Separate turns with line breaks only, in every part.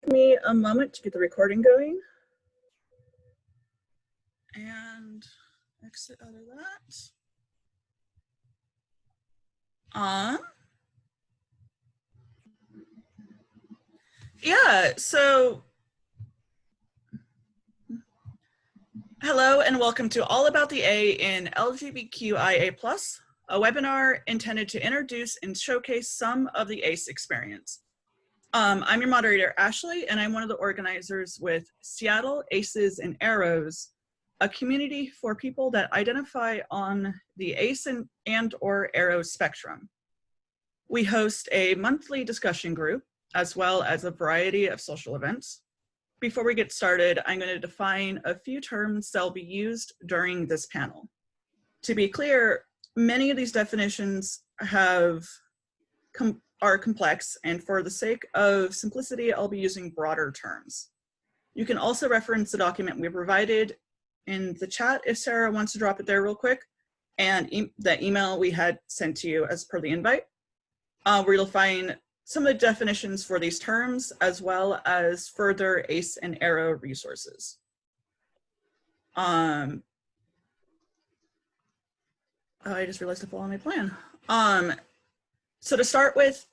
me a moment to get the recording going. And exit out of that. Yeah, so hello and welcome to All About the A in LGBTQIA+, a webinar intended to introduce and showcase some of the ACE experience. I'm your moderator, Ashley, and I'm one of the organizers with Seattle Aces and Aros, a community for people that identify on the Ace and or Aro spectrum. We host a monthly discussion group, as well as a variety of social events. Before we get started, I'm going to define a few terms that will be used during this panel. To be clear, many of these definitions are complex, and for the sake of simplicity, I'll be using broader terms. You can also reference the document we provided in the chat if Sarah wants to drop it there real quick, and the email we had sent to you as per the invite, where you'll find some of the definitions for these terms, as well as further ACE and Aro resources. I just realized to follow my plan. So to start with,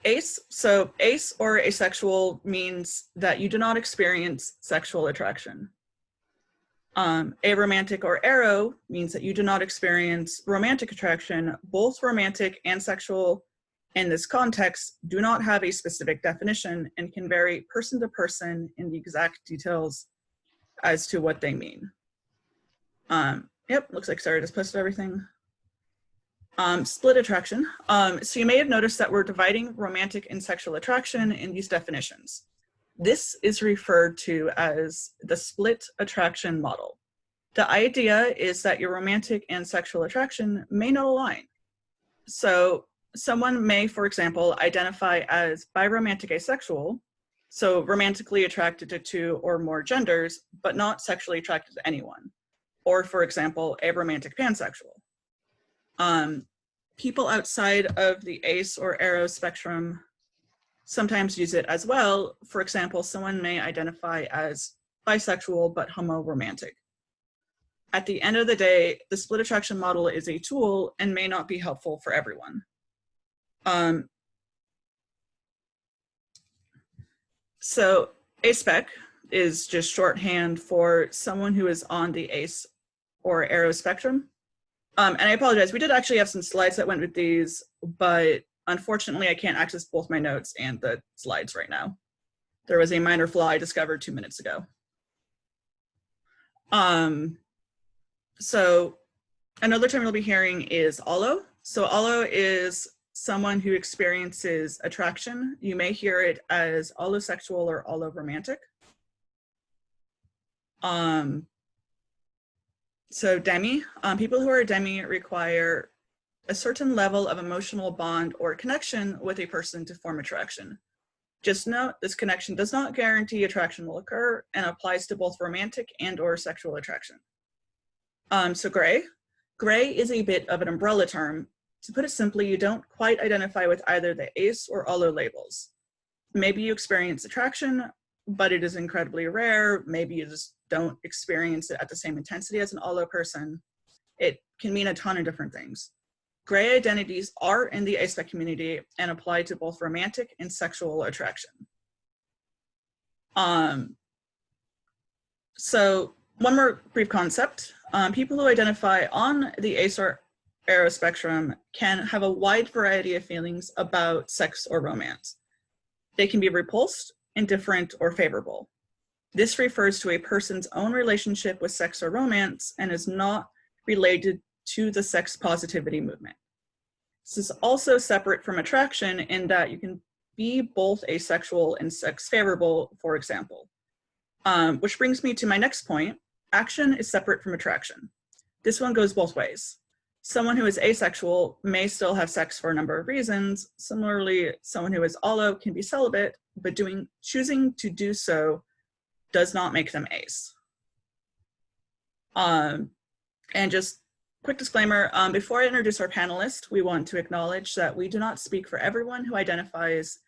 ACE, so ACE or asexual means that you do not experience sexual attraction. Aromantic or Aro means that you do not experience romantic attraction. Both romantic and sexual in this context do not have a specific definition and can vary person to person in the exact details as to what they mean. Yep, looks like Sarah just posted everything. Split attraction. So you may have noticed that we're dividing romantic and sexual attraction in these definitions. This is referred to as the split attraction model. The idea is that your romantic and sexual attraction may not align. So someone may, for example, identify as biromantic asexual, so romantically attracted to two or more genders, but not sexually attracted to anyone. Or, for example, aromantic pansexual. People outside of the ACE or Aro spectrum sometimes use it as well. For example, someone may identify as bisexual but homoromantic. At the end of the day, the split attraction model is a tool and may not be helpful for everyone. So aspec is just shorthand for someone who is on the ACE or Aro spectrum. And I apologize, we did actually have some slides that went with these, but unfortunately I can't access both my notes and the slides right now. There was a minor flaw I discovered 2 minutes ago. So another term you'll be hearing is allo. So allo is someone who experiences attraction. You may hear it as allosexual or alloromantic. So demi, people who are demi require a certain level of emotional bond or connection with a person to form attraction. Just note, this connection does not guarantee attraction will occur and applies to both romantic and or sexual attraction. So gray is a bit of an umbrella term. To put it simply, you don't quite identify with either the ACE or allo labels. Maybe you experience attraction, but it is incredibly rare. Maybe you just don't experience it at the same intensity as an allo person. It can mean a ton of different things. Gray identities are in the aspec community and apply to both romantic and sexual attraction. So one more brief concept. People who identify on the ACE or Aro spectrum can have a wide variety of feelings about sex or romance. They can be repulsed, indifferent, or favorable. This refers to a person's own relationship with sex or romance and is not related to the sex positivity movement. This is also separate from attraction in that you can be both asexual and sex favorable, for example. Which brings me to my next point. Action is separate from attraction. This one goes both ways. Someone who is asexual may still have sex for a number of reasons. Similarly, someone who is allo can be celibate, but choosing to do so does not make them ace. And just quick disclaimer, before I introduce our panelists, we want to acknowledge that we do not speak for everyone who identifies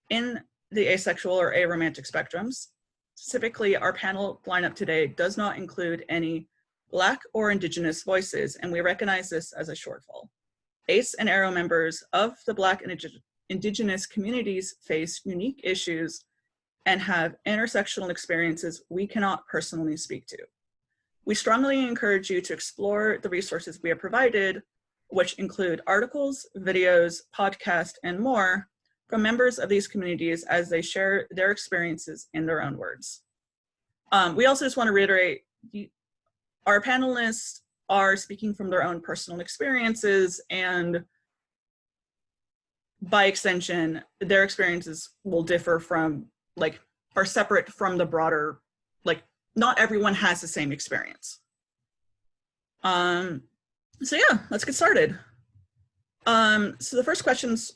in the asexual or aromantic spectrums. Specifically, our panel lineup today does not include any Black or Indigenous voices, and we recognize this as a shortfall. Ace and Aro members of the Black and Indigenous communities face unique issues and have intersectional experiences we cannot personally speak to. We strongly encourage you to explore the resources we have provided, which include articles, videos, podcasts, and more from members of these communities as they share their experiences in their own words. We also just want to reiterate, our panelists are speaking from their own personal experiences, and by extension, their experiences will differ from, are separate from the broader, not everyone has the same experience. So yeah, let's get started. So the first question's,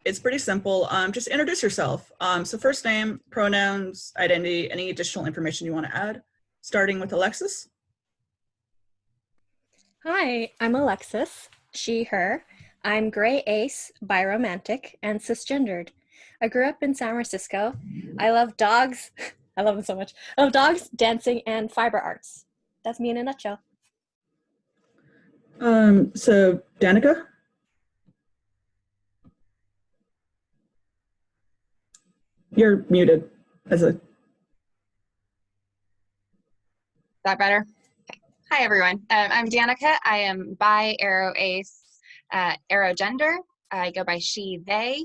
it's pretty simple. Just introduce yourself. So first name, pronouns, identity, any additional information you want to add, starting with Alexis.
Hi, I'm Alexis, she, her. I'm gray ace, biromantic, and cisgendered. I grew up in San Francisco. I love dogs. I love them so much. I love dogs, dancing, and fiber arts. That's me in a nutshell.
So Danika? You're muted as a...
That better? Okay. Hi, everyone. I'm Danika. I am bi, aro, ace, aro gender. I go by she, they,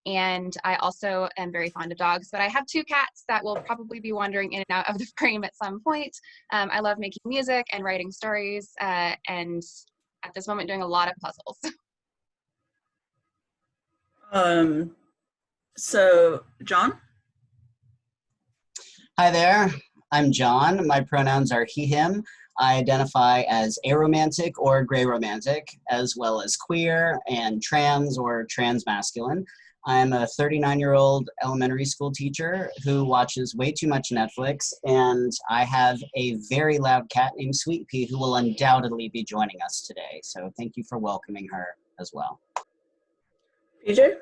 and I also am very fond of dogs, but I have 2 cats that will probably be wandering in and out of the frame at some point. I love making music and writing stories, and at this moment doing a lot of puzzles.
So John?
Hi there, I'm John. My pronouns are he, him. I identify as aromantic or gray romantic, as well as queer and trans or trans masculine. I'm a 39-year-old elementary school teacher who watches way too much Netflix, and I have a very loud cat named Sweet Pea who will undoubtedly be joining us today. So thank you for welcoming her as well.
PJ?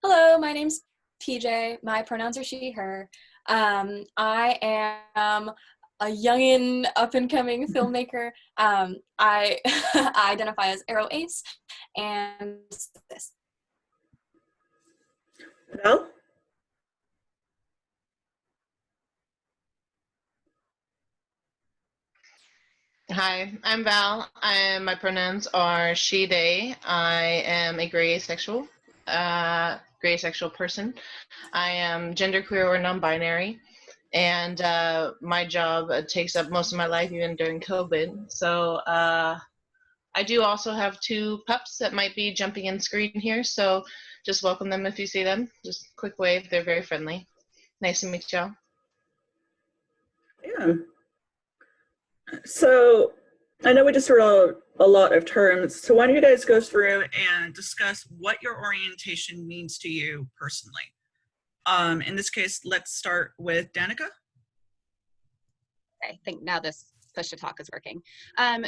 Hello, my name's PJ. My pronouns are she, her. I am a youngin' up-and-coming filmmaker. I identify as Aro Ace, and this.
Val?
Hi, I'm Val. My pronouns are she, they. I am a gray asexual person. I am genderqueer or non-binary, and my job takes up most of my life, even during COVID. So I do also have 2 pups that might be jumping in screen here, so just welcome them if you see them. Just a quick wave, they're very friendly. Nice to meet y'all.
Yeah. So I know we just heard a lot of terms, so why don't you guys go through and discuss what your orientation means to you personally? In this case, let's start with Danika.
I think now this push to talk is working.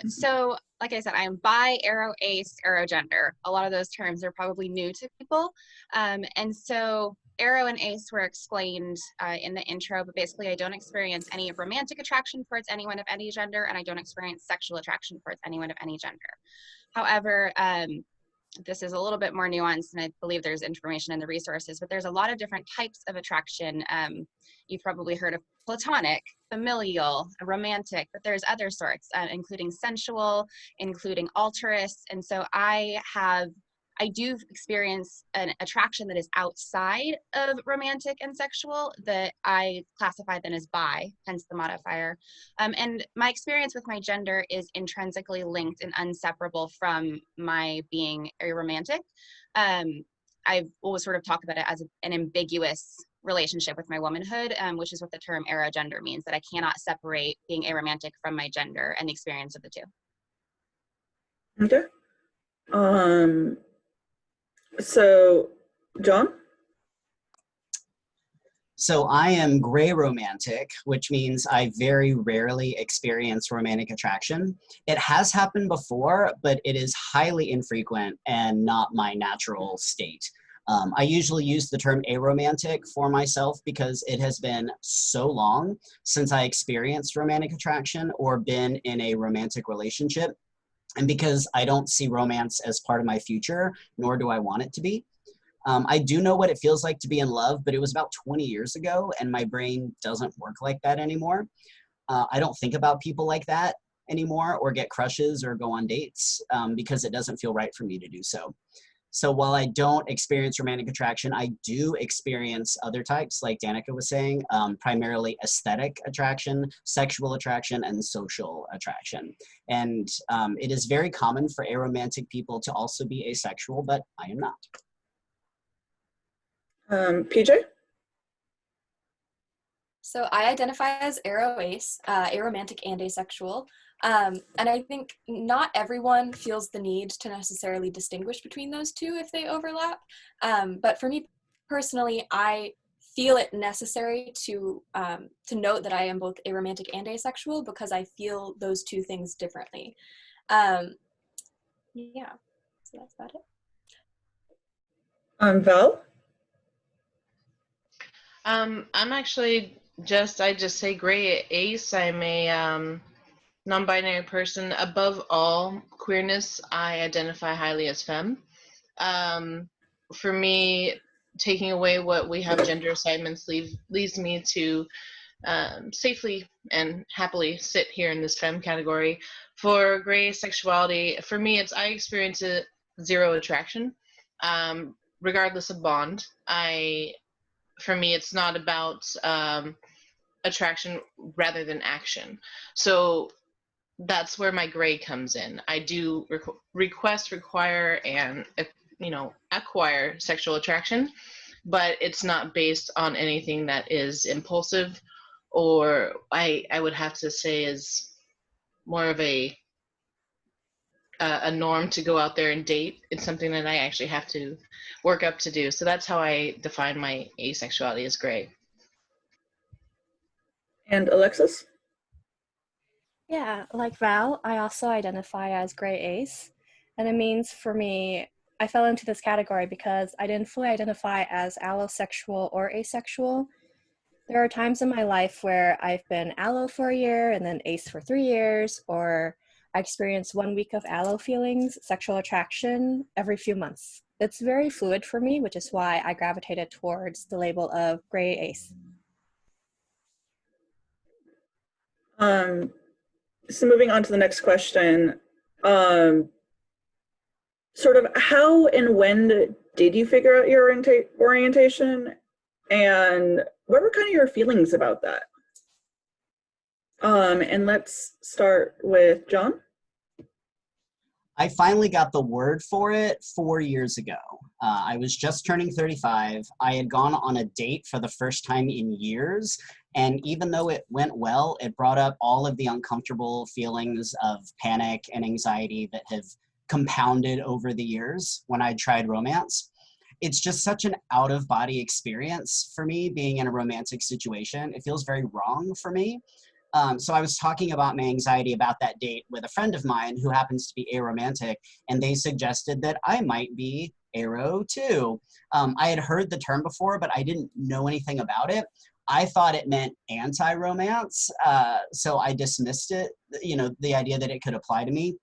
So like I said, I am bi, aro, ace, aro gender. A lot of those terms are probably new to people. And so aro and ace were explained in the intro, but basically I don't experience any romantic attraction towards anyone of any gender, and I don't experience sexual attraction towards anyone of any gender. However, this is a little bit more nuanced, and I believe there's information in the resources, but there's a lot of different types of attraction. You've probably heard of platonic, familial, romantic, but there's other sorts, including sensual, including altruist. And so I do experience an attraction that is outside of romantic and sexual that I classify then as bi, hence the modifier. And my experience with my gender is intrinsically linked and inseparable from my being aromantic. I've always sort of talked about it as an ambiguous relationship with my womanhood, which is what the term arogender means, that I cannot separate being aromantic from my gender and the experience of the 2.
Okay. So, John?
So I am gray romantic, which means I very rarely experience romantic attraction. It has happened before, but it is highly infrequent and not my natural state. I usually use the term aromantic for myself because it has been so long since I experienced romantic attraction or been in a romantic relationship, and because I don't see romance as part of my future, nor do I want it to be. I do know what it feels like to be in love, but it was about 20 years ago, and my brain doesn't work like that anymore. I don't think about people like that anymore or get crushes or go on dates because it doesn't feel right for me to do so. So while I don't experience romantic attraction, I do experience other types, like Danika was saying, primarily aesthetic attraction, sexual attraction, and social attraction. And it is very common for aromantic people to also be asexual, but I am not.
PJ?
So I identify as Aro Ace, aromantic and asexual. And I think not everyone feels the need to necessarily distinguish between those two if they overlap. But for me personally, I feel it necessary to note that I am both aromantic and asexual because I feel those two things differently. Yeah, so that's about it.
Val?
I'm actually I just say gray ace. I'm a non-binary person. Above all queerness, I identify highly as femme. For me, taking away what we have gender assignments leads me to safely and happily sit here in this femme category. For gray sexuality, for me, I experience zero attraction, regardless of bond. For me, it's not about attraction rather than action. So that's where my gray comes in. I do require, and acquire sexual attraction, but it's not based on anything that is impulsive, or I would have to say is more of a norm to go out there and date. It's something that I actually have to work up to do. So that's how I define my asexuality as gray.
And Alexis?
Yeah, like Val, I also identify as gray ace. And it means for me, I fell into this category because I didn't fully identify as allosexual or asexual. There are times in my life where I've been allo for a year and then ace for 3 years, or I experience 1 week of allo feelings, sexual attraction every few months. It's very fluid for me, which is why I gravitated towards the label of gray ace.
So moving on to the next question, sort of how and when did you figure out your orientation, and what were kind of your feelings about that? And let's start with John.
I finally got the word for it 4 years ago. I was just turning 35. I had gone on a date for the first time in years. And even though it went well, it brought up all of the uncomfortable feelings of panic and anxiety that have compounded over the years when I tried romance. It's just such an out-of-body experience for me being in a romantic situation. It feels very wrong for me. So I was talking about my anxiety about that date with a friend of mine who happens to be aromantic, and they suggested that I might be aro too. I had heard the term before, but I didn't know anything about it. I thought it meant anti-romance, so I dismissed it, the idea that it could apply to me,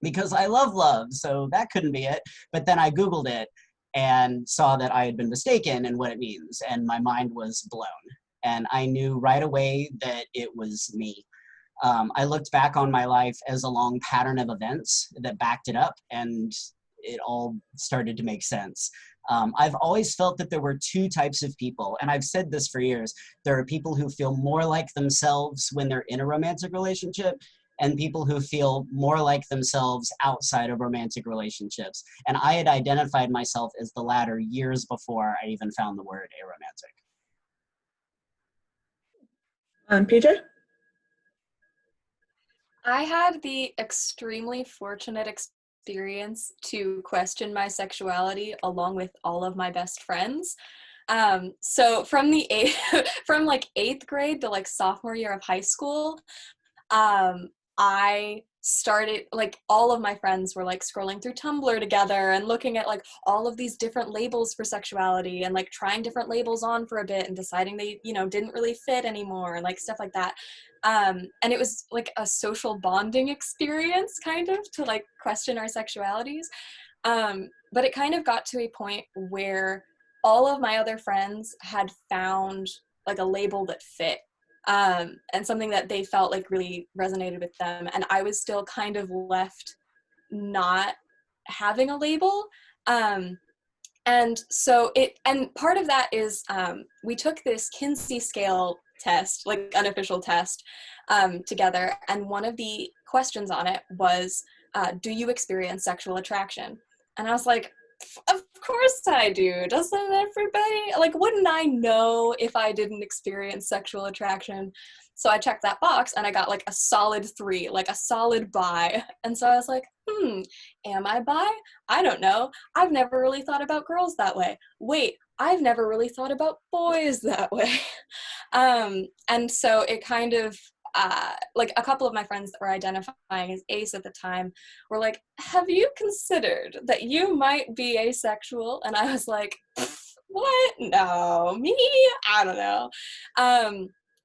because I love love, so that couldn't be it. But then I Googled it and saw that I had been mistaken in what it means, and my mind was blown. And I knew right away that it was me. I looked back on my life as a long pattern of events that backed it up, and it all started to make sense. I've always felt that there were two types of people, and I've said this for years. There are people who feel more like themselves when they're in a romantic relationship, and people who feel more like themselves outside of romantic relationships. And I had identified myself as the latter years before I even found the word aromantic.
PJ?
I had the extremely fortunate experience to question my sexuality along with all of my best friends. So from like 8th grade to like sophomore year of high school, I started, like, all of my friends were like scrolling through Tumblr together and looking at like all of these different labels for sexuality and like trying different labels on for a bit and deciding they, you know, didn't really fit anymore and like stuff like that. And it was like a social bonding experience kind of to like question our sexualities. But it kind of got to a point where all of my other friends had found like a label that fit, and something that they felt like really resonated with them. And I was still kind of left not having a label. And so and part of that is we took this Kinsey scale test, like unofficial test, together. And one of the questions on it was, do you experience sexual attraction? And I was like, of course I do. Doesn't everybody? Like, wouldn't I know if I didn't experience sexual attraction? So I checked that box and I got like a solid 3, like a solid bi. And so I was like, am I bi? I don't know. I've never really thought about girls that way. Wait, I've never really thought about boys that way. And so it kind of, like a couple of my friends that were identifying as ace at the time were like, have you considered that you might be asexual? And I was like, what? No, me? I don't know.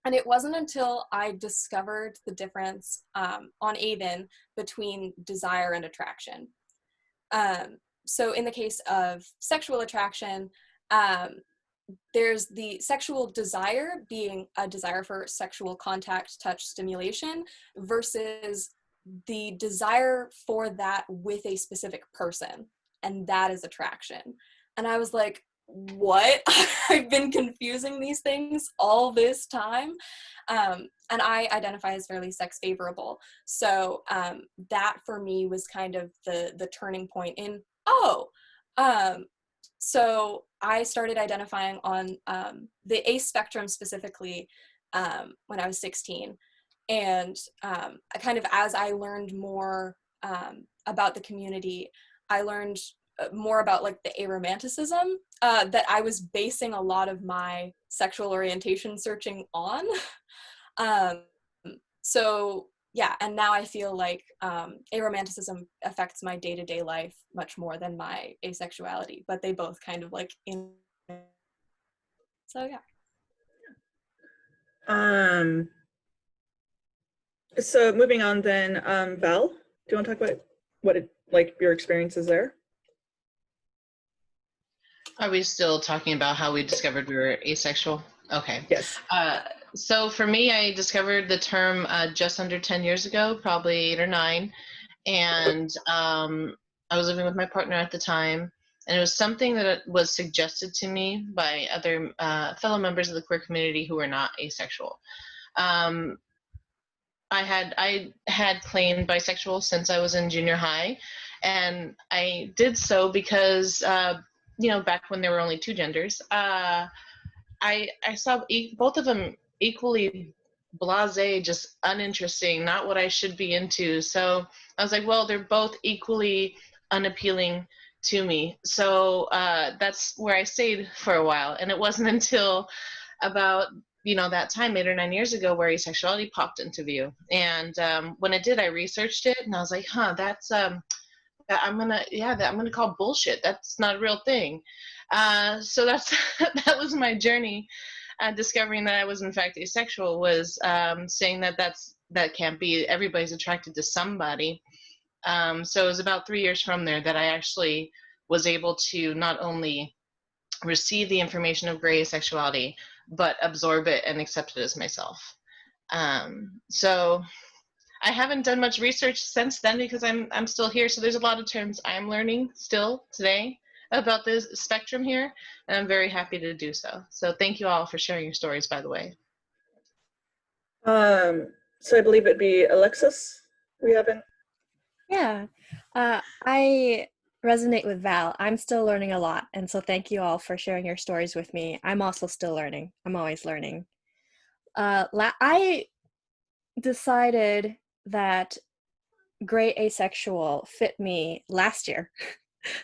And it wasn't until I discovered the difference on AVEN between desire and attraction. So in the case of sexual attraction, there's the sexual desire being a desire for sexual contact, touch, stimulation, versus the desire for that with a specific person, and that is attraction. And I was like, what? I've been confusing these things all this time. And I identify as fairly sex favorable. So that for me was kind of the turning point in, so I started identifying on the Ace spectrum specifically when I was 16. And I kind of, as I learned more about the community, I learned more about like the aromanticism that I was basing a lot of my sexual orientation searching on. So yeah, and now I feel like aromanticism affects my day-to-day life much more than my asexuality, but they both kind of like so yeah.
So moving on then, Val, do you want to talk about what it, like your experiences there?
Are we still talking about how we discovered we were asexual? Okay.
Yes.
So for me, I discovered the term just under 10 years ago, probably 8 or 9. And I was living with my partner at the time. And it was something that was suggested to me by other fellow members of the queer community who were not asexual. I had claimed bisexual since I was in junior high. And I did so because, back when there were only 2 genders, I saw both of them equally blasé, just uninteresting, not what I should be into. So I was like, well, they're both equally unappealing to me. So that's where I stayed for a while. And it wasn't until about that time 8 or 9 years ago where asexuality popped into view. And when it did, I researched it and I was like, that's I'm gonna call bullshit. That's not a real thing. So that's that was my journey. Discovering that I was in fact asexual was saying that can't be. Everybody's attracted to somebody. So it was about 3 years from there that I actually was able to not only receive the information of gray asexuality, but absorb it and accept it as myself. So I haven't done much research since then because I'm still here. So there's a lot of terms I'm learning still today about this spectrum here, and I'm very happy to do so. So thank you all for sharing your stories, by the way.
So I believe it'd be Alexis. We haven't.
Yeah, I resonate with Val. I'm still learning a lot, and so thank you all for sharing your stories with me. I'm also still learning. I'm always learning. I decided that gray asexual fit me last year.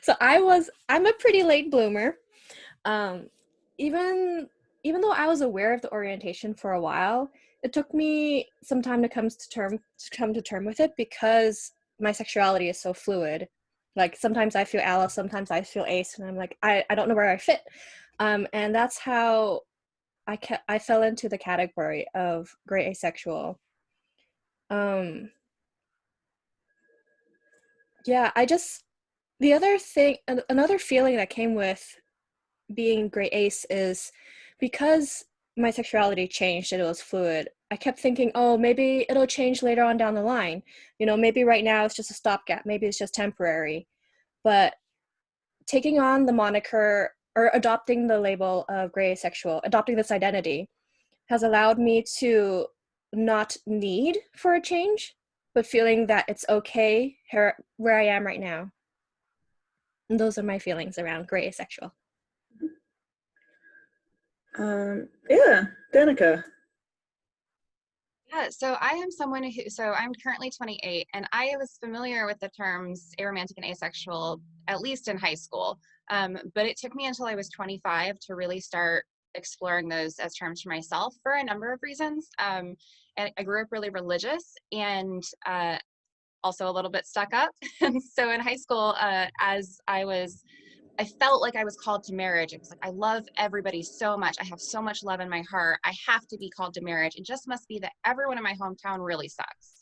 So I'm a pretty late bloomer. Even though I was aware of the orientation for a while, it took me some time to come to term with it because my sexuality is so fluid. Like sometimes I feel ally, sometimes I feel ace, and I'm like, I don't know where I fit. And that's how I fell into the category of gray asexual. Yeah, the other thing, another feeling that came with being gray ace is because my sexuality changed and it was fluid, I kept thinking, oh, maybe it'll change later on down the line. You know, maybe right now it's just a stopgap, maybe it's just temporary. But taking on the moniker or adopting the label of gray asexual, adopting this identity, has allowed me to not need for a change, but feeling that it's okay where I am right now. And those are my feelings around gray asexual.
Yeah, Danika.
Yeah, so I am someone so I'm currently 28, and I was familiar with the terms aromantic and asexual, at least in high school. But it took me until I was 25 to really start exploring those as terms for myself for a number of reasons. And I grew up really religious and also a little bit stuck up. And so in high school, as I felt like I was called to marriage. It was like, I love everybody so much. I have so much love in my heart. I have to be called to marriage. It just must be that everyone in my hometown really sucks.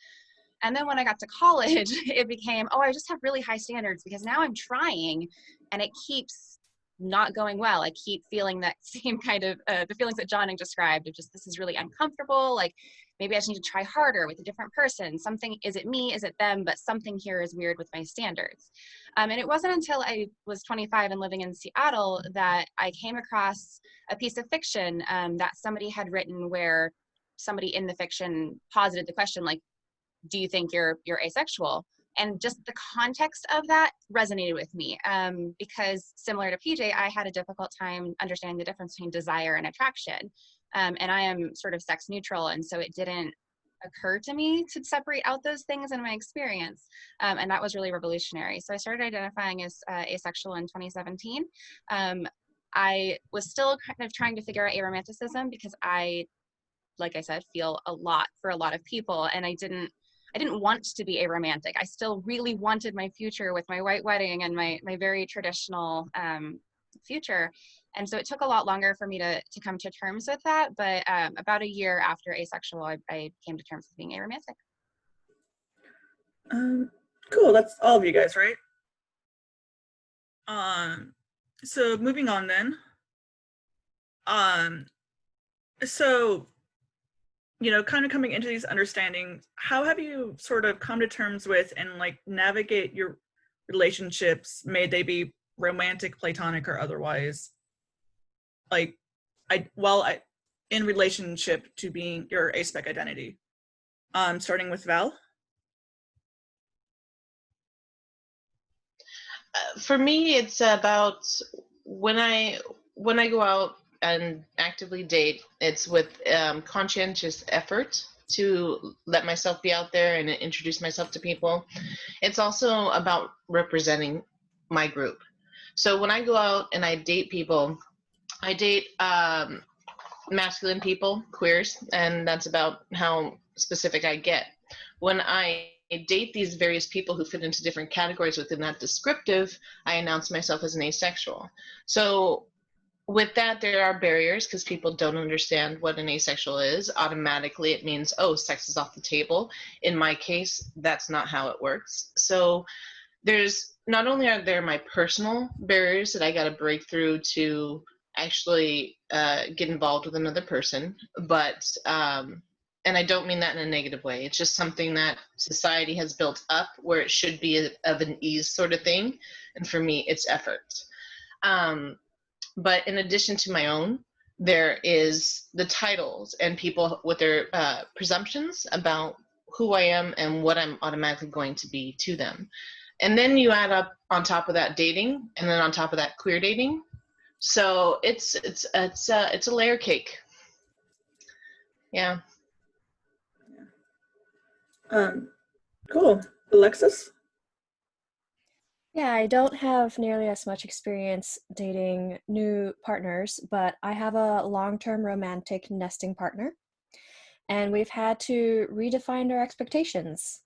And then when I got to college, it became, oh, I just have really high standards because now I'm trying and it keeps not going well. I keep feeling that same kind of, the feelings that John described of just, this is really uncomfortable. Like maybe I just need to try harder with a different person. Something, is it me? Is it them? But something here is weird with my standards. And it wasn't until I was 25 and living in Seattle that I came across a piece of fiction that somebody had written where somebody in the fiction posited the question, like, do you think you're asexual? And just the context of that resonated with me because similar to PJ, I had a difficult time understanding the difference between desire and attraction. And I am sort of sex neutral. And so it didn't occur to me to separate out those things in my experience. And that was really revolutionary. So I started identifying as asexual in 2017. I was still kind of trying to figure out aromanticism because like I said, feel a lot for a lot of people. And I didn't want to be aromantic. I still really wanted my future with my white wedding and my very traditional future. And so it took a lot longer for me to come to terms with that. But about a year after asexual, I came to terms with being aromantic.
Cool, that's all of you guys, right? So moving on then. So, you know, kind of coming into these understandings, how have you sort of come to terms with and like navigate your relationships, may they be romantic, platonic, or otherwise, like in relationship to being your aspec identity? Starting with Val.
For me, it's about when I go out and actively date, it's with conscientious effort to let myself be out there and introduce myself to people. It's also about representing my group. So when I go out and I date people, I date masculine people, queers, and that's about how specific I get. When I date these various people who fit into different categories within that descriptive, I announce myself as an asexual. So with that, there are barriers because people don't understand what an asexual is. Automatically, it means, oh, sex is off the table. In my case, that's not how it works. So there's not only are there my personal barriers that I got to break through to actually get involved with another person, but and I don't mean that in a negative way. It's just something that society has built up where it should be of an ease sort of thing, and for me, it's effort. But in addition to my own, there is the titles and people with their presumptions about who I am and what I'm automatically going to be to them. And then you add up on top of that dating, and then on top of that queer dating. So it's a layer cake. Yeah.
Cool. Alexis?
Yeah, I don't have nearly as much experience dating new partners, but I have a long-term romantic nesting partner. and we've had to redefine our expectations,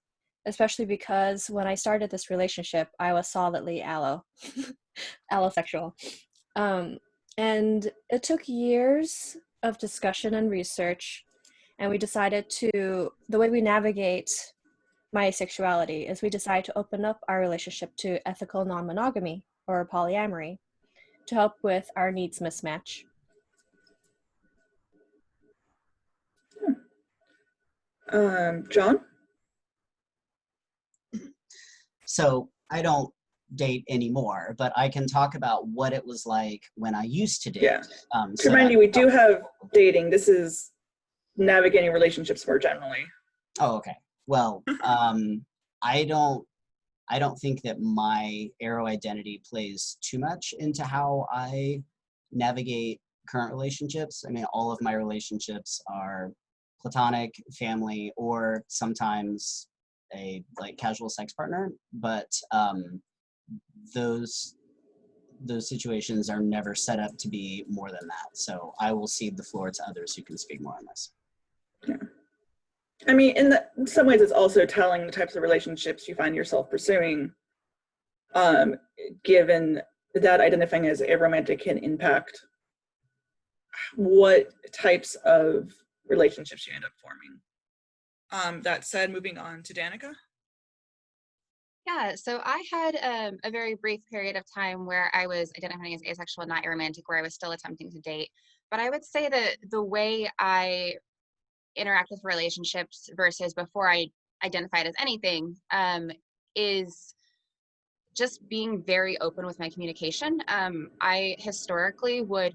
especially because when I started this relationship, I was solidly allosexual. And it took years of discussion and research, and we decided the way we navigate my sexuality is we decide to open up our relationship to ethical non-monogamy or polyamory to help with our needs mismatch.
John?
So I don't date anymore, but I can talk about what it was like when I used to date.
Yeah. To remind you, we do have dating. This is navigating relationships more generally.
Oh, okay. Well, I don't think that my Aro identity plays too much into how I navigate current relationships. I mean, all of my relationships are platonic, family, or sometimes a like casual sex partner, but those situations are never set up to be more than that. So I will cede the floor to others who can speak more on this.
Yeah. I mean, in some ways, it's also telling the types of relationships you find yourself pursuing, given that identifying as aromantic can impact what types of relationships you end up forming. That said, moving on to Danika.
Yeah, so I had a very brief period of time where I was identifying as asexual and not aromantic, where I was still attempting to date. But I would say that the way I interact with relationships versus before I identified as anything is just being very open with my communication. I historically would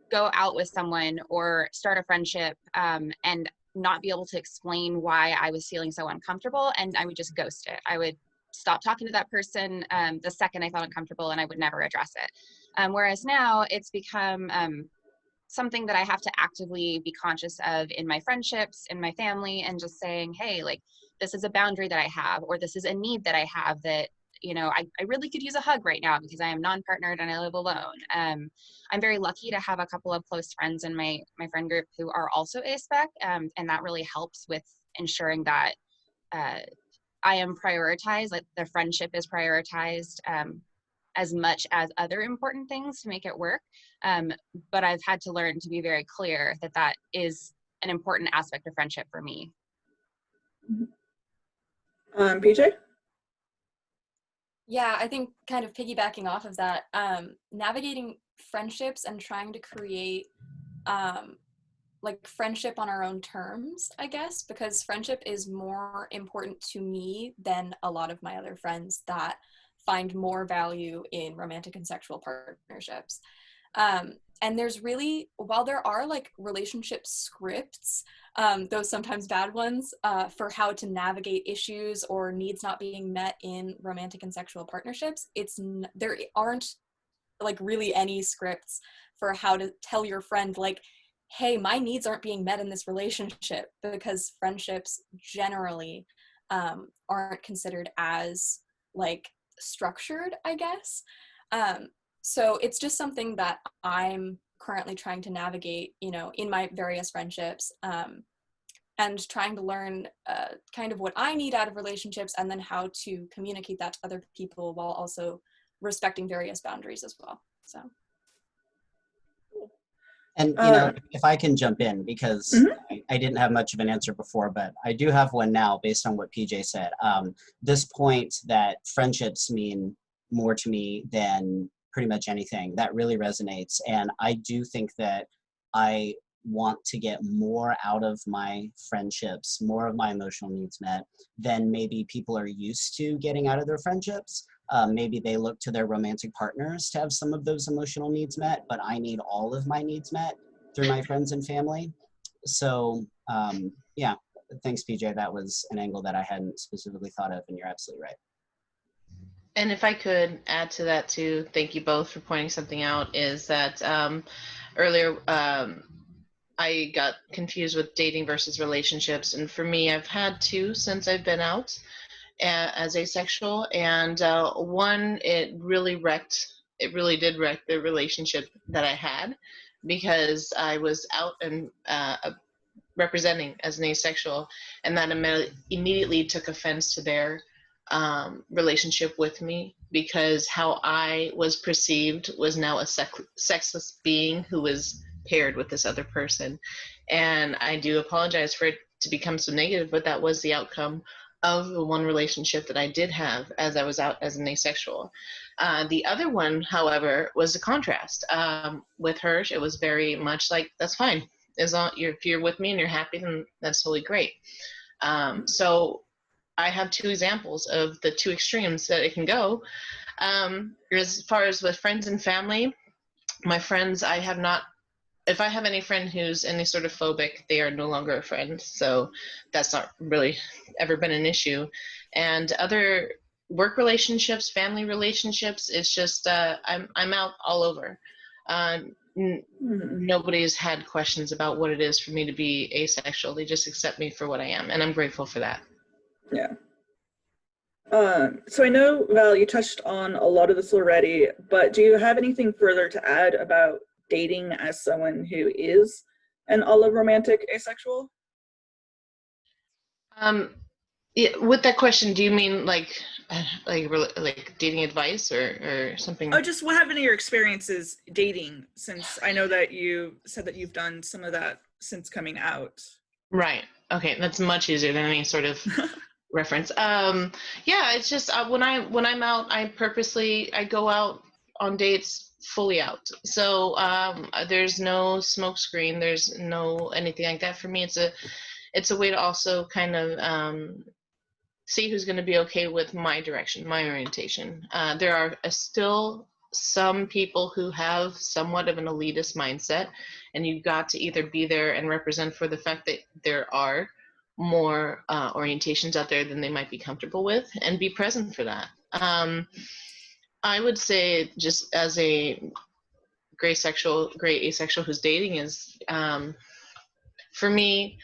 go out with someone or start a friendship and not be able to explain why I was feeling so uncomfortable, and I would just ghost it. I would stop talking to that person the second I felt uncomfortable, and I would never address it. Whereas now it's become something that I have to actively be conscious of in my friendships, in my family, and just saying, hey, like, this is a boundary that I have, or this is a need that I have that, you know, I really could use a hug right now because I am non-partnered and I live alone. I'm very lucky to have a couple of close friends in my friend group who are also aspec, and that really helps with ensuring that I am prioritized, like the friendship is prioritized as much as other important things to make it work. But I've had to learn to be very clear that that is an important aspect of friendship for me.
PJ?
Yeah, I think kind of piggybacking off of that, navigating friendships and trying to create like friendship on our own terms, I guess, because friendship is more important to me than a lot of my other friends that find more value in romantic and sexual partnerships. And there's really, while there are like relationship scripts, those sometimes bad ones, for how to navigate issues or needs not being met in romantic and sexual partnerships, there aren't like really any scripts for how to tell your friend, like, hey, my needs aren't being met in this relationship, because friendships generally aren't considered as like structured, I guess. So it's just something that I'm currently trying to navigate, you know, in my various friendships, and trying to learn kind of what I need out of relationships, and then how to communicate that to other people while also respecting various boundaries as well. So.
And, you know, if I can jump in, because I didn't have much of an answer before, but I do have one now based on what PJ said. This point that friendships mean more to me than pretty much anything, that really resonates. And I do think that I want to get more out of my friendships, more of my emotional needs met than maybe people are used to getting out of their friendships. Maybe they look to their romantic partners to have some of those emotional needs met, but I need all of my needs met through my friends and family. So yeah, thanks, PJ. That was an angle that I hadn't specifically thought of, and you're absolutely right.
And if I could add to that too, thank you both for pointing something out, is that earlier I got confused with dating versus relationships. And for me, I've had two since I've been out as asexual. And one, it really did wreck the relationship that I had, because I was out and representing as an asexual, and that immediately took offense to their relationship with me, because how I was perceived was now a sexless being who was paired with this other person. And I do apologize for it to become so negative, but that was the outcome of the one relationship that I did have as I was out as an asexual. The other one, however, was a contrast. With her, it was very much like, that's fine. As long if you're with me and you're happy, then that's totally great. So I have two examples of the two extremes that it can go. As far as with friends and family, my friends, I have not, if I have any friend who's any sort of phobic, they are no longer a friend. So that's not really ever been an issue. And other work relationships, family relationships, it's just, I'm out all over. Nobody's had questions about what it is for me to be asexual. They just accept me for what I am. And I'm grateful for that.
Yeah. So I know, Val, you touched on a lot of this already, but do you have anything further to add about dating as someone who is an alloromantic asexual?
Yeah, with that question, do you mean like dating advice or something?
Oh, just what have been your experiences dating, since I know that you said that you've done some of that since coming out.
Right. Okay, that's much easier than any sort of reference. Yeah, it's just when I'm out, I go out on dates fully out. So there's no smoke screen, there's no anything like that. For me, it's a way to also kind of see who's going to be okay with my direction, my orientation. There are still some people who have somewhat of an elitist mindset, and you've got to either be there and represent for the fact that there are more orientations out there than they might be comfortable with, and be present for that. I would say, just as a gray asexual who's dating, is for me,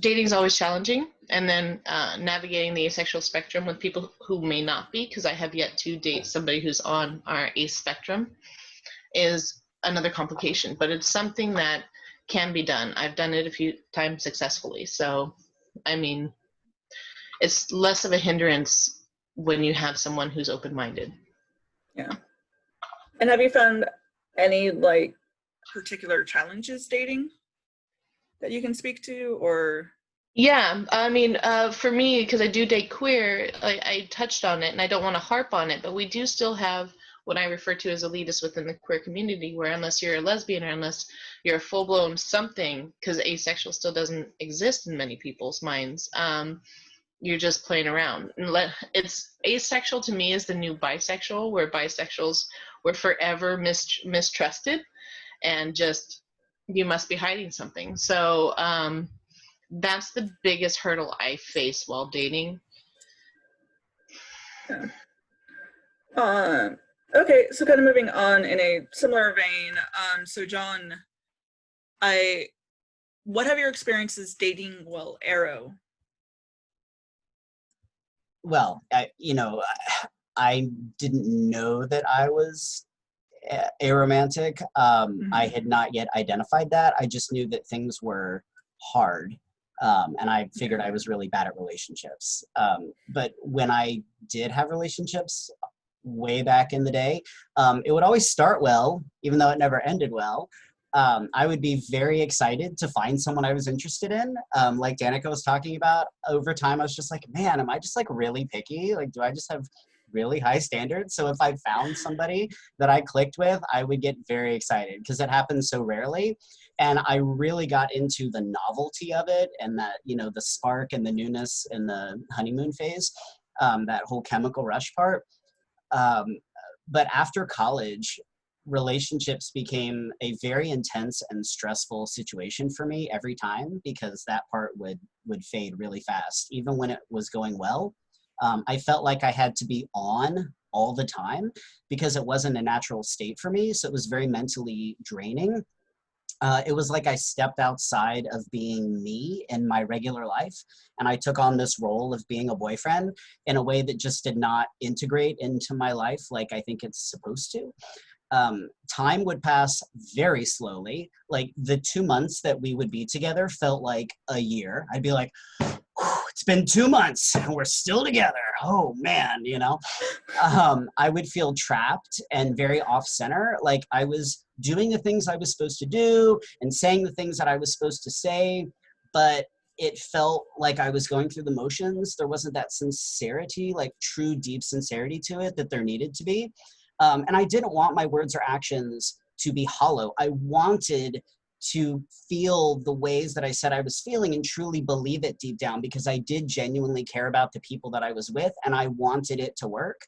dating is always challenging, and then navigating the asexual spectrum with people who may not be, because I have yet to date somebody who's on our ace spectrum, is another complication, but it's something that can be done. I've done it a few times successfully. So, I mean, it's less of a hindrance when you have someone who's open-minded.
Yeah. And have you found any like particular challenges dating that you can speak to, or?
Yeah, I mean, for me, because I do date queer, I touched on it, and I don't want to harp on it, but we do still have what I refer to as elitists within the queer community, where unless you're a lesbian or unless you're a full-blown something, because asexual still doesn't exist in many people's minds, you're just playing around. It's asexual to me is the new bisexual, where bisexuals were forever mistrusted, and just, you must be hiding something. So that's the biggest hurdle I face while dating.
Yeah. Okay, so kind of moving on in a similar vein. So John, what have your experiences dating, well, Aro?
Well, I didn't know that I was aromantic. I had not yet identified that. I just knew that things were hard. And I figured I was really bad at relationships. But when I did have relationships way back in the day, it would always start well, even though it never ended well. I would be very excited to find someone I was interested in. Like Danika was talking about, over time, I was just like, man, am I just like really picky? Like, do I just have really high standards? So if I found somebody that I clicked with, I would get very excited, because it happens so rarely. And I really got into the novelty of it, and that, the spark and the newness and the honeymoon phase, that whole chemical rush part. But after college, relationships became a very intense and stressful situation for me every time, because that part would fade really fast. Even when it was going well, I felt like I had to be on all the time, because it wasn't a natural state for me. So it was very mentally draining. It was like I stepped outside of being me in my regular life, and I took on this role of being a boyfriend in a way that just did not integrate into my life like I think it's supposed to. time would pass very slowly. Like the 2 months that we would be together felt like a year. I'd be like, it's been 2 months and we're still together. Oh man, you know? I would feel trapped and very off center. Like I was doing the things I was supposed to do and saying the things that I was supposed to say, but it felt like I was going through the motions. There wasn't that sincerity, like true deep sincerity to it that there needed to be. And I didn't want my words or actions to be hollow. I wanted to feel the ways that I said I was feeling and truly believe it deep down, because I did genuinely care about the people that I was with and I wanted it to work.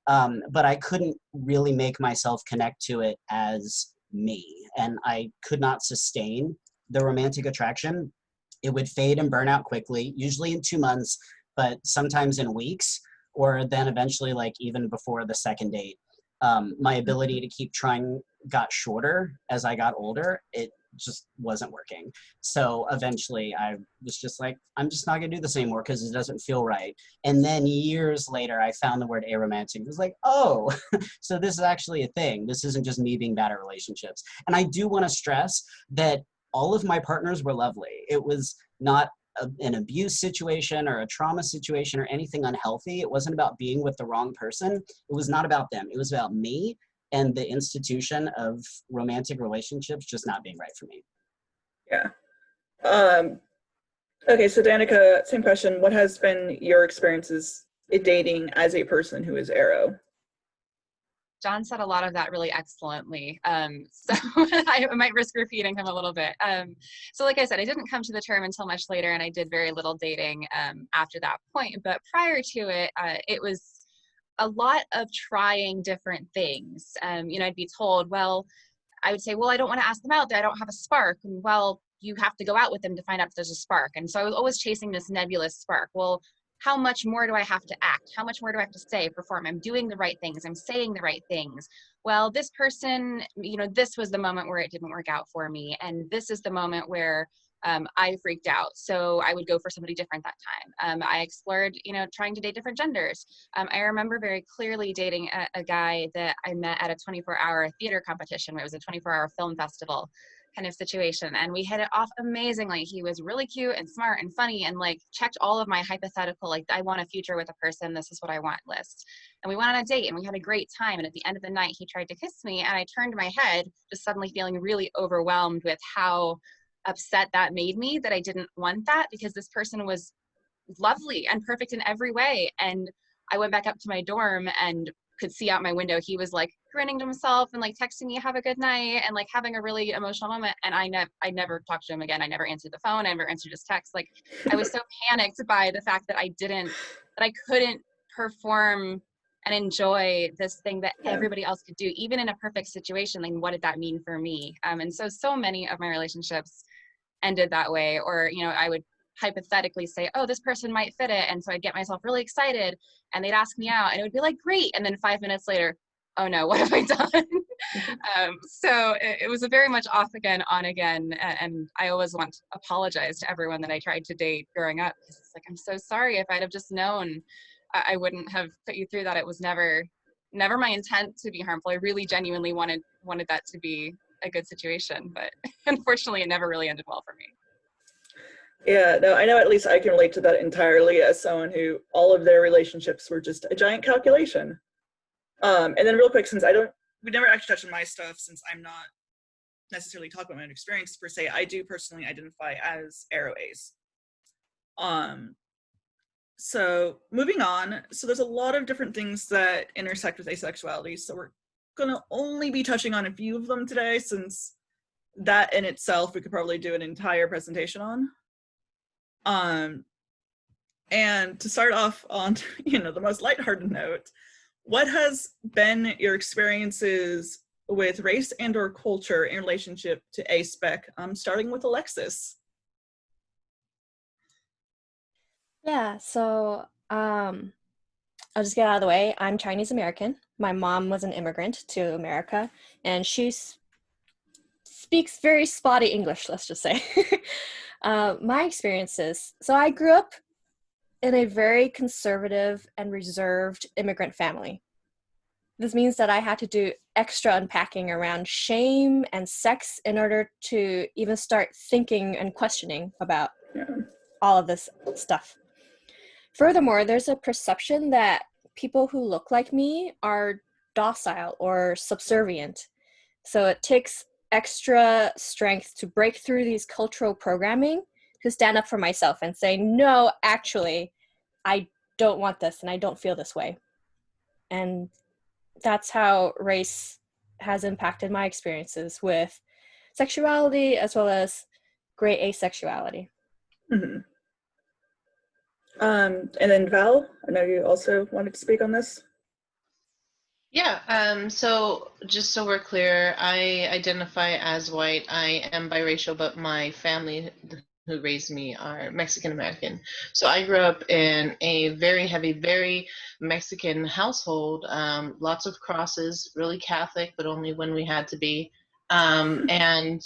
But I couldn't really make myself connect to it as me. And I could not sustain the romantic attraction. It would fade and burn out quickly, usually in 2 months, but sometimes in weeks, or then eventually like even before the second date. My ability to keep trying got shorter as I got older. It just wasn't working. So eventually I was just like, I'm just not gonna do this anymore because it doesn't feel right. And then years later, I found the word aromantic. It was like, oh, so this is actually a thing. This isn't just me being bad at relationships. And I do want to stress that all of my partners were lovely. It was not an abuse situation or a trauma situation or anything unhealthy. It wasn't about being with the wrong person. It was not about them. It was about me and the institution of romantic relationships just not being right for me.
Yeah. Okay, so Danika, same question. What has been your experiences dating as a person who is Aro?
John said a lot of that really excellently. So I might risk repeating him a little bit. So like I said, I didn't come to the term until much later, and I did very little dating after that point. But prior to it, it was a lot of trying different things. You know, I'd be told, well, I would say, well, I don't want to ask them out. I don't have a spark. And well, you have to go out with them to find out if there's a spark. And so I was always chasing this nebulous spark. Well, how much more do I have to act? How much more do I have to say, perform? I'm doing the right things. I'm saying the right things. Well, this person, you know, this was the moment where it didn't work out for me. And this is the moment where I freaked out. So I would go for somebody different that time. I explored, you know, trying to date different genders. I remember very clearly dating a guy that I met at a 24-hour theater competition. It was a 24-hour film festival kind of situation, and we hit it off amazingly. He was really cute and smart and funny and like checked all of my hypothetical, like, I want a future with a person, this is what I want list. And we went on a date and we had a great time, and at the end of the night he tried to kiss me, and I turned my head, just suddenly feeling really overwhelmed with how upset that made me, that I didn't want that, because this person was lovely and perfect in every way. And I went back up to my dorm and could see out my window he was like grinning to himself and like texting me have a good night and like having a really emotional moment. And I never talked to him again. I never answered the phone. I never answered his text. Like I was so panicked by the fact that I couldn't perform and enjoy this thing that everybody else could do, even in a perfect situation. Like, what did that mean for me? And so many of my relationships ended that way. Or, you know, I would hypothetically say, oh, this person might fit it. And so I'd get myself really excited and they'd ask me out and it would be like, great. And then 5 minutes later, oh no, what have I done? So it was a very much off again, on again. And I always want to apologize to everyone that I tried to date growing up, because it's like, I'm so sorry. If I'd have just known, I wouldn't have put you through that. It was never my intent to be harmful. I really genuinely wanted that to be a good situation, but unfortunately it never really ended well for me.
Yeah, no, I know at least I can relate to that entirely as someone who all of their relationships were just a giant calculation. And then real quick, since we never actually touched on my stuff, since I'm not necessarily talking about my own experience per se, I do personally identify as Aro Ace. So moving on, so there's a lot of different things that intersect with asexuality, so we're gonna only be touching on a few of them today, since that in itself we could probably do an entire presentation on. And to start off on, you know, the most lighthearted note, what has been your experiences with race and or culture in relationship to ASPEC, starting with Alexis?
Yeah, so I'll just get out of the way. I'm Chinese American. My mom was an immigrant to America, and she speaks very spotty English, let's just say. My experiences, so I grew up in a very conservative and reserved immigrant family. this means that I had to do extra unpacking around shame and sex in order to even start thinking and questioning about all of this stuff. Furthermore, there's a perception that people who look like me are docile or subservient. So it takes extra strength to break through these cultural programming to stand up for myself and say, no, actually, I don't want this and I don't feel this way. And that's how race has impacted my experiences with sexuality as well as gray asexuality.
Mm-hmm. And then Val, I know you also wanted to speak on this.
Yeah, so just so we're clear, I identify as white. I am biracial, but my family who raised me are Mexican American. So I grew up in a very heavy, very Mexican household, lots of crosses, really Catholic, but only when we had to be. And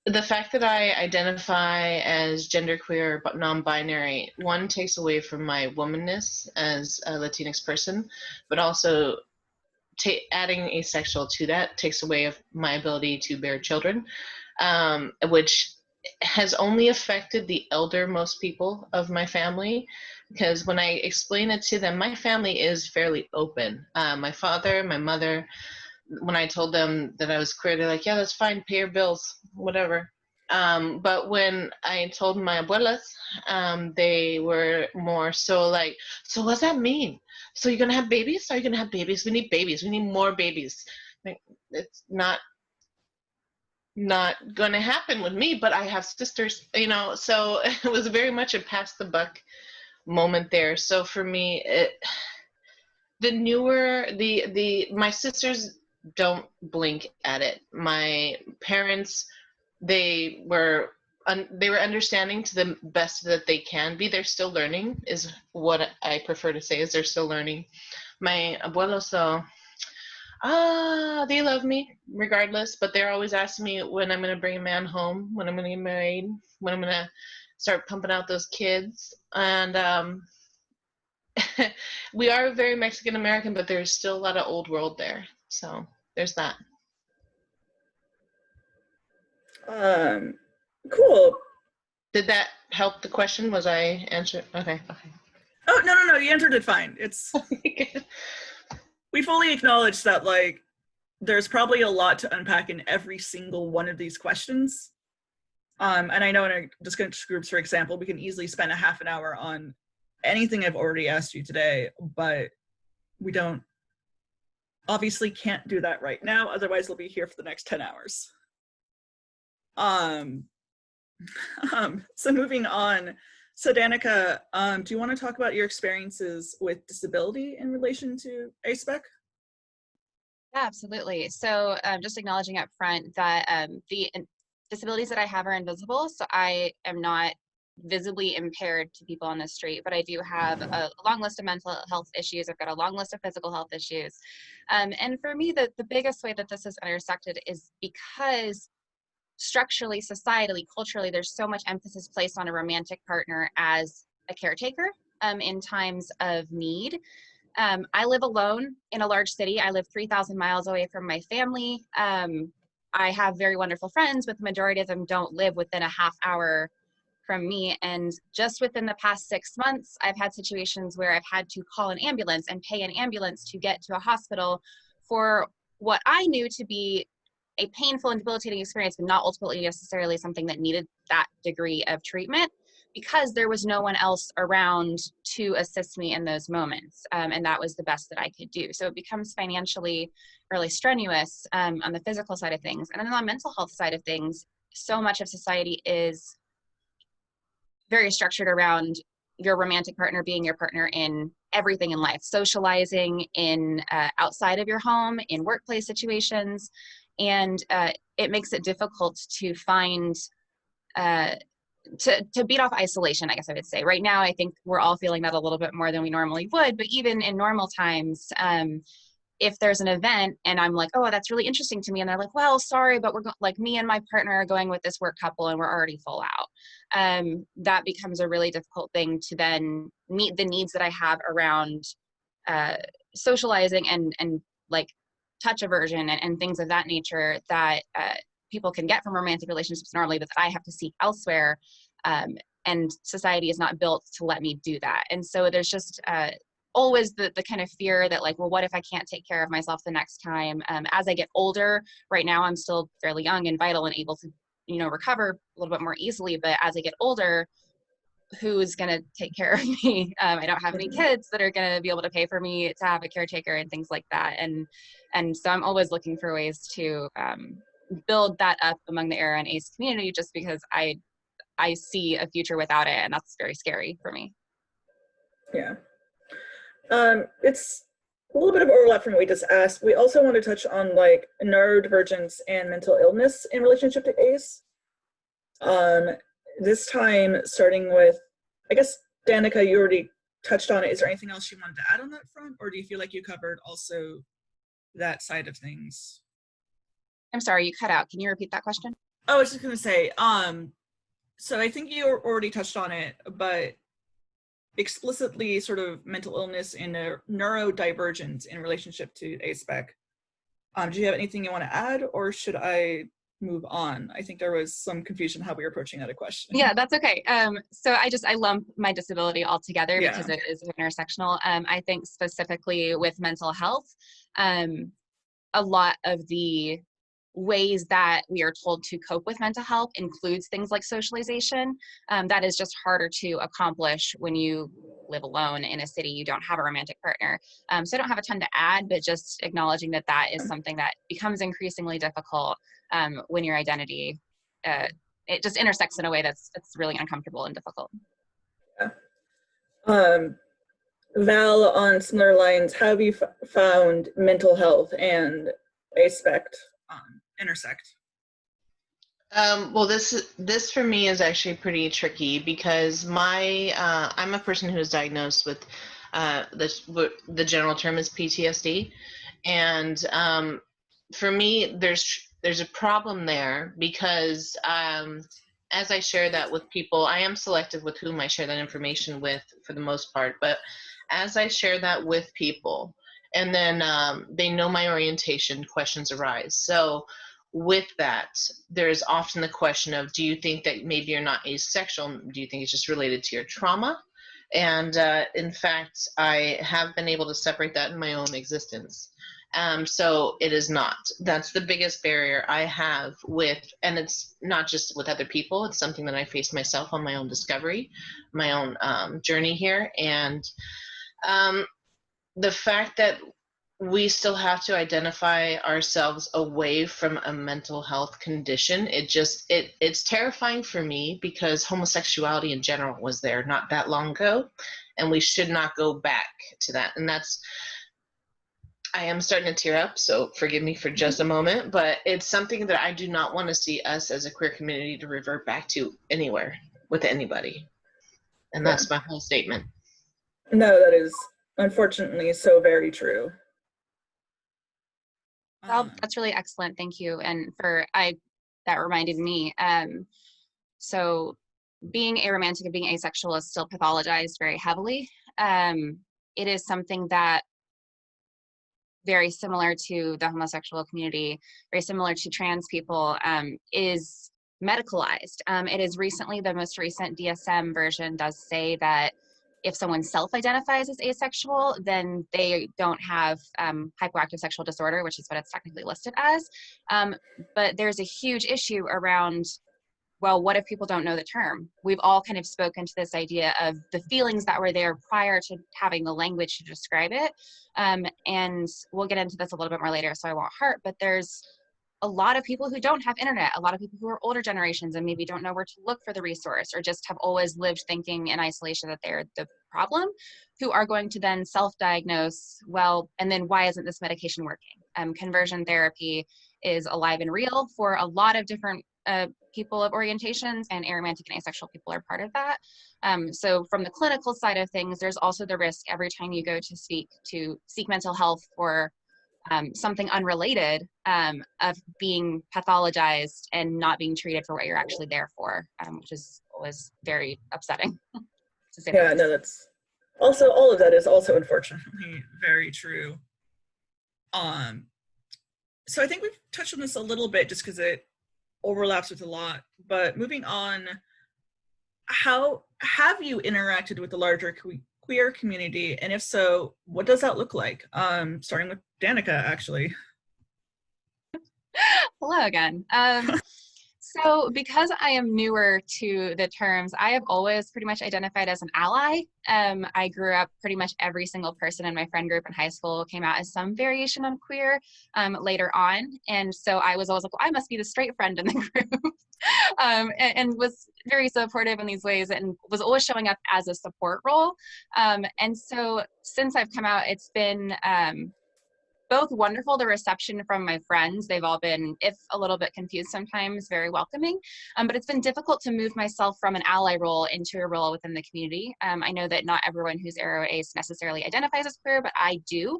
the fact that I identify as genderqueer but non-binary, one, takes away from my womanness as a Latinx person, but also adding asexual to that takes away of my ability to bear children, which has only affected the eldermost people of my family, because when I explain it to them, my family is fairly open. My father, my mother, when I told them that I was queer, they're like, yeah, that's fine, pay your bills, whatever. But when I told my abuelas, they were more so like, so what's that mean? So you're gonna have babies? Are you gonna have babies? We need babies. We need more babies. Like, it's not gonna happen with me, but I have sisters, you know, so it was very much a pass the buck moment there. So for me, my sisters don't blink at it. My parents, they were understanding to the best that they can be. They're still learning, is what I prefer to say, is they're still learning. My abuelos, though, they love me regardless, but they're always asking me when I'm going to bring a man home, when I'm going to get married, when I'm going to start pumping out those kids. And we are very Mexican American, but there's still a lot of old world there. So there's that.
Cool.
Did that help the question? Was I answered? Okay.
Oh, no, you answered it fine. It's we fully acknowledge that, like, there's probably a lot to unpack in every single one of these questions. And I know in our discussion groups, for example, we can easily spend a half an hour on anything I've already asked you today, but we obviously can't do that right now, otherwise we'll be here for the next 10 hours. So moving on. So Danika, do you want to talk about your experiences with disability in relation to ASPEC?
Yeah, absolutely. So just acknowledging up front that the disabilities that I have are invisible. So I am not visibly impaired to people on the street, but I do have a long list of mental health issues. I've got a long list of physical health issues. And for me, the biggest way that this is intersected is because structurally, societally, culturally, there's so much emphasis placed on a romantic partner as a caretaker in times of need. I live alone in a large city. I live 3,000 miles away from my family. I have very wonderful friends, but the majority of them don't live within a half hour from me. And just within the past 6 months, I've had situations where I've had to call an ambulance and pay an ambulance to get to a hospital for what I knew to be a painful and debilitating experience, but not ultimately necessarily something that needed that degree of treatment, because there was no one else around to assist me in those moments. And that was the best that I could do. So it becomes financially really strenuous on the physical side of things. And then on the mental health side of things, so much of society is very structured around your romantic partner being your partner in everything in life, socializing in outside of your home, in workplace situations. And it makes it difficult to find, to beat off isolation, I guess I would say. Right now, I think we're all feeling that a little bit more than we normally would, but even in normal times, if there's an event and I'm like, oh, that's really interesting to me, and they're like, well, sorry, but we're like, me and my partner are going with this work couple and we're already full out. That becomes a really difficult thing to then meet the needs that I have around socializing and like touch aversion and things of that nature that people can get from romantic relationships normally, but that I have to seek elsewhere. And society is not built to let me do that. And so there's just always the kind of fear that like, well, what if I can't take care of myself the next time? As I get older, right now I'm still fairly young and vital and able to, you know, recover a little bit more easily. But as I get older, who's going to take care of me? I don't have any kids that are going to be able to pay for me to have a caretaker and things like that. And so I'm always looking for ways to build that up among the Aro and Ace community, just because I see a future without it, and that's very scary for me.
Yeah. It's a little bit of overlap from what we just asked. We also want to touch on like neurodivergence and mental illness in relationship to Ace. This time, starting with, I guess, Danika, you already touched on it. Is there anything else you wanted to add on that front, or do you feel like you covered also that side of things?
I'm sorry, you cut out. Can you repeat that question?
Oh, I was just going to say, so I think you already touched on it, but explicitly sort of mental illness and neurodivergence in relationship to ASPEC. Do you have anything you want to add, or should I move on? I think there was some confusion how we were approaching that question.
Yeah, that's okay. So I lump my disability all together because it is intersectional. I think specifically with mental health, a lot of the ways that we are told to cope with mental health includes things like socialization. That is just harder to accomplish when you live alone in a city, you don't have a romantic partner. So I don't have a ton to add, but just acknowledging that that is something that becomes increasingly difficult when your identity, it just intersects in a way that's really uncomfortable and difficult.
Yeah. Val, on similar lines, how have you found mental health and aspect intersect?
Well, this for me is actually pretty tricky because I'm a person who is diagnosed with the general term is PTSD, and for me there's a problem there because as I share that with people, I am selective with whom I share that information with for the most part, but as I share that with people, and then they know my orientation, questions arise. So with that, there's often the question of, do you think that maybe you're not asexual? Do you think it's just related to your trauma? And in fact, I have been able to separate that in my own existence. So it is not. That's the biggest barrier I have with, and it's not just with other people, it's something that I faced myself on my own discovery, my own journey here. And the fact that we still have to identify ourselves away from a mental health condition, it's terrifying for me because homosexuality in general was there not that long ago, and we should not go back to that. And I am starting to tear up, so forgive me for just a moment, but it's something that I do not want to see us as a queer community to revert back to anywhere with anybody. And that's my whole statement.
No, that is unfortunately so very true.
Well, that's really excellent. Thank you. And that reminded me. So being aromantic and being asexual is still pathologized very heavily. It is something that very similar to the homosexual community, very similar to trans people, is medicalized. It is recently, the most recent DSM version does say that if someone self-identifies as asexual, then they don't have hypoactive sexual disorder, which is what it's technically listed as. But there's a huge issue around, well, what if people don't know the term? We've all kind of spoken to this idea of the feelings that were there prior to having the language to describe it. And we'll get into this a little bit more later, so I won't harp, but there's a lot of people who don't have internet, a lot of people who are older generations and maybe don't know where to look for the resource, or just have always lived thinking in isolation that they're the problem, who are going to then self-diagnose, well, and then why isn't this medication working? Conversion therapy is alive and real for a lot of different people of orientations, and aromantic and asexual people are part of that. So from the clinical side of things, there's also the risk every time you go to seek mental health for something unrelated, of being pathologized and not being treated for what you're actually there for, which is always very upsetting.
Yeah, no, that's Also, all of that is also unfortunately very true. So I think we've touched on this a little bit just because it overlaps with a lot, but moving on, how have you interacted with the larger queer community? And if so, what does that look like? Starting with Danika, actually.
Hello again. So because I am newer to the terms, I have always pretty much identified as an ally. I grew up pretty much every single person in my friend group in high school came out as some variation of queer later on. And so I was always like, well, I must be the straight friend in the group. And was very supportive in these ways and was always showing up as a support role. And so since I've come out, it's been both wonderful, the reception from my friends. They've all been, if a little bit confused sometimes, very welcoming. But it's been difficult to move myself from an ally role into a role within the community. I know that not everyone who's Aro Ace necessarily identifies as queer, but I do.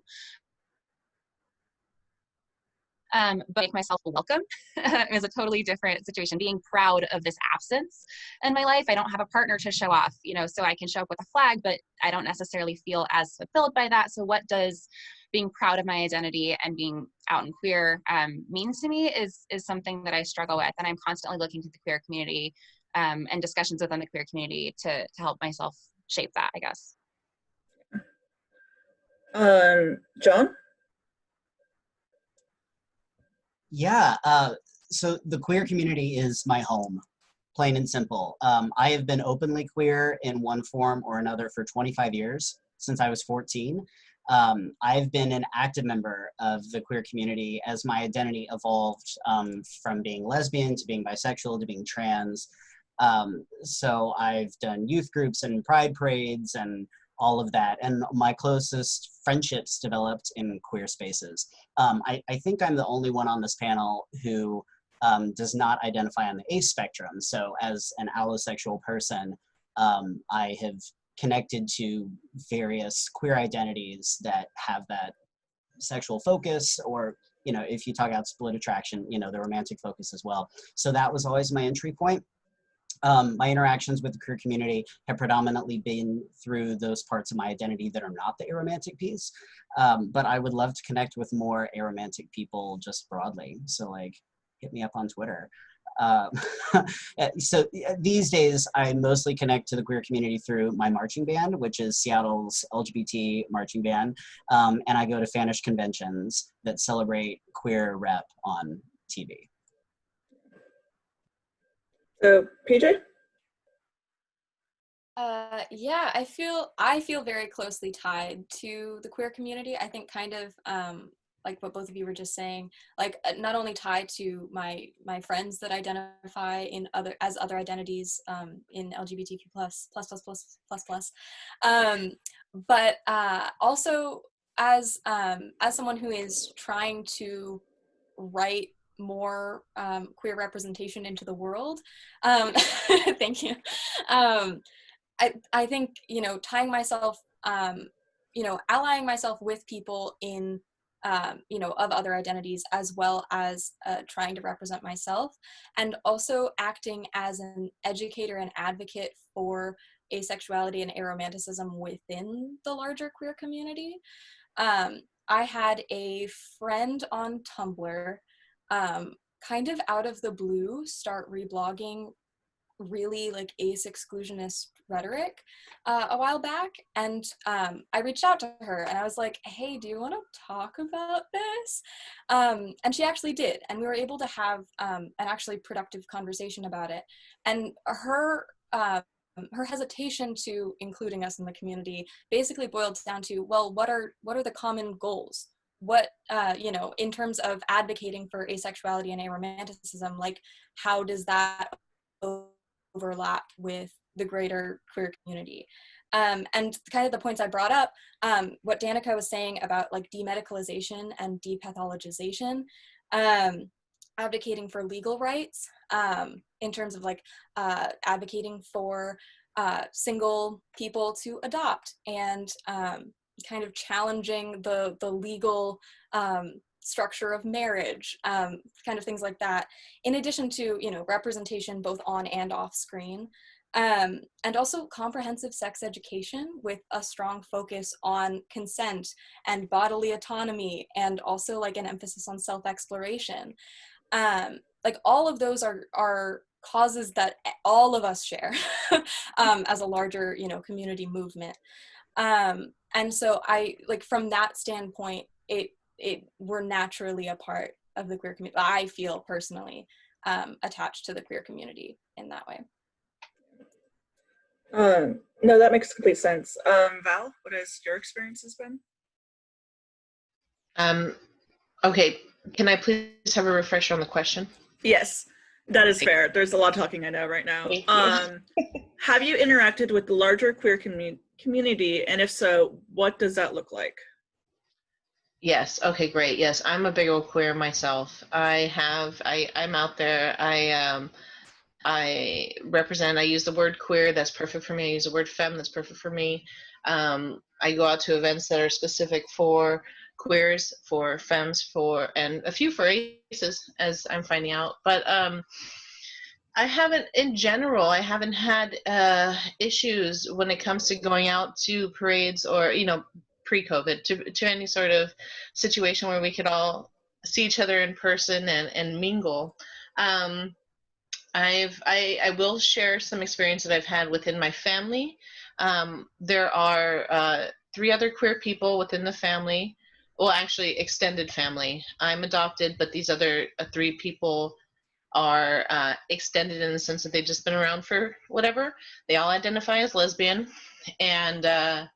But make myself welcome is a totally different situation. Being proud of this absence in my life. I don't have a partner to show off, so I can show up with a flag, but I don't necessarily feel as fulfilled by that. So what does being proud of my identity and being out and queer means to me is something that I struggle with. And I'm constantly looking to the queer community and discussions within the queer community to help myself shape that, I guess.
John?
Yeah, so the queer community is my home, plain and simple. I have been openly queer in one form or another for 25 years, since I was 14. I've been an active member of the queer community as my identity evolved from being lesbian to being bisexual to being trans. So I've done youth groups and pride parades and all of that. And my closest friendships developed in queer spaces. I think I'm the only one on this panel who does not identify on the ace spectrum. So as an allosexual person, I have connected to various queer identities that have that sexual focus, or, if you talk about split attraction, the romantic focus as well. So that was always my entry point. My interactions with the queer community have predominantly been through those parts of my identity that are not the aromantic piece. But I would love to connect with more aromantic people just broadly. So hit me up on Twitter. So these days, I mostly connect to the queer community through my marching band, which is Seattle's LGBT marching band. And I go to fanish conventions that celebrate queer rep on TV.
So, PJ?
Yeah, I feel very closely tied to the queer community. I think kind of like what both of you were just saying, not only tied to my friends that identify as other identities in LGBTQ plus, but also as someone who is trying to write more queer representation into the world. Thank you. I think, tying myself, allying myself with people in, of other identities, as well as trying to represent myself, and also acting as an educator and advocate for asexuality and aromanticism within the larger queer community. I had a friend on Tumblr kind of out of the blue start reblogging really ace exclusionist rhetoric a while back, and I reached out to her and I was like, hey, do you want to talk about this? And she actually did, and we were able to have an actually productive conversation about it. And her hesitation to including us in the community basically boiled down to, well, what are the common goals? What, in terms of advocating for asexuality and aromanticism, how does that overlap with the greater queer community? And kind of the points I brought up, what Danika was saying about demedicalization and depathologization, advocating for legal rights, in terms of advocating for single people to adopt, and kind of challenging the legal structure of marriage, kind of things like that, in addition to representation both on and off screen. And also comprehensive sex education with a strong focus on consent and bodily autonomy, and also like an emphasis on self-exploration. Like all of those are causes that all of us share as a larger, you know, community movement. And so I like from that standpoint, we're naturally a part of the queer community. I feel personally attached to the queer community in that way.
No, that makes complete sense. Val, what has your experiences been?
Okay, can I please have a refresher on the question?
Yes, that is fair. There's a lot of talking I know right now.
Thank you.
Have you interacted with the larger queer community, and if so, what does that look like?
Yes. Okay, great. Yes, I'm a big old queer myself. I'm out there. I represent, I use the word queer, that's perfect for me. I use the word femme, that's perfect for me. I go out to events that are specific for queers, for femmes, and a few for aces, as I'm finding out. But I haven't had issues when it comes to going out to parades or, you know, pre-COVID, to any sort of situation where we could all see each other in person and mingle. I will share some experience that I've had within my family. There are 3 other queer people within the family. Well, actually, extended family. I'm adopted, but these other 3 people are extended in the sense that they've just been around for whatever. They all identify as lesbian, and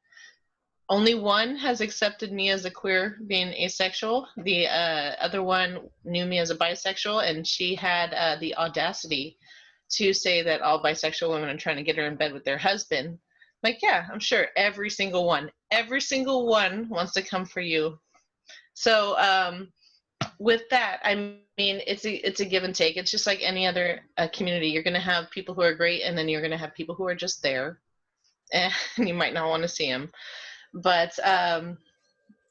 only one has accepted me as a queer, being asexual. The other one knew me as a bisexual, and she had the audacity to say that all bisexual women are trying to get her in bed with their husband. Like, yeah, I'm sure every single one wants to come for you. So with that, I mean, it's a give and take. It's just like any other community. You're going to have people who are great, and then you're going to have people who are just there, and you might not want to see them. But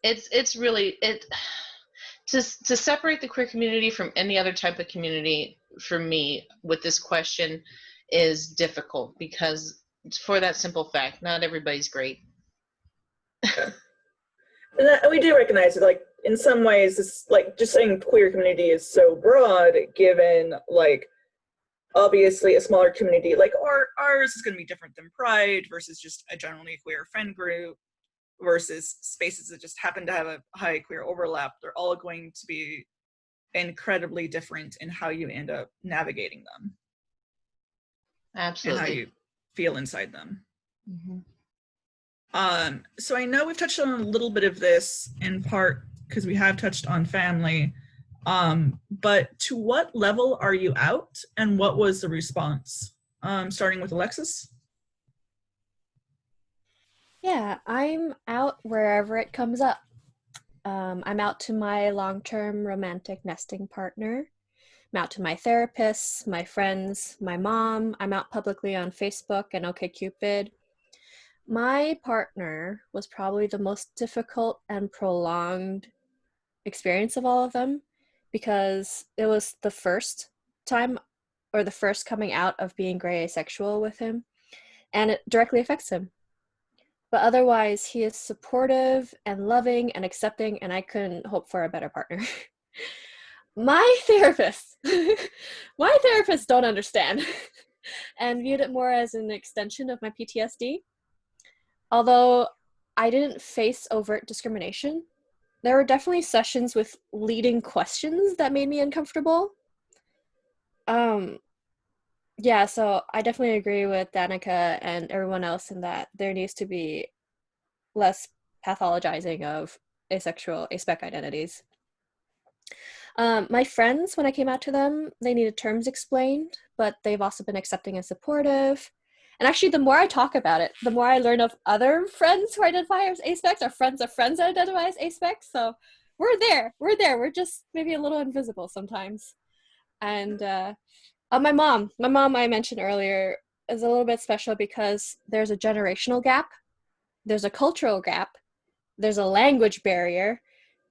it's really to separate the queer community from any other type of community, for me, with this question is difficult, because for that simple fact, not everybody's great.
Yeah. And we do recognize it, like, in some ways, it's like just saying queer community is so broad, given, like, obviously a smaller community like ours is going to be different than Pride versus just a generally queer friend group versus spaces that just happen to have a high queer overlap. They're all going to be incredibly different in how you end up navigating them.
Absolutely.
And how you feel inside them.
Mm-hmm.
So I know we've touched on a little bit of this in part because we have touched on family, but to what level are you out, and what was the response? Starting with Alexis.
Yeah, I'm out wherever it comes up. I'm out to my long-term romantic nesting partner. I'm out to my therapists, my friends, my mom. I'm out publicly on Facebook and OkCupid. My partner was probably the most difficult and prolonged experience of all of them, because it was the first time, or the first coming out of being gray asexual with him, and it directly affects him. But otherwise, he is supportive and loving and accepting, and I couldn't hope for a better partner. My therapists don't understand and viewed it more as an extension of my PTSD. Although I didn't face overt discrimination, there were definitely sessions with leading questions that made me uncomfortable. Yeah, so I definitely agree with Danika and everyone else in that there needs to be less pathologizing of asexual, aspec identities. My friends, when I came out to them, they needed terms explained, but they've also been accepting and supportive. And actually, the more I talk about it, the more I learn of other friends who identify as aspecs, or friends of friends that identify as aspecs. So we're there. We're just maybe a little invisible sometimes. And my mom I mentioned earlier is a little bit special because there's a generational gap, there's a cultural gap, there's a language barrier,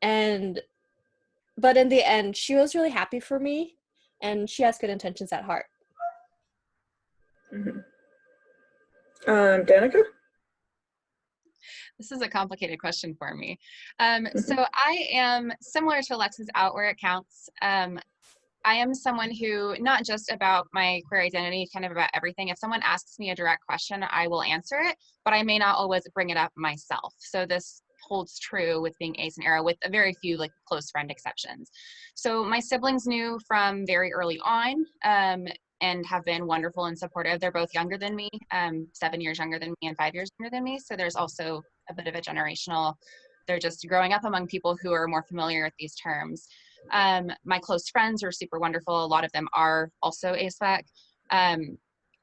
but in the end, she was really happy for me, and she has good intentions at heart.
Mm-hmm. Danika?
This is a complicated question for me. So I am similar to Alexis out where it counts. I am someone who, not just about my queer identity, kind of about everything. If someone asks me a direct question, I will answer it, but I may not always bring it up myself. So this holds true with being ace and aro, with a very few like close friend exceptions. So my siblings knew from very early on, and have been wonderful and supportive. They're both younger than me, 7 years younger than me and 5 years younger than me. So there's also a bit of a generational, they're just growing up among people who are more familiar with these terms. My close friends are super wonderful. A lot of them are also ASPEC.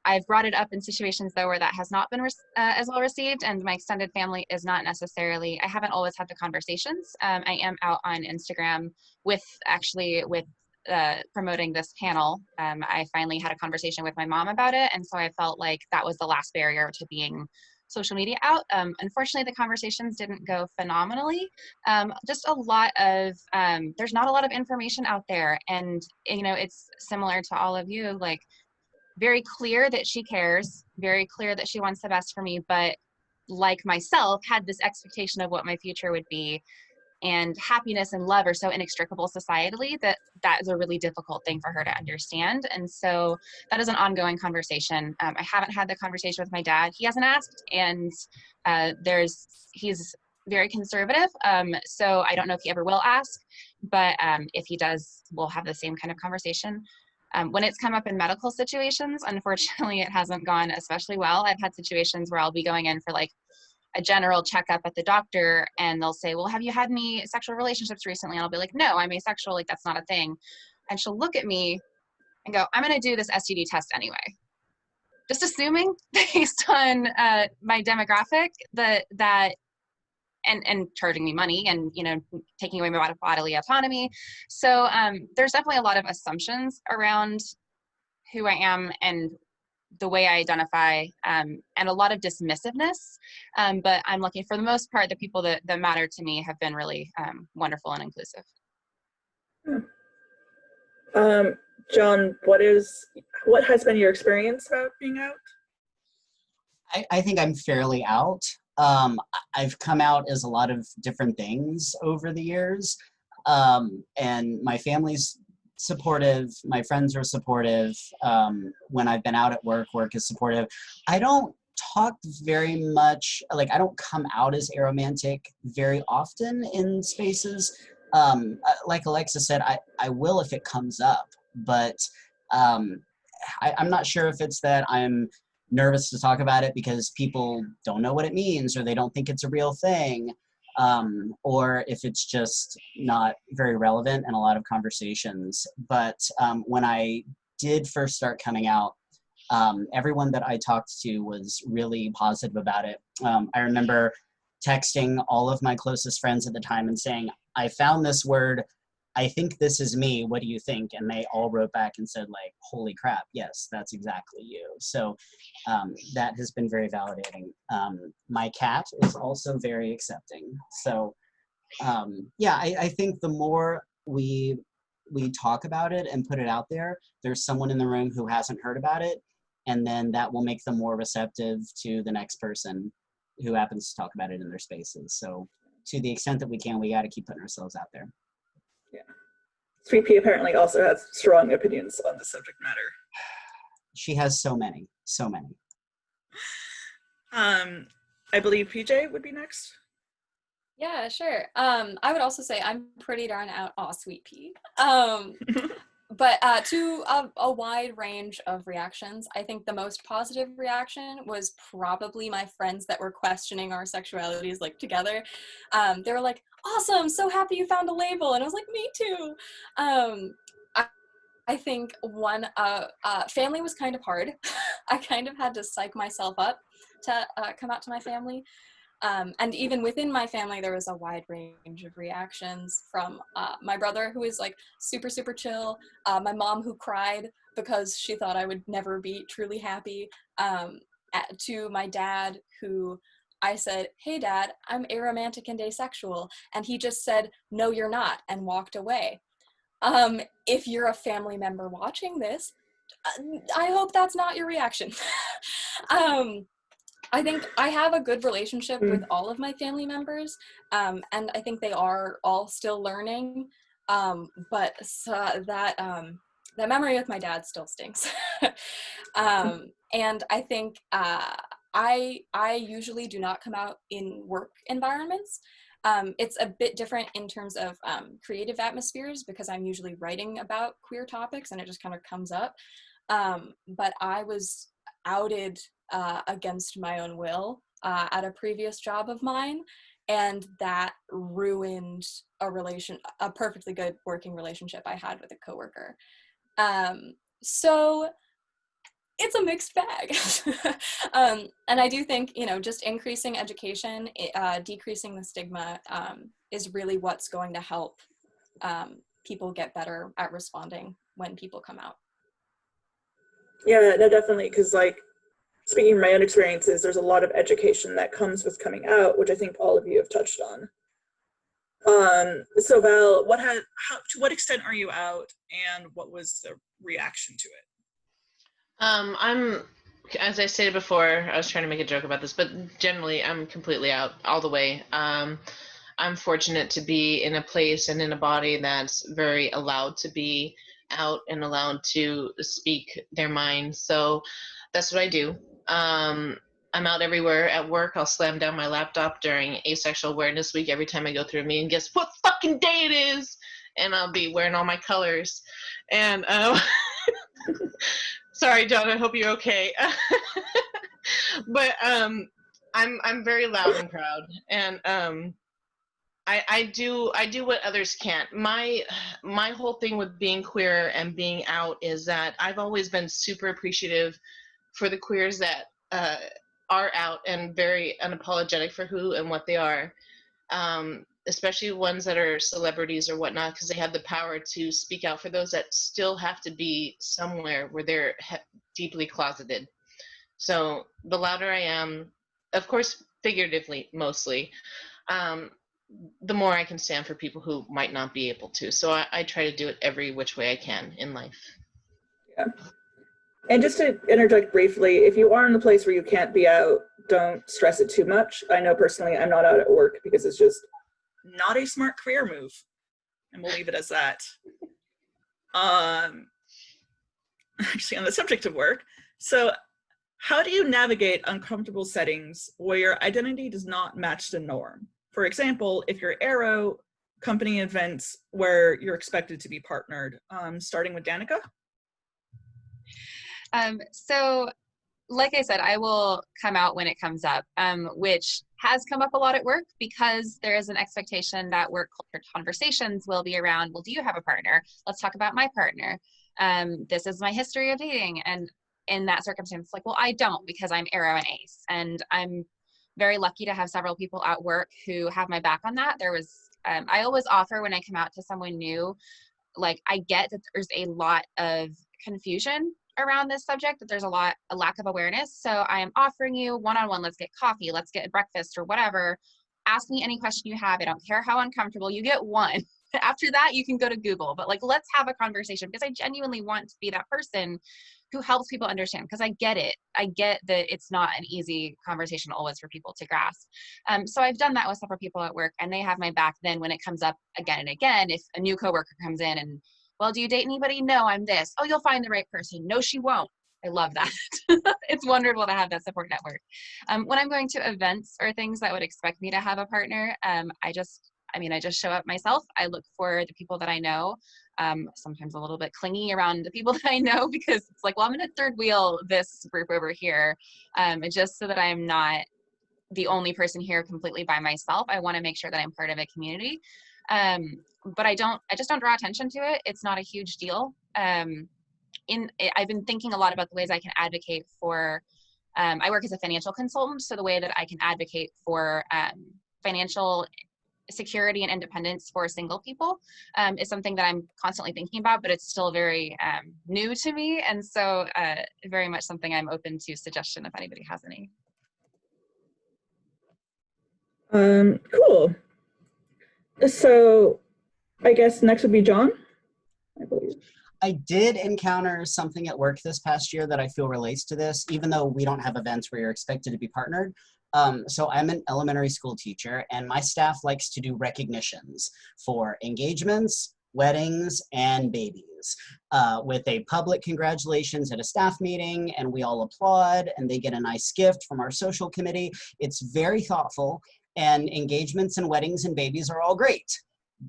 I've brought it up in situations though where that has not been as well received, and my extended family is not necessarily, I haven't always had the conversations. I am out on Instagram with promoting this panel. I finally had a conversation with my mom about it, and so I felt like that was the last barrier to being social media out. Unfortunately, the conversations didn't go phenomenally. Just a lot of, there's not a lot of information out there, and you know, it's similar to all of you, like very clear that she cares, very clear that she wants the best for me, but like myself, had this expectation of what my future would be. And happiness and love are so inextricable societally that that is a really difficult thing for her to understand. And so that is an ongoing conversation. I haven't had the conversation with my dad. He hasn't asked, and he's very conservative. So I don't know if he ever will ask, but if he does, we'll have the same kind of conversation. When it's come up in medical situations, unfortunately, it hasn't gone especially well. I've had situations where I'll be going in for like a general checkup at the doctor, and they'll say, well, have you had any sexual relationships recently? And I'll be like, no, I'm asexual, like that's not a thing. And she'll look at me and go, I'm gonna do this STD test anyway. Just assuming based on my demographic that and charging me money and, you know, taking away my bodily autonomy. So there's definitely a lot of assumptions around who I am and the way I identify, and a lot of dismissiveness. But I'm lucky, for the most part, the people that matter to me have been really wonderful and inclusive.
John, what has been your experience about being out?
I think I'm fairly out. I've come out as a lot of different things over the years, and my family's supportive, my friends are supportive. When I've been out at work is supportive. I don't talk very much, like I don't come out as aromantic very often in spaces. Like Alexis said, I will if it comes up, but I'm not sure if it's that I'm nervous to talk about it because people don't know what it means or they don't think it's a real thing. Or if it's just not very relevant in a lot of conversations. But when I did first start coming out, everyone that I talked to was really positive about it. I remember texting all of my closest friends at the time and saying, I found this word, I think this is me, what do you think? And they all wrote back and said like, holy crap, yes, that's exactly you. So that has been very validating. My cat is also very accepting. So yeah, I think the more we talk about it and put it out there, there's someone in the room who hasn't heard about it, and then that will make them more receptive to the next person who happens to talk about it in their spaces. So to the extent that we can, we got to keep putting ourselves out there.
Yeah. Sweet Pea apparently also has strong opinions on the subject matter.
She has so many.
I believe PJ would be next.
Yeah, sure. I would also say I'm pretty darn out. Aw, Sweet Pea. But to a wide range of reactions, I think the most positive reaction was probably my friends that were questioning our sexualities like together. They were like, awesome, so happy you found a label. And I was like, me too. I think family was kind of hard. I kind of had to psych myself up to come out to my family. And even within my family, there was a wide range of reactions from my brother, who is like super, super chill, my mom, who cried because she thought I would never be truly happy, to my dad, who I said, hey dad, I'm aromantic and asexual. And he just said, no, you're not, and walked away. If you're a family member watching this, I hope that's not your reaction. I think I have a good relationship with all of my family members, and I think they are all still learning. But so that memory with my dad still stinks. And I think I usually do not come out in work environments. It's a bit different in terms of creative atmospheres because I'm usually writing about queer topics and it just kind of comes up. But I was outed against my own will at a previous job of mine, and that ruined a perfectly good working relationship I had with a coworker. So it's a mixed bag. And I do think, just increasing education, decreasing the stigma is really what's going to help people get better at responding when people come out.
Yeah, no, definitely, because like, speaking from my own experiences, there's a lot of education that comes with coming out, which I think all of you have touched on. So Val, to what extent are you out, and what was the reaction to it?
As I stated before, I was trying to make a joke about this, but generally I'm completely out all the way. I'm fortunate to be in a place and in a body that's very allowed to be out and allowed to speak their mind. So that's what I do. I'm out everywhere at work. I'll slam down my laptop during Asexual Awareness Week every time I go through a meeting. Guess what fucking day it is? And I'll be wearing all my colors. And sorry, John, I hope you're okay. But I'm very loud and proud, and I do what others can't. My whole thing with being queer and being out is that I've always been super appreciative for the queers that are out and very unapologetic for who and what they are, especially ones that are celebrities or whatnot, because they have the power to speak out for those that still have to be somewhere where they're deeply closeted. So the louder I am, of course, figuratively mostly, the more I can stand for people who might not be able to. So I try to do it every which way I can in life.
Yeah. And just to interject briefly, if you are in the place where you can't be out, don't stress it too much. I know personally I'm not out at work because it's just not a smart career move. And we'll leave it as that. Actually, on the subject of work, so how do you navigate uncomfortable settings where your identity does not match the norm? For example, if you're Aro, company events where you're expected to be partnered, starting with Danika?
So like I said, I will come out when it comes up, which has come up a lot at work because there is an expectation that work culture conversations will be around, well, do you have a partner? Let's talk about my partner. This is my history of dating. And in that circumstance, like, well, I don't because I'm Aro and Ace. And I'm very lucky to have several people at work who have my back on that. There was, I always offer when I come out to someone new, like, I get that there's a lot of confusion around this subject, that there's a lack of awareness. So I am offering you one-on-one, let's get coffee, let's get breakfast or whatever. Ask me any question you have. I don't care how uncomfortable, you get one. After that, you can go to Google, but like, let's have a conversation because I genuinely want to be that person who helps people understand, because I get it. I get that it's not an easy conversation always for people to grasp. So I've done that with several people at work, and they have my back then when it comes up again and again. If a new coworker comes in and, well, do you date anybody? No, I'm this. Oh, you'll find the right person. No, she won't. I love that. It's wonderful to have that support network. When I'm going to events or things that would expect me to have a partner, I just show up myself. I look for the people that I know, sometimes a little bit clingy around the people that I know, because it's like, well, I'm going to third wheel this group over here, just so that I'm not the only person here completely by myself. I want to make sure that I'm part of a community. But I just don't draw attention to it. It's not a huge deal. I've been thinking a lot about the ways I can advocate for, I work as a financial consultant, so the way that I can advocate for financial security and independence for single people is something that I'm constantly thinking about, but it's still very new to me. And so very much something I'm open to suggestion if anybody has any.
Cool. So I guess next would be John, I believe.
I did encounter something at work this past year that I feel relates to this, even though we don't have events where you're expected to be partnered. So I'm an elementary school teacher, and my staff likes to do recognitions for engagements, weddings, and babies with a public congratulations at a staff meeting, and we all applaud, and they get a nice gift from our social committee. It's very thoughtful, and engagements and weddings and babies are all great.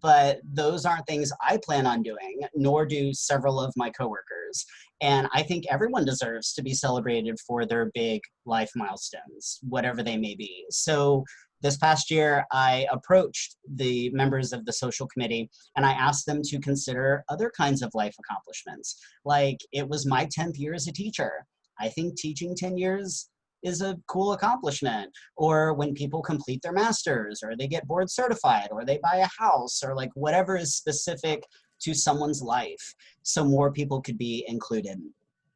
But those aren't things I plan on doing, nor do several of my coworkers. And I think everyone deserves to be celebrated for their big life milestones, whatever they may be. So this past year, I approached the members of the social committee and I asked them to consider other kinds of life accomplishments. Like, it was my 10th year as a teacher. I think teaching 10 years is a cool accomplishment. Or when people complete their masters, or they get board certified, or they buy a house, or like whatever is specific to someone's life, so more people could be included.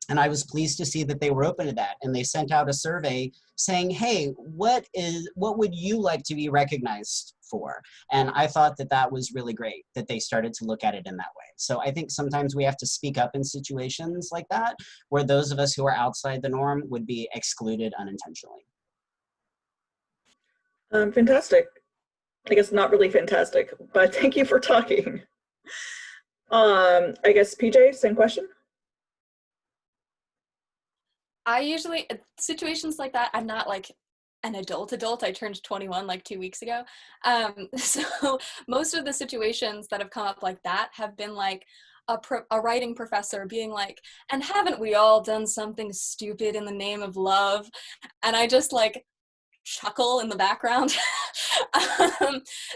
And I was pleased to see that they were open to that. And they sent out a survey saying, hey, what would you like to be recognized for? And I thought that that was really great that they started to look at it in that way. So I think sometimes we have to speak up in situations like that, where those of us who are outside the norm would be excluded unintentionally.
Fantastic. I guess not really fantastic, but thank you for talking. I guess PJ, same question.
I usually, situations like that, I'm not like an adult. I turned 21 like 2 weeks ago. So most of the situations that have come up like that have been like a writing professor being like, and haven't we all done something stupid in the name of love? And I just like chuckle in the background.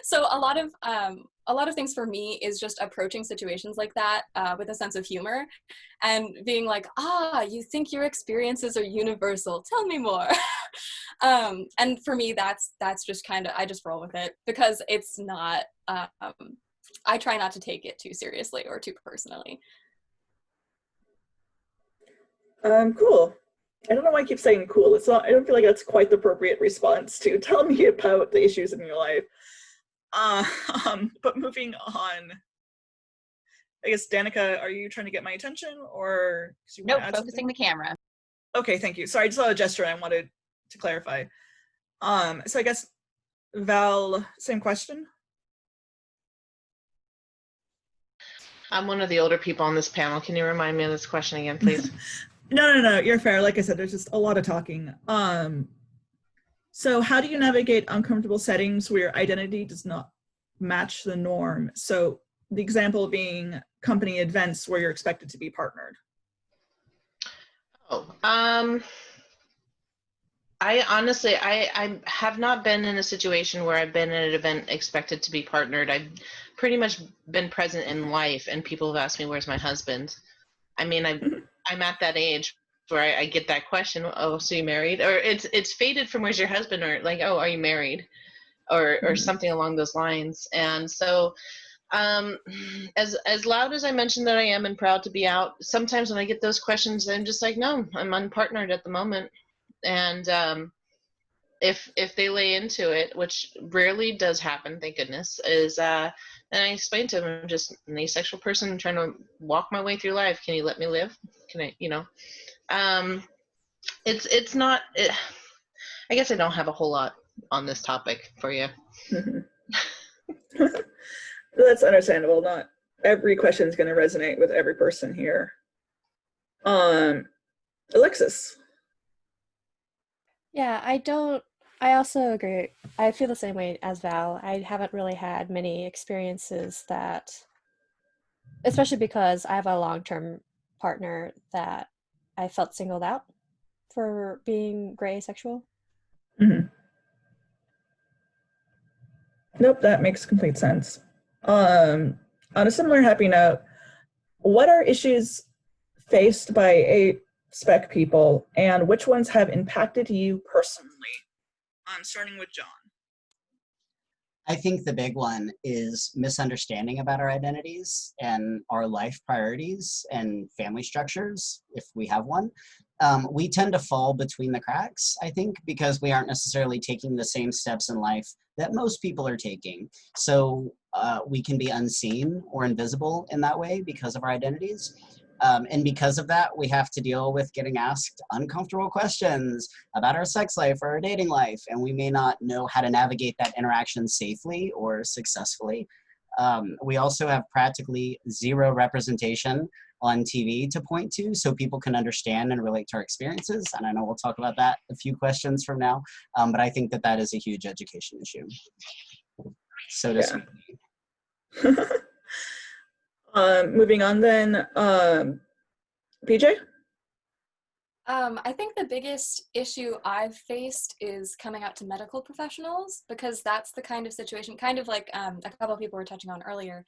So a lot of things for me is just approaching situations like that with a sense of humor and being like, you think your experiences are universal, tell me more. And for me, that's just kind of, I just roll with it because it's not, I try not to take it too seriously or too personally.
Cool. I don't know why I keep saying cool. It's not, I don't feel like that's quite the appropriate response to tell me about the issues in your life. But moving on, I guess, Danika, are you trying to get my attention or?
Nope, focusing the camera.
Okay, thank you. Sorry, I just saw a gesture and I wanted to clarify. So I guess, Val, same question?
I'm one of the older people on this panel. Can you remind me of this question again, please?
No, you're fair. Like I said, there's just a lot of talking. So how do you navigate uncomfortable settings where your identity does not match the norm? So the example being company events where you're expected to be partnered.
I honestly, I have not been in a situation where I've been at an event expected to be partnered. I've pretty much been present in life and people have asked me, where's my husband? I mean, I'm at that age where I get that question, oh, so you married? Or it's faded from where's your husband? Or like, oh, are you married? Or something along those lines. And so as loud as I mentioned that I am and proud to be out, sometimes when I get those questions, I'm just like, no, I'm unpartnered at the moment. And if they lay into it, which rarely does happen, thank goodness, is and I explain to them, I'm just an asexual person trying to walk my way through life. Can you let me live? Can I, it's not, I guess I don't have a whole lot on this topic for you.
That's understandable. Not every question is going to resonate with every person here. Alexis.
Yeah, I also agree. I feel the same way as Val. I haven't really had many experiences that, especially because I have a long-term partner, that I felt singled out for being gray asexual.
Nope, that makes complete sense. On a similar happy note, what are issues faced by A-spec people and which ones have impacted you personally? Starting with John.
I think the big one is misunderstanding about our identities and our life priorities and family structures, if we have one. We tend to fall between the cracks, I think, because we aren't necessarily taking the same steps in life that most people are taking. So we can be unseen or invisible in that way because of our identities. And because of that, we have to deal with getting asked uncomfortable questions about our sex life or our dating life, and we may not know how to navigate that interaction safely or successfully. We also have practically zero representation on TV to point to so people can understand and relate to our experiences. And I know we'll talk about that a few questions from now, but I think that that is a huge education issue. So to speak.
Moving on then, PJ?
I think the biggest issue I've faced is coming out to medical professionals, because that's the kind of situation, kind of like a couple of people were touching on earlier.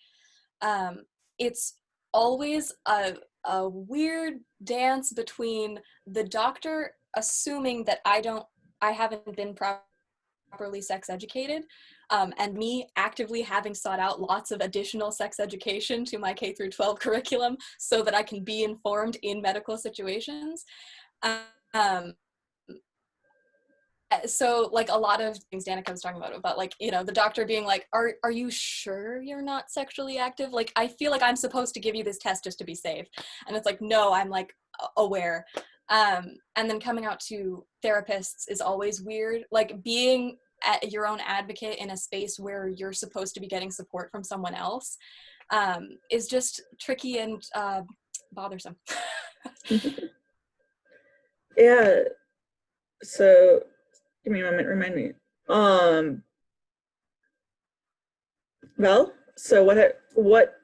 It's always a weird dance between the doctor assuming that I haven't been properly sex educated, and me actively having sought out lots of additional sex education to my K through 12 curriculum so that I can be informed in medical situations. So like a lot of things Danika was talking about like, you know, the doctor being like, are you sure you're not sexually active? Like, I feel like I'm supposed to give you this test just to be safe. And it's like, no, I'm like aware. And then coming out to therapists is always weird. Like being your own advocate in a space where you're supposed to be getting support from someone else is just tricky and bothersome.
Yeah. So give me a moment, remind me. Val, so what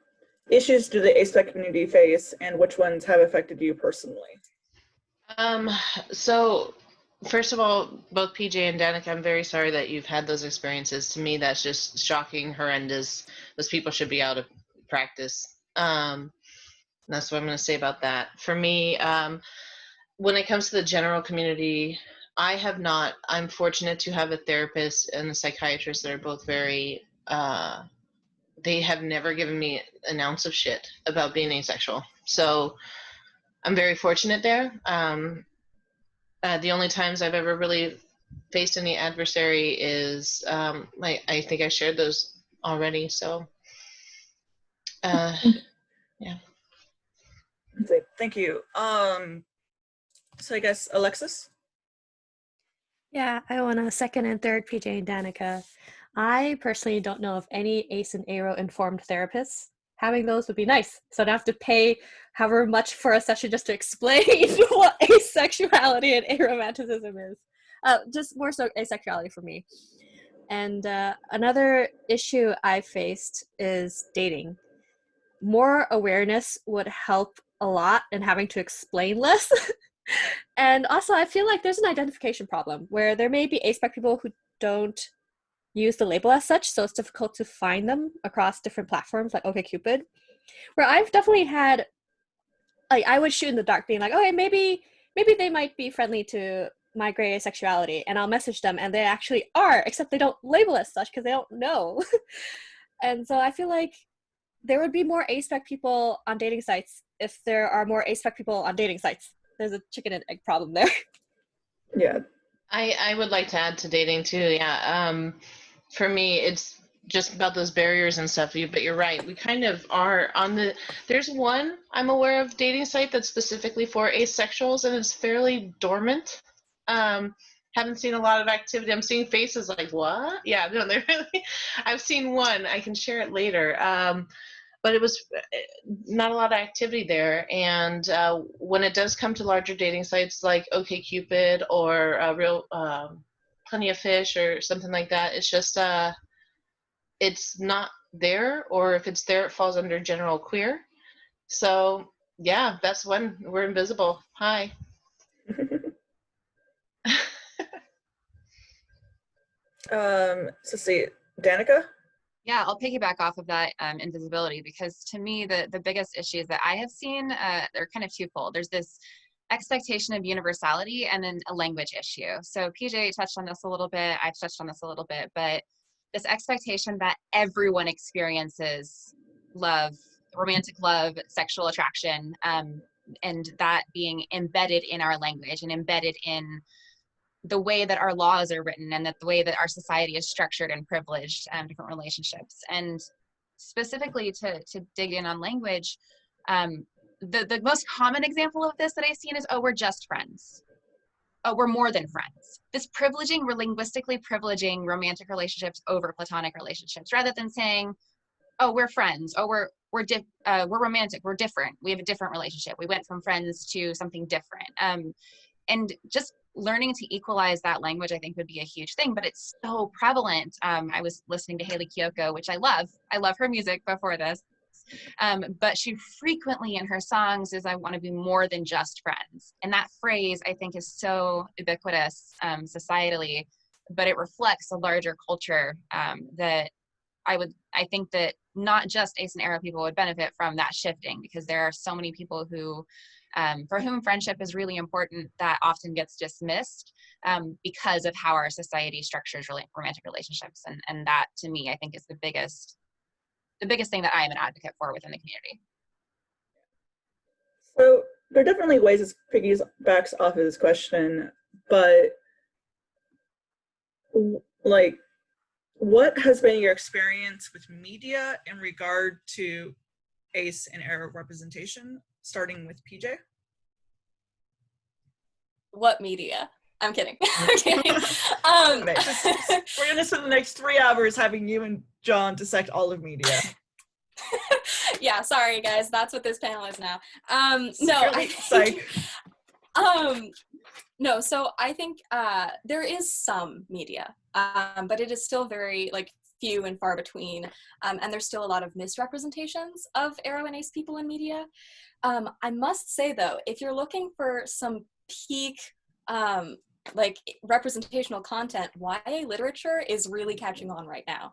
issues do the ASPEC community face, and which ones have affected you personally?
So first of all, both PJ and Danica, I'm very sorry that you've had those experiences. To me, that's just shocking, horrendous. Those people should be out of practice. That's what I'm going to say about that. For me, when it comes to the general community, I'm fortunate to have a therapist and a psychiatrist that are both very, they have never given me an ounce of shit about being asexual. So I'm very fortunate there. The only times I've ever really faced any adversary is, I think I shared those already. So, yeah.
Thank you. So I guess Alexis?
Yeah, I want to second and third PJ and Danica. I personally don't know of any Ace and Aro informed therapists. Having those would be nice. So I don't have to pay however much for a session just to explain what asexuality and aromanticism is. Just more so asexuality for me. And another issue I faced is dating. More awareness would help a lot in having to explain less. And also, I feel like there's an identification problem where there may be aspec people who don't use the label as such, so it's difficult to find them across different platforms like OkCupid. Where I've definitely had, like, I would shoot in the dark, being like, okay, maybe they might be friendly to my gray asexuality, and I'll message them, and they actually are, except they don't label as such because they don't know. And so I feel like there would be more aspec people on dating sites if there are more aspec people on dating sites. There's a chicken and egg problem there.
Yeah.
I would like to add to dating too. Yeah. For me, it's just about those barriers and stuff. But you're right. We kind of are on the. There's one I'm aware of dating site that's specifically for asexuals, and it's fairly dormant. Haven't seen a lot of activity. I'm seeing faces like, what? Yeah, no, they're really. I've seen one. I can share it later. But it was not a lot of activity there. And when it does come to larger dating sites like OkCupid or Real Plenty of Fish or something like that, it's just it's not there, or if it's there, it falls under general queer. So yeah, that's when we're invisible. Hi.
So see, Danica?
Yeah, I'll piggyback off of that invisibility, because to me, the biggest issues that I have seen, they're kind of twofold. There's this expectation of universality and then a language issue. So PJ touched on this a little bit, I've touched on this a little bit, but this expectation that everyone experiences love, romantic love, sexual attraction, and that being embedded in our language and embedded in the way that our laws are written and that the way that our society is structured and privileged, different relationships. And specifically to dig in on language, the most common example of this that I've seen is, oh, we're just friends. Oh, we're more than friends. This privileging, we're linguistically privileging romantic relationships over platonic relationships, rather than saying, oh, we're friends. Oh, we're romantic. We're different. We have a different relationship. We went from friends to something different. And just learning to equalize that language, I think, would be a huge thing, but it's so prevalent. I was listening to Hayley Kiyoko, which I love. I love her music before this. But she frequently in her songs is, I want to be more than just friends. And that phrase, I think, is so ubiquitous societally, but it reflects a larger culture that I think that not just Ace and Aro people would benefit from that shifting, because there are so many people who, for whom friendship is really important, that often gets dismissed because of how our society structures romantic relationships. And that, to me, I think is the biggest thing that I am an advocate for within the community.
So there are definitely ways this piggybacks off of this question, but like, what has been your experience with media in regard to Ace and Aro representation, starting with PJ?
What media? I'm kidding. I'm kidding.
We're gonna spend the next 3 hours having you and John dissect all of media.
Yeah, sorry guys, that's what this panel is now. No, so I think there is some media, but it is still very few and far between, and there's still a lot of misrepresentations of Aro and Ace people in media. I must say though, if you're looking for some peak representational content, YA literature is really catching on right now.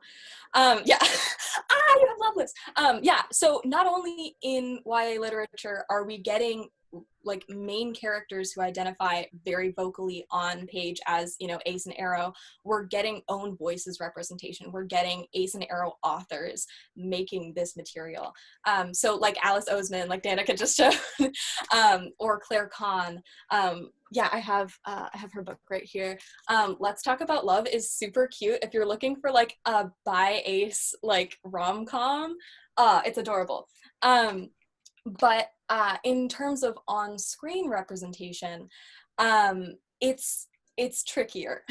Yeah, you have love lists. Yeah, so not only in YA literature are we getting main characters who identify very vocally on page as, Ace and Aro, we're getting own voices representation. We're getting Ace and Aro authors making this material. So like Alice Oseman, like Danika just showed, or Claire Kahn. Yeah, I have her book right here. Let's Talk About Love is super cute. If you're looking for a bi Ace rom-com, it's adorable. But in terms of on-screen representation, it's trickier.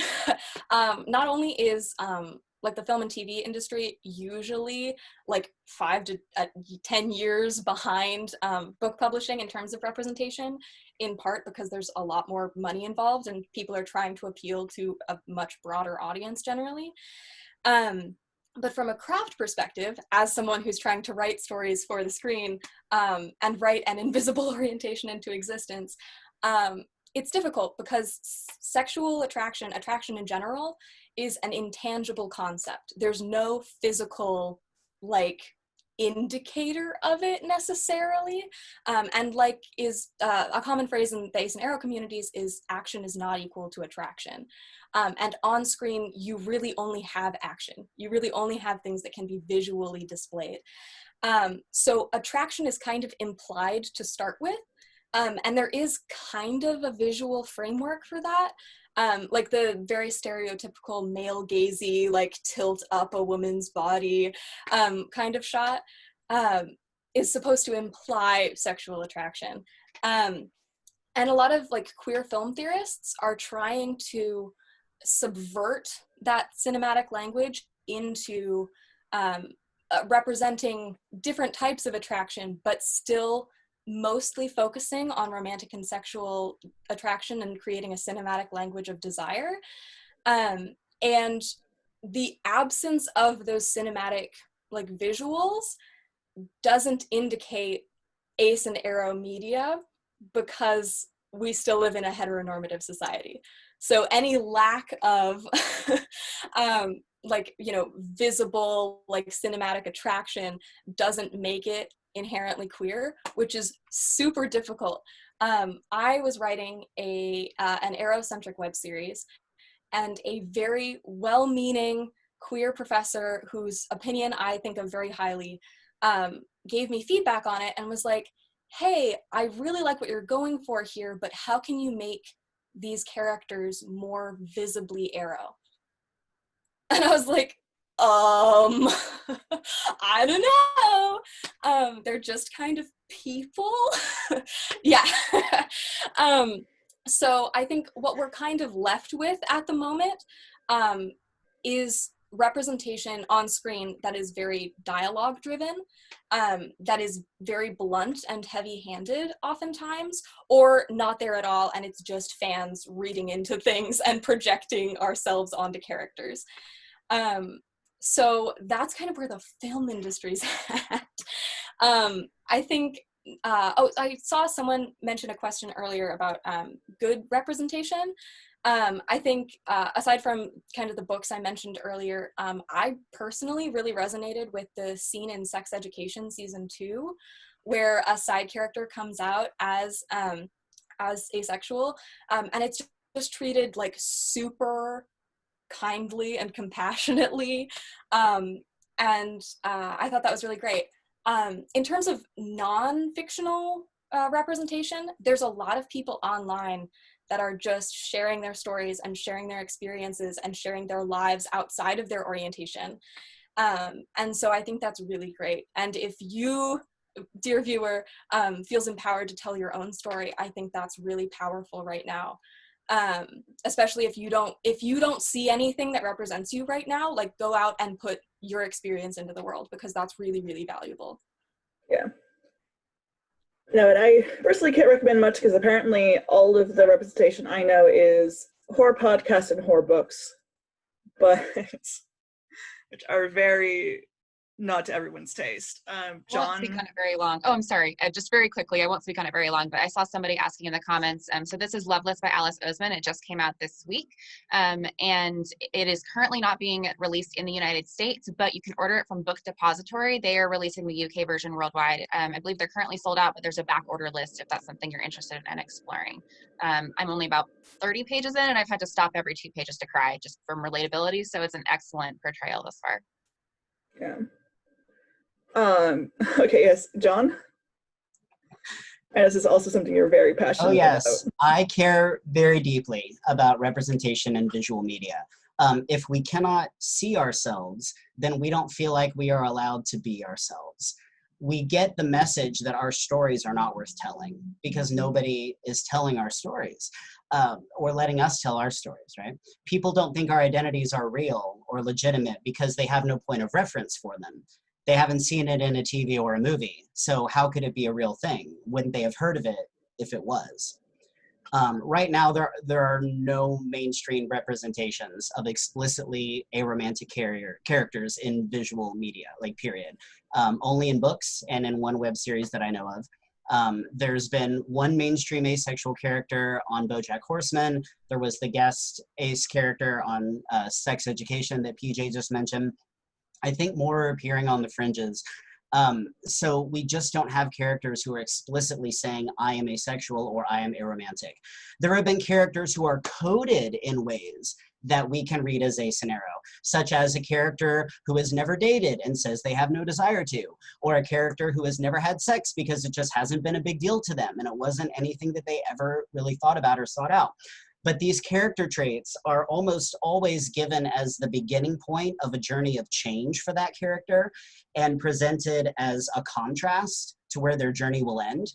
Not only is the film and TV industry usually 5 to 10 years behind book publishing in terms of representation, in part because there's a lot more money involved and people are trying to appeal to a much broader audience generally. But from a craft perspective, as someone who's trying to write stories for the screen and write an invisible orientation into existence, it's difficult because sexual attraction in general, is an intangible concept. There's no physical indicator of it necessarily, and is a common phrase in the Ace and Aro communities is action is not equal to attraction, and on screen you really only have action. You really only have things that can be visually displayed. So attraction is kind of implied to start with, and there is kind of a visual framework for that. The very stereotypical male gazy, tilt up a woman's body kind of shot is supposed to imply sexual attraction. And a lot of queer film theorists are trying to subvert that cinematic language into representing different types of attraction, but still mostly focusing on romantic and sexual attraction and creating a cinematic language of desire. And the absence of those cinematic visuals doesn't indicate Ace and Aro media, because we still live in a heteronormative society. So any lack of visible cinematic attraction doesn't make it inherently queer, which is super difficult. I was writing an Aro-centric web series, and a very well-meaning queer professor whose opinion I think of very highly gave me feedback on it and was like, hey, I really like what you're going for here, but how can you make these characters more visibly Aro? And I was like, I don't know. They're just kind of people. Yeah. So I think what we're kind of left with at the moment is representation on screen that is very dialogue driven, that is very blunt and heavy-handed oftentimes, or not there at all, and it's just fans reading into things and projecting ourselves onto characters. So that's kind of where the film industry's at. I think, I saw someone mention a question earlier about good representation. I think aside from kind of the books I mentioned earlier, I personally really resonated with the scene in Sex Education season 2, where a side character comes out as asexual, and it's just treated like super kindly and compassionately, and I thought that was really great. In terms of non-fictional representation, there's a lot of people online that are just sharing their stories and sharing their experiences and sharing their lives outside of their orientation. And so I think that's really great. And if you, dear viewer, feels empowered to tell your own story, I think that's really powerful right now. Especially if you don't see anything that represents you right now, like go out and put your experience into the world, because that's really, really valuable.
Yeah. No, and I personally can't recommend much because apparently all of the representation I know is horror podcasts and horror books, but which are very not to everyone's taste.
I won't
John?
speak on it very long. Oh, I'm sorry. Just very quickly, I won't speak on it very long, but I saw somebody asking in the comments. So this is Loveless by Alice Oseman. It just came out this week. And it is currently not being released in the United States, but you can order it from Book Depository. They are releasing the UK version worldwide. I believe they're currently sold out, but there's a back order list if that's something you're interested in exploring. I'm only about 30 pages in, and I've had to stop every 2 pages to cry just from relatability. So it's an excellent portrayal thus far.
Yeah. Okay, yes, John? And this is also something you're very passionate about.
Oh, yes. I care very deeply about representation in visual media. If we cannot see ourselves, then we don't feel like we are allowed to be ourselves. We get the message that our stories are not worth telling because nobody is telling our stories or letting us tell our stories, right? People don't think our identities are real or legitimate because they have no point of reference for them. They haven't seen it in a TV or a movie. So how could it be a real thing? Wouldn't they have heard of it if it was? Right now, there are no mainstream representations of explicitly aromantic characters in visual media, like period. Only in books and in one web series that I know of. There's been one mainstream asexual character on BoJack Horseman. There was the guest ace character on Sex Education that PJ just mentioned. I think more are appearing on the fringes. So we just don't have characters who are explicitly saying, I am asexual or I am aromantic. There have been characters who are coded in ways that we can read as ace and aro, such as a character who has never dated and says they have no desire to, or a character who has never had sex because it just hasn't been a big deal to them and it wasn't anything that they ever really thought about or sought out. But these character traits are almost always given as the beginning point of a journey of change for that character and presented as a contrast to where their journey will end.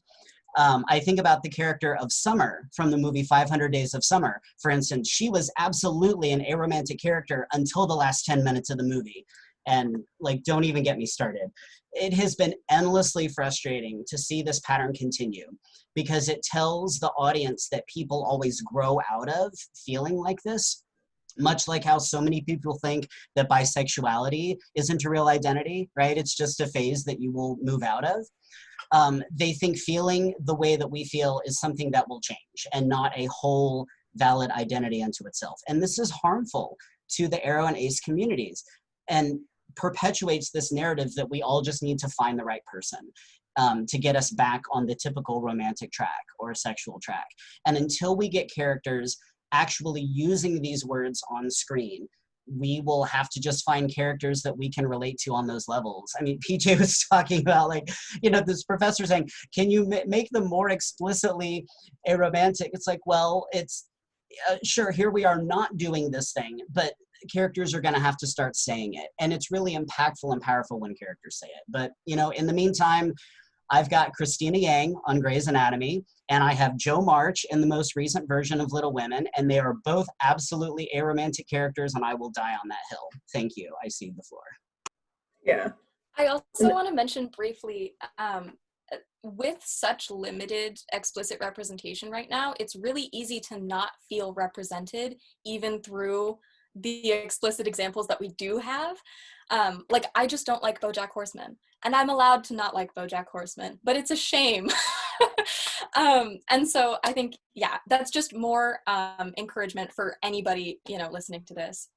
I think about the character of Summer from the movie 500 Days of Summer. For instance, she was absolutely an aromantic character until the last 10 minutes of the movie. And like, don't even get me started. It has been endlessly frustrating to see this pattern continue because it tells the audience that people always grow out of feeling like this, much like how so many people think that bisexuality isn't a real identity, right? It's just a phase that you will move out of. They think feeling the way that we feel is something that will change and not a whole valid identity unto itself. And this is harmful to the Aro and Ace communities and perpetuates this narrative that we all just need to find the right person to get us back on the typical romantic track or sexual track. And until we get characters actually using these words on screen, we will have to just find characters that we can relate to on those levels. I mean, PJ was talking about, like, you know, this professor saying, can you make them more explicitly aromantic? It's like, well, it's sure, here we are not doing this thing, but characters are going to have to start saying it. And it's really impactful and powerful when characters say it. But, you know, in the meantime, I've got Christina Yang on Grey's Anatomy, and I have Jo March in the most recent version of Little Women, and they are both absolutely aromantic characters, and I will die on that hill. Thank you. I cede the floor.
Yeah.
I also want to mention briefly, with such limited explicit representation right now, it's really easy to not feel represented, even through the explicit examples that we do have. Like, I just don't like BoJack Horseman, and I'm allowed to not like BoJack Horseman, but it's a shame. And so I think, yeah, that's just more encouragement for anybody, you know, listening to this.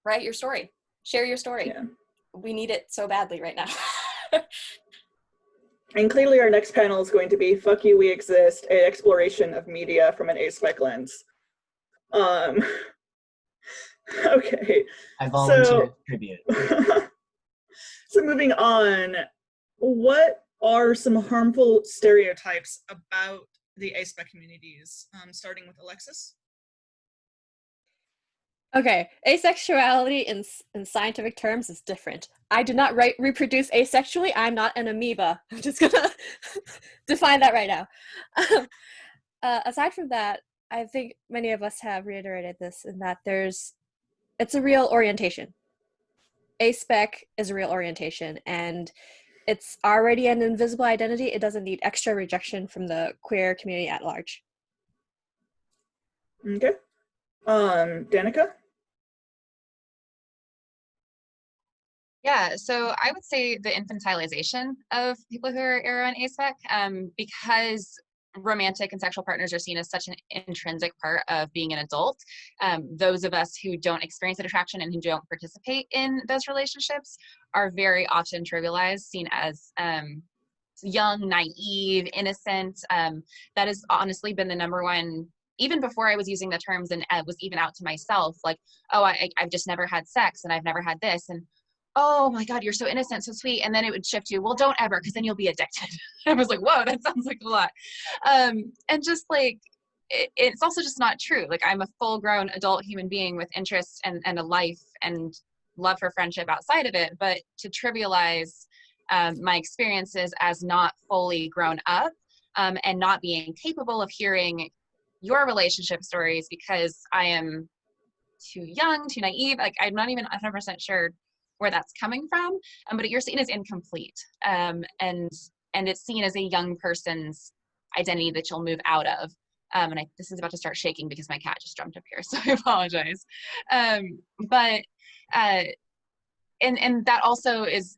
Write your story, share your story.
Yeah.
We need it so badly right now.
And clearly our next panel is going to be Fuck You, We Exist, an exploration of media from an aspec lens. Okay.
I volunteer to tribute.
So moving on, what are some harmful stereotypes about the aspec communities? Starting with Alexis.
Okay, asexuality in scientific terms is different. I do not reproduce asexually. I'm not an amoeba. I'm just gonna define that right now. Aside from that, I think many of us have reiterated this in that it's a real orientation. Aspec is a real orientation, and it's already an invisible identity. It doesn't need extra rejection from the queer community at large.
Okay. Danika?
Yeah, so I would say the infantilization of people who are aro and aspec, because romantic and sexual partners are seen as such an intrinsic part of being an adult. Those of us who don't experience that attraction and who don't participate in those relationships are very often trivialized, seen as young, naive, innocent. That has honestly been the number one, even before I was using the terms and was even out to myself, like, oh, I've just never had sex and I've never had this, and oh my God, you're so innocent, so sweet. And then it would shift to, well, don't ever, because then you'll be addicted. I was like, whoa, that sounds like a lot. And just like, it's also just not true. Like, I'm a full grown adult human being with interests and a life and love for friendship outside of it. But to trivialize my experiences as not fully grown up and not being capable of hearing your relationship stories because I am too young, too naive. Like, I'm not even 100% sure where that's coming from, but you're seen as incomplete, and it's seen as a young person's identity that you'll move out of. And this is about to start shaking because my cat just jumped up here, so I apologize. But that also is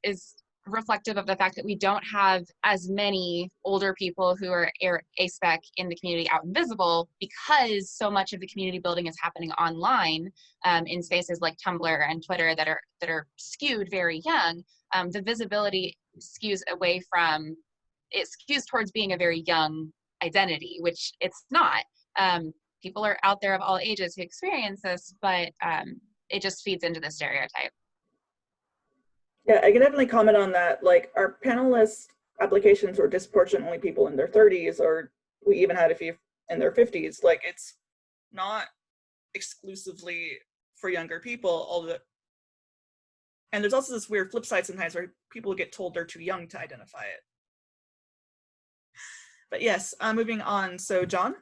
reflective of the fact that we don't have as many older people who are aspec in the community out and visible, because so much of the community building is happening online in spaces like Tumblr and Twitter that are skewed very young. The visibility skews towards being a very young identity, which it's not. People are out there of all ages who experience this, but it just feeds into the stereotype.
Yeah, I can definitely comment on that. Like, our panelist applications were disproportionately people in their 30s, or we even had a few in their 50s. Like, it's not exclusively for younger people, and there's also this weird flip side sometimes where people get told they're too young to identify it. But yes, moving on. So, John?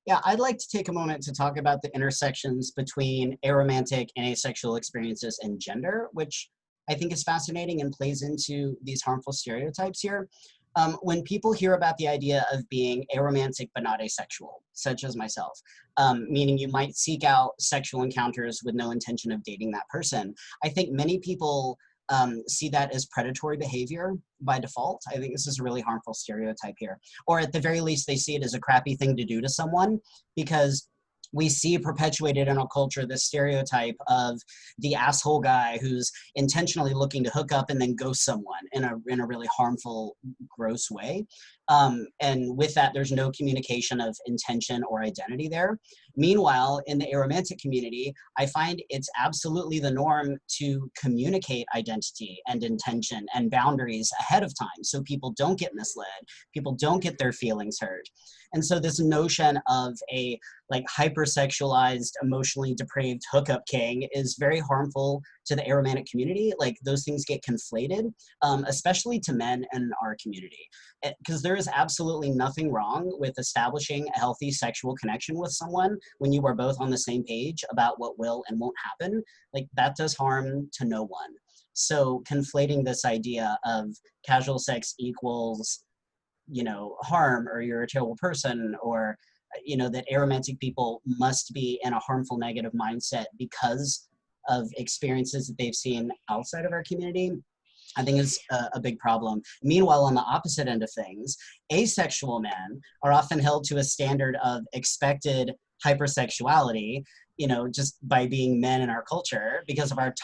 Yeah, I'd like to take a moment to talk about the intersections between aromantic and asexual experiences and gender, which I think is fascinating and plays into these harmful stereotypes here. When people hear about the idea of being aromantic but not asexual, such as myself, meaning you might seek out sexual encounters with no intention of dating that person, I think many people see that as predatory behavior by default. I think this is a really harmful stereotype here. Or at the very least, they see it as a crappy thing to do to someone, because we see perpetuated in our culture this stereotype of the asshole guy who's intentionally looking to hook up and then ghost someone in a really harmful, gross way. And with that, there's no communication of intention or identity there. Meanwhile, in the aromantic community, I find it's absolutely the norm to communicate identity and intention and boundaries ahead of time so people don't get misled, people don't get their feelings hurt. And so this notion of a like hypersexualized, emotionally depraved hookup king is very harmful to the aromantic community. Like those things get conflated, especially to men in our community. Because there is absolutely nothing wrong with establishing a healthy sexual connection with someone when you are both on the same page about what will and won't happen. Like that does harm to no one. So conflating this idea of casual sex equals, you know, harm, or you're a terrible person, or, you know, that aromantic people must be in a harmful negative mindset because of experiences that they've seen outside of our community, I think is a big problem. Meanwhile, on the opposite end of things, asexual men are often held to a standard of expected hypersexuality, you know, just by being men in our culture because of our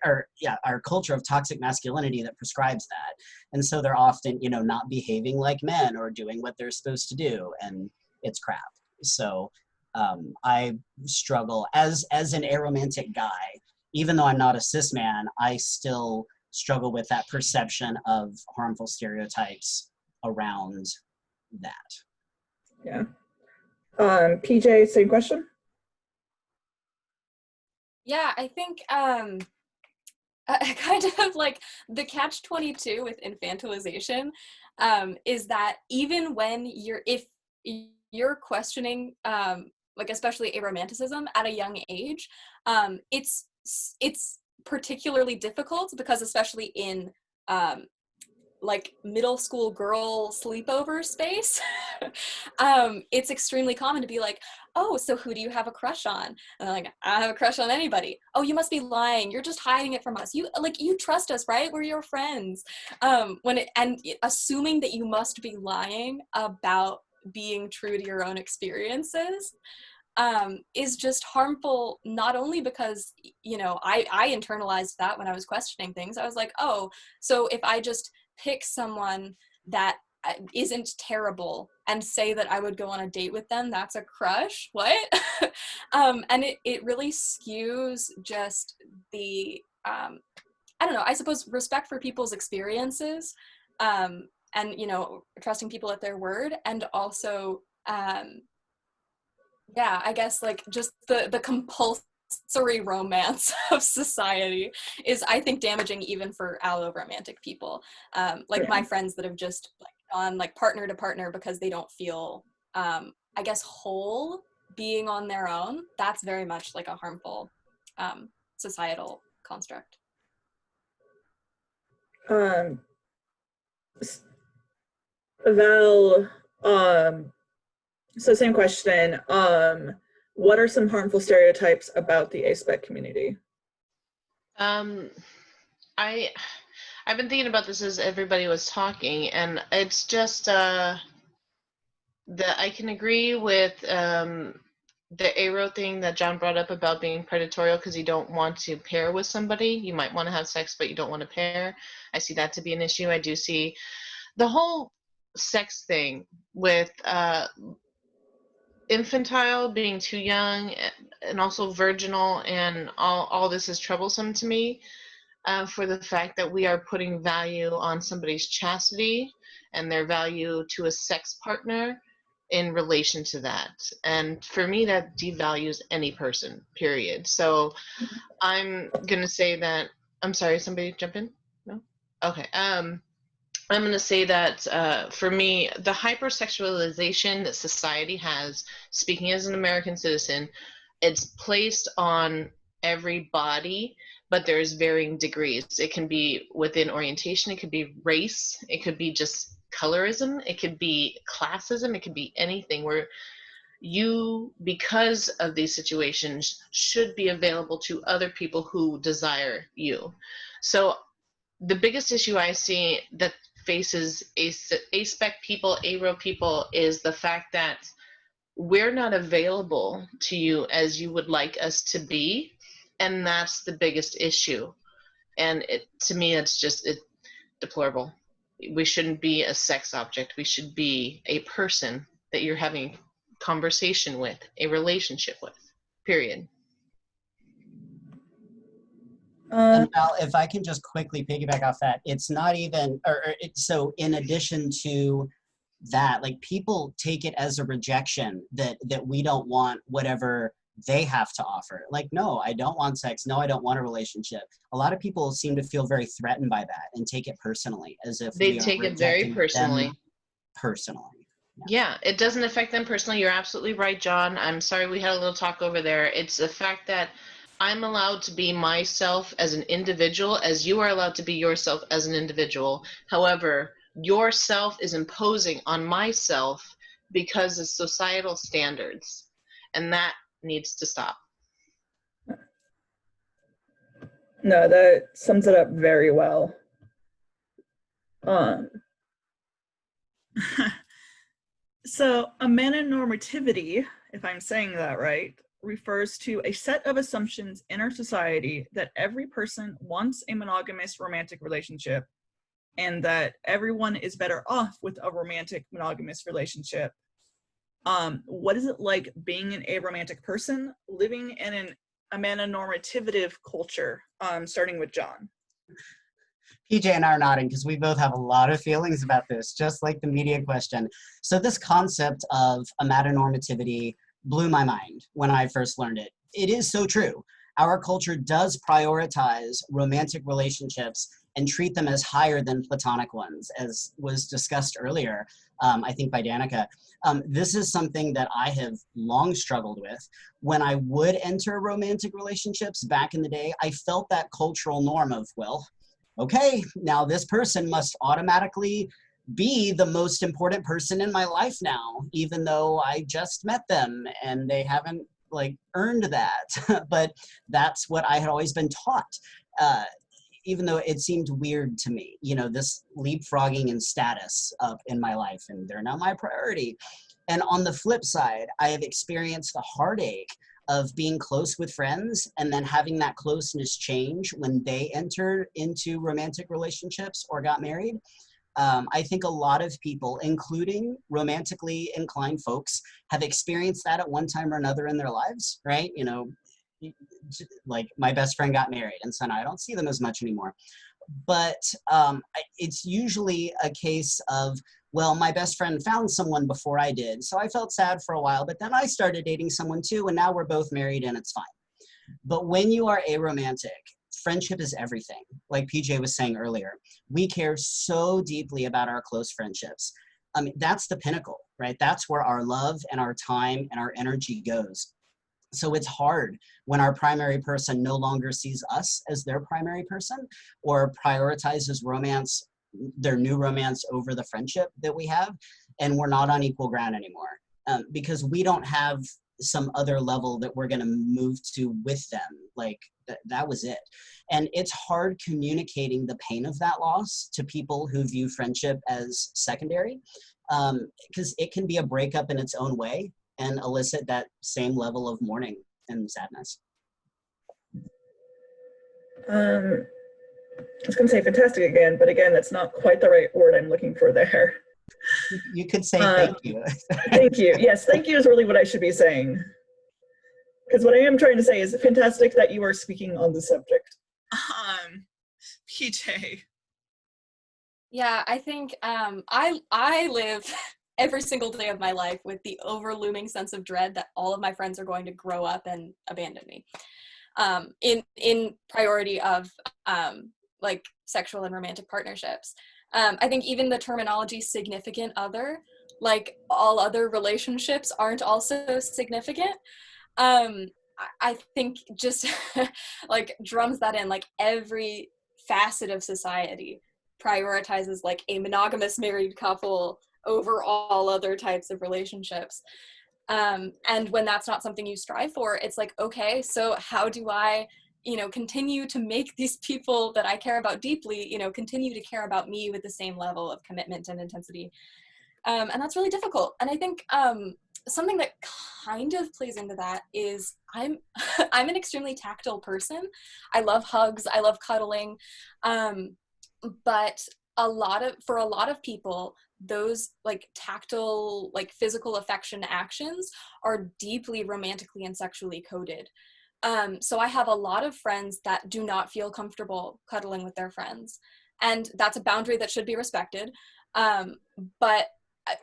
our culture of toxic masculinity that prescribes that. And so they're often, you know, not behaving like men or doing what they're supposed to do, and it's crap. So I struggle as an aromantic guy, even though I'm not a cis man, I still struggle with that perception of harmful stereotypes around that.
Yeah. PJ, same question?
Yeah, I think kind of like the catch-22 with infantilization is that even when if you're questioning like especially aromanticism at a young age, it's particularly difficult because especially in like middle school girl sleepover space, it's extremely common to be like, oh, so who do you have a crush on? And I'm like, I don't have a crush on anybody. Oh, you must be lying. You're just hiding it from us. You trust us, right? We're your friends. Assuming that you must be lying about being true to your own experiences is just harmful, not only because, you know, I internalized that when I was questioning things. I was like, oh, so if I just pick someone that isn't terrible and say that I would go on a date with them, that's a crush? What? And it really skews just the, I don't know, I suppose respect for people's experiences, and, you know, trusting people at their word, and also, yeah, I guess like just the compulsory romance of society is, I think, damaging even for allo-romantic people. Like my friends that have just like gone like partner to partner because they don't feel, I guess, whole being on their own. That's very much like a harmful societal construct.
Val, so same question. What are some harmful stereotypes about the aspec community?
I've been thinking about this as everybody was talking, and it's just that I can agree with the Aro thing that John brought up about being predatorial because you don't want to pair with somebody. You might want to have sex, but you don't want to pair. I see that to be an issue. I do see the whole sex thing with infantile, being too young, and also virginal, and all this is troublesome to me for the fact that we are putting value on somebody's chastity and their value to a sex partner in relation to that. And for me, that devalues any person, period. So I'm going to say that, I'm sorry, somebody jump in? No? Okay. I'm going to say that for me, the hypersexualization that society has, speaking as an American citizen, it's placed on every body, but there's varying degrees. It can be within orientation, it could be race, it could be just colorism, it could be classism, it could be anything where you, because of these situations, should be available to other people who desire you. So the biggest issue I see that faces aspec people, aro people, is the fact that we're not available to you as you would like us to be, and that's the biggest issue. And to me, it's deplorable. We shouldn't be a sex object. We should be a person that you're having conversation with, a relationship with, period.
And Val, if I can just quickly piggyback off that, it's not even, so in addition to that, like, people take it as a rejection that we don't want whatever they have to offer. Like, no, I don't want sex. No, I don't want a relationship. A lot of people seem to feel very threatened by that and take it personally, as if
They
we are
take it very
rejecting
personally.
them personally.
Yeah, it doesn't affect them personally. You're absolutely right, John. I'm sorry we had a little talk over there. It's the fact that I'm allowed to be myself as an individual, as you are allowed to be yourself as an individual. However, yourself is imposing on myself because of societal standards, and that needs to stop.
No, that sums it up very well. So amanonormativity, if I'm saying that right, refers to a set of assumptions in our society that every person wants a monogamous romantic relationship and that everyone is better off with a romantic monogamous relationship. What is it like being an aromantic person living in an amanonormative culture, starting with John?
PJ and I are nodding because we both have a lot of feelings about this, just like the media question. So this concept of amatonormativity blew my mind when I first learned it. It is so true. Our culture does prioritize romantic relationships and treat them as higher than platonic ones, as was discussed earlier, I think by Danika. This is something that I have long struggled with. When I would enter romantic relationships back in the day, I felt that cultural norm of, well, okay, now this person must automatically be the most important person in my life now, even though I just met them and they haven't like earned that. But that's what I had always been taught, even though it seemed weird to me, you know, this leapfrogging in status up in my life, and they're not my priority. And on the flip side, I have experienced the heartache of being close with friends and then having that closeness change when they entered into romantic relationships or got married. I think a lot of people, including romantically inclined folks, have experienced that at one time or another in their lives, right? You know, like my best friend got married and so now I don't see them as much anymore. But it's usually a case of, well, my best friend found someone before I did, so I felt sad for a while, but then I started dating someone too, and now we're both married and it's fine. But when you are aromantic, friendship is everything. Like PJ was saying earlier, we care so deeply about our close friendships. I mean, that's the pinnacle, right? That's where our love and our time and our energy goes. So it's hard when our primary person no longer sees us as their primary person or prioritizes romance, their new romance over the friendship that we have, and we're not on equal ground anymore because we don't have some other level that we're going to move to with them. Like that was it. And it's hard communicating the pain of that loss to people who view friendship as secondary because it can be a breakup in its own way and elicit that same level of mourning and sadness.
I was going to say fantastic again, but again, that's not quite the right word I'm looking for there.
You could say thank you.
Thank you. Yes, thank you is really what I should be saying. Because what I am trying to say is fantastic that you are speaking on the subject. PJ.
Yeah, I think I live every single day of my life with the overlooming sense of dread that all of my friends are going to grow up and abandon me. In priority of like sexual and romantic partnerships. I think even the terminology significant other, like all other relationships aren't also significant. I think just like drums that in, like every facet of society prioritizes like a monogamous married couple over all other types of relationships. And when that's not something you strive for, it's like, okay, so how do I, continue to make these people that I care about deeply, continue to care about me with the same level of commitment and intensity. And that's really difficult. And I think something that kind of plays into that is I'm an extremely tactile person. I love hugs. I love cuddling. But for a lot of people, those like tactile, like physical affection actions are deeply romantically and sexually coded. So I have a lot of friends that do not feel comfortable cuddling with their friends, and that's a boundary that should be respected. But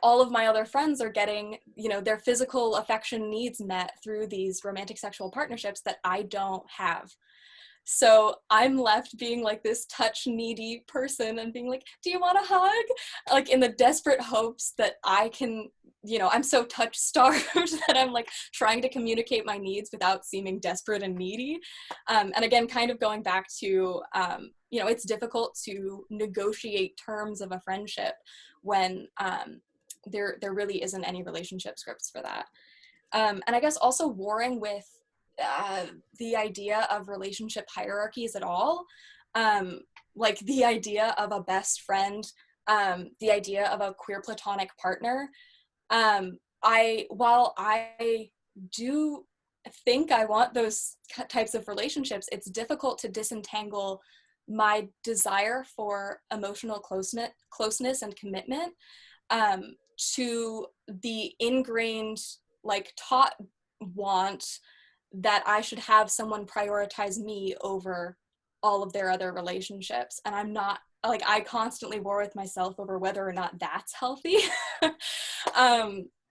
all of my other friends are getting, you know, their physical affection needs met through these romantic sexual partnerships that I don't have. So I'm left being like this touch needy person and being like, do you want a hug? Like in the desperate hopes that I can, you know, I'm so touch starved that I'm like trying to communicate my needs without seeming desperate and needy. And again, kind of going back to, you know, it's difficult to negotiate terms of a friendship when there really isn't any relationship scripts for that. And I guess also warring with the idea of relationship hierarchies at all, like the idea of a best friend, the idea of a queer platonic partner. While I do think I want those types of relationships, it's difficult to disentangle my desire for emotional closeness and commitment to the ingrained, like taught want that I should have someone prioritize me over all of their other relationships. And I'm not, like, I constantly war with myself over whether or not that's healthy.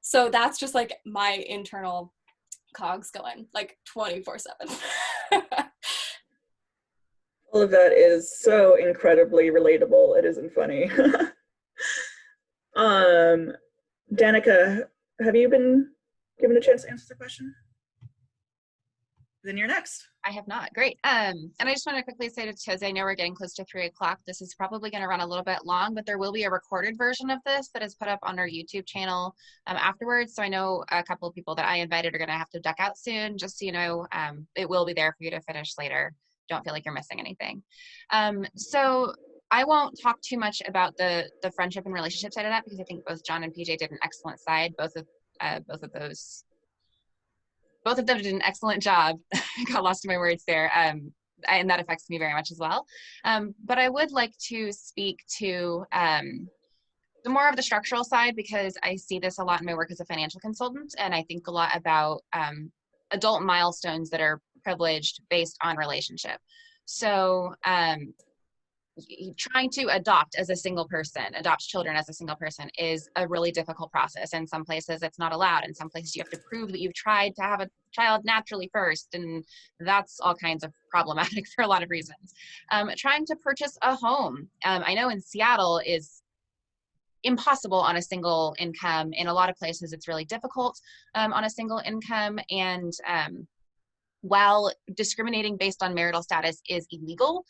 So that's just like my internal cogs going like 24/7.
All of that is so incredibly relatable. It isn't funny. Danika, have you been given a chance to answer the question? Then you're next.
I have not. Great. And I just want to quickly say, because I know we're getting close to 3 o'clock, this is probably going to run a little bit long, but there will be a recorded version of this that is put up on our YouTube channel afterwards. So I know a couple of people that I invited are going to have to duck out soon, just so you know. It will be there for you to finish later. Don't feel like you're missing anything. So I won't talk too much about the friendship and relationship side of that, because I think both John and PJ did an excellent side. Both of them did an excellent job. I got lost in my words there. And that affects me very much as well. But I would like to speak to the more of the structural side, because I see this a lot in my work as a financial consultant. And I think a lot about adult milestones that are privileged based on relationship. So trying to adopt children as a single person is a really difficult process. In some places it's not allowed. In some places you have to prove that you've tried to have a child naturally first, and that's all kinds of problematic for a lot of reasons. Trying to purchase a home, I know in Seattle is impossible on a single income. In a lot of places it's really difficult on a single income, and while discriminating based on marital status is illegal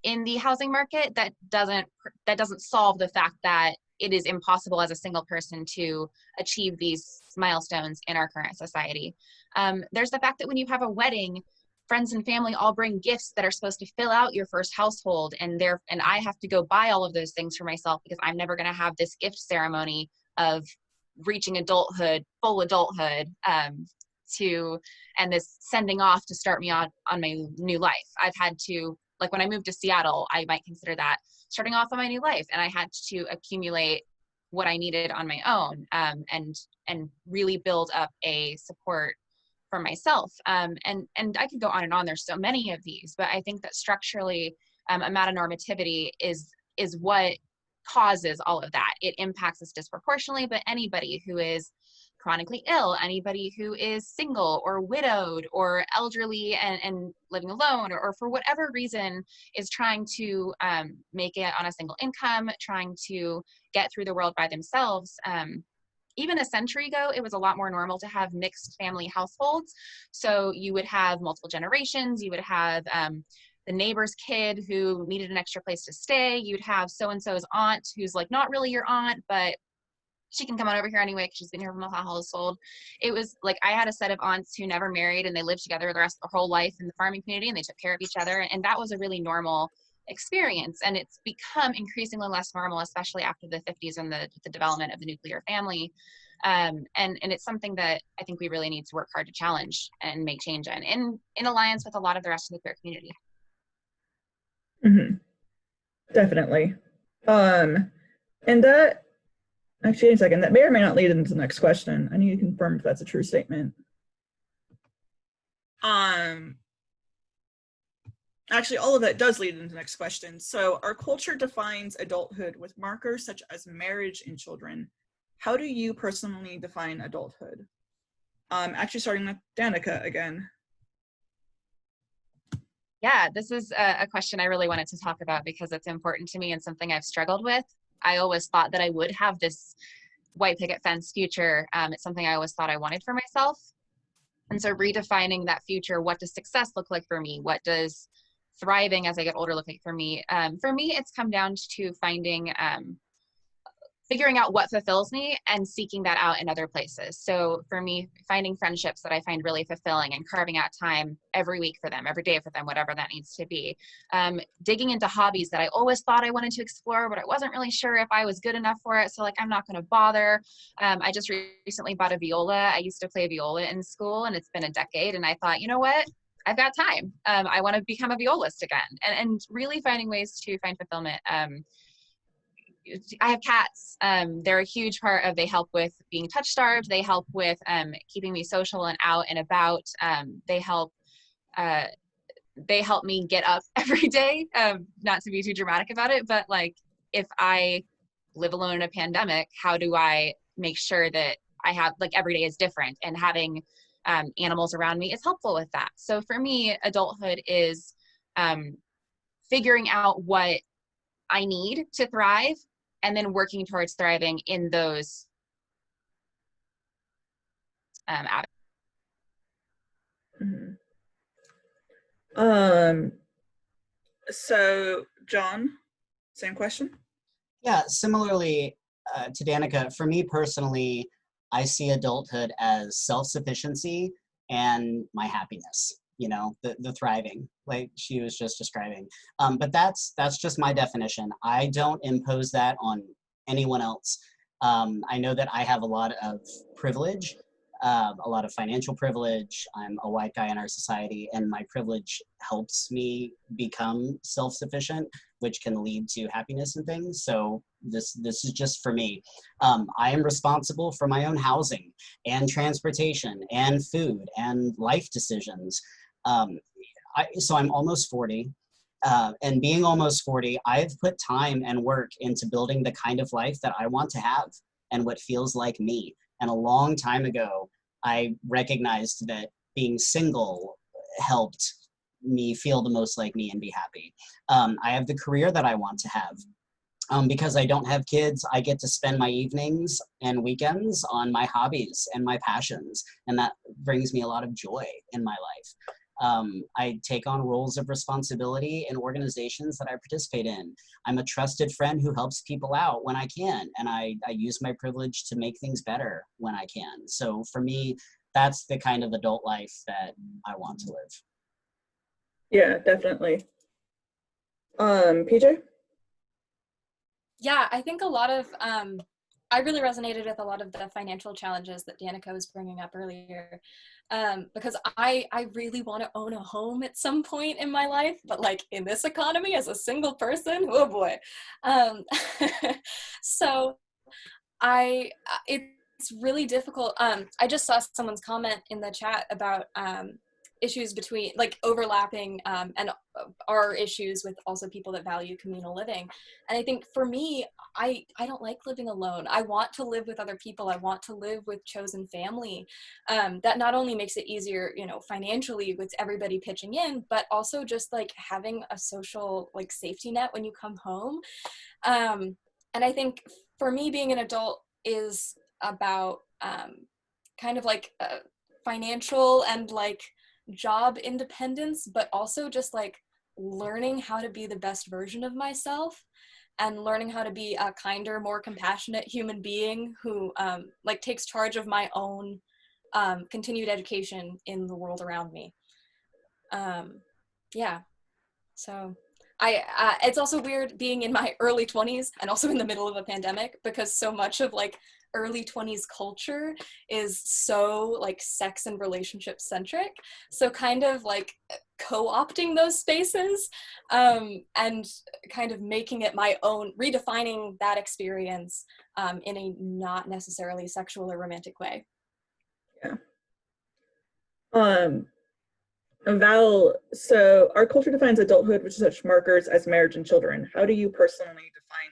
in the housing market, that doesn't solve the fact that it is impossible as a single person to achieve these milestones in our current society. There's the fact that when you have a wedding, friends and family all bring gifts that are supposed to fill out your first household, and I have to go buy all of those things for myself, because I'm never going to have this gift ceremony of reaching adulthood, full adulthood, and this sending off to start me on my new life. I've had to, like when I moved to Seattle, I might consider that starting off on my new life, and I had to accumulate what I needed on my own, and really build up a support for myself. And I could go on and on. There's so many of these, but I think that structurally, amatonormativity is what causes all of that. It impacts us disproportionately, but anybody who is chronically ill, anybody who is single or widowed or elderly and living alone, or for whatever reason is trying to make it on a single income, trying to get through the world by themselves. Even a century ago, it was a lot more normal to have mixed family households. So you would have multiple generations. You would have the neighbor's kid who needed an extra place to stay. You'd have so-and-so's aunt who's like not really your aunt, but she can come on over here anyway because she's been here from the household. It was like I had a set of aunts who never married, and they lived together the rest of their whole life in the farming community, and they took care of each other. And that was a really normal experience. And it's become increasingly less normal, especially after the 50s and the development of the nuclear family. And it's something that I think we really need to work hard to challenge and make change in alliance with a lot of the rest of the queer community.
Mm-hmm. Definitely. And that, actually, a second, that may or may not lead into the next question. I need to confirm if that's a true statement. Actually, all of that does lead into the next question. So our culture defines adulthood with markers such as marriage and children. How do you personally define adulthood? Actually, starting with Danika again.
Yeah, this is a question I really wanted to talk about because it's important to me and something I've struggled with. I always thought that I would have this white picket fence future. It's something I always thought I wanted for myself. And so redefining that future, what does success look like for me? What does thriving as I get older look like for me? For me, it's come down to figuring out what fulfills me and seeking that out in other places. So for me, finding friendships that I find really fulfilling and carving out time every week for them, every day for them, whatever that needs to be. Digging into hobbies that I always thought I wanted to explore, but I wasn't really sure if I was good enough for it. So like, I'm not going to bother. I just recently bought a viola. I used to play viola in school and it's been a decade. And I thought, you know what? I've got time. I want to become a violist again, and really finding ways to find fulfillment. I have cats. They're a huge part of, they help with being touch starved. They help with keeping me social and out and about. They help me get up every day. Not to be too dramatic about it, but like if I live alone in a pandemic, how do I make sure that I have, like, every day is different, and having animals around me is helpful with that. So for me, adulthood is figuring out what I need to thrive, and then working towards thriving in those avenues.
Mm-hmm. So John, same question?
Yeah, similarly to Danika, for me personally, I see adulthood as self-sufficiency and my happiness, you know, the thriving, like she was just describing. But that's just my definition. I don't impose that on anyone else. I know that I have a lot of privilege, a lot of financial privilege. I'm a white guy in our society, and my privilege helps me become self-sufficient, which can lead to happiness and things. So this is just for me. I am responsible for my own housing and transportation and food and life decisions. So I'm almost 40. And being almost 40, I've put time and work into building the kind of life that I want to have and what feels like me. And a long time ago, I recognized that being single helped me feel the most like me and be happy. I have the career that I want to have. Because I don't have kids, I get to spend my evenings and weekends on my hobbies and my passions, and that brings me a lot of joy in my life. I take on roles of responsibility in organizations that I participate in. I'm a trusted friend who helps people out when I can, and I use my privilege to make things better when I can. So for me, that's the kind of adult life that I want to live.
Yeah, definitely. PJ?
Yeah, I think a lot of, I really resonated with a lot of the financial challenges that Danika was bringing up earlier, because I really want to own a home at some point in my life, but like in this economy as a single person, oh boy. So it's really difficult. I just saw someone's comment in the chat about issues between, like, overlapping and our issues with also people that value communal living. And I think for me, I don't like living alone. I want to live with other people. I want to live with chosen family. That not only makes it easier, you know, financially with everybody pitching in, but also just like having a social, like, safety net when you come home. And I think for me, being an adult is about kind of like financial and like job independence, but also just like learning how to be the best version of myself and learning how to be a kinder, more compassionate human being who like takes charge of my own continued education in the world around me. Yeah, so it's also weird being in my early 20s and also in the middle of a pandemic, because so much of like early 20s culture is so like sex and relationship centric. So kind of like co-opting those spaces and kind of making it my own, redefining that experience in a not necessarily sexual or romantic way.
Yeah. Val, so our culture defines adulthood with such markers as marriage and children. How do you personally define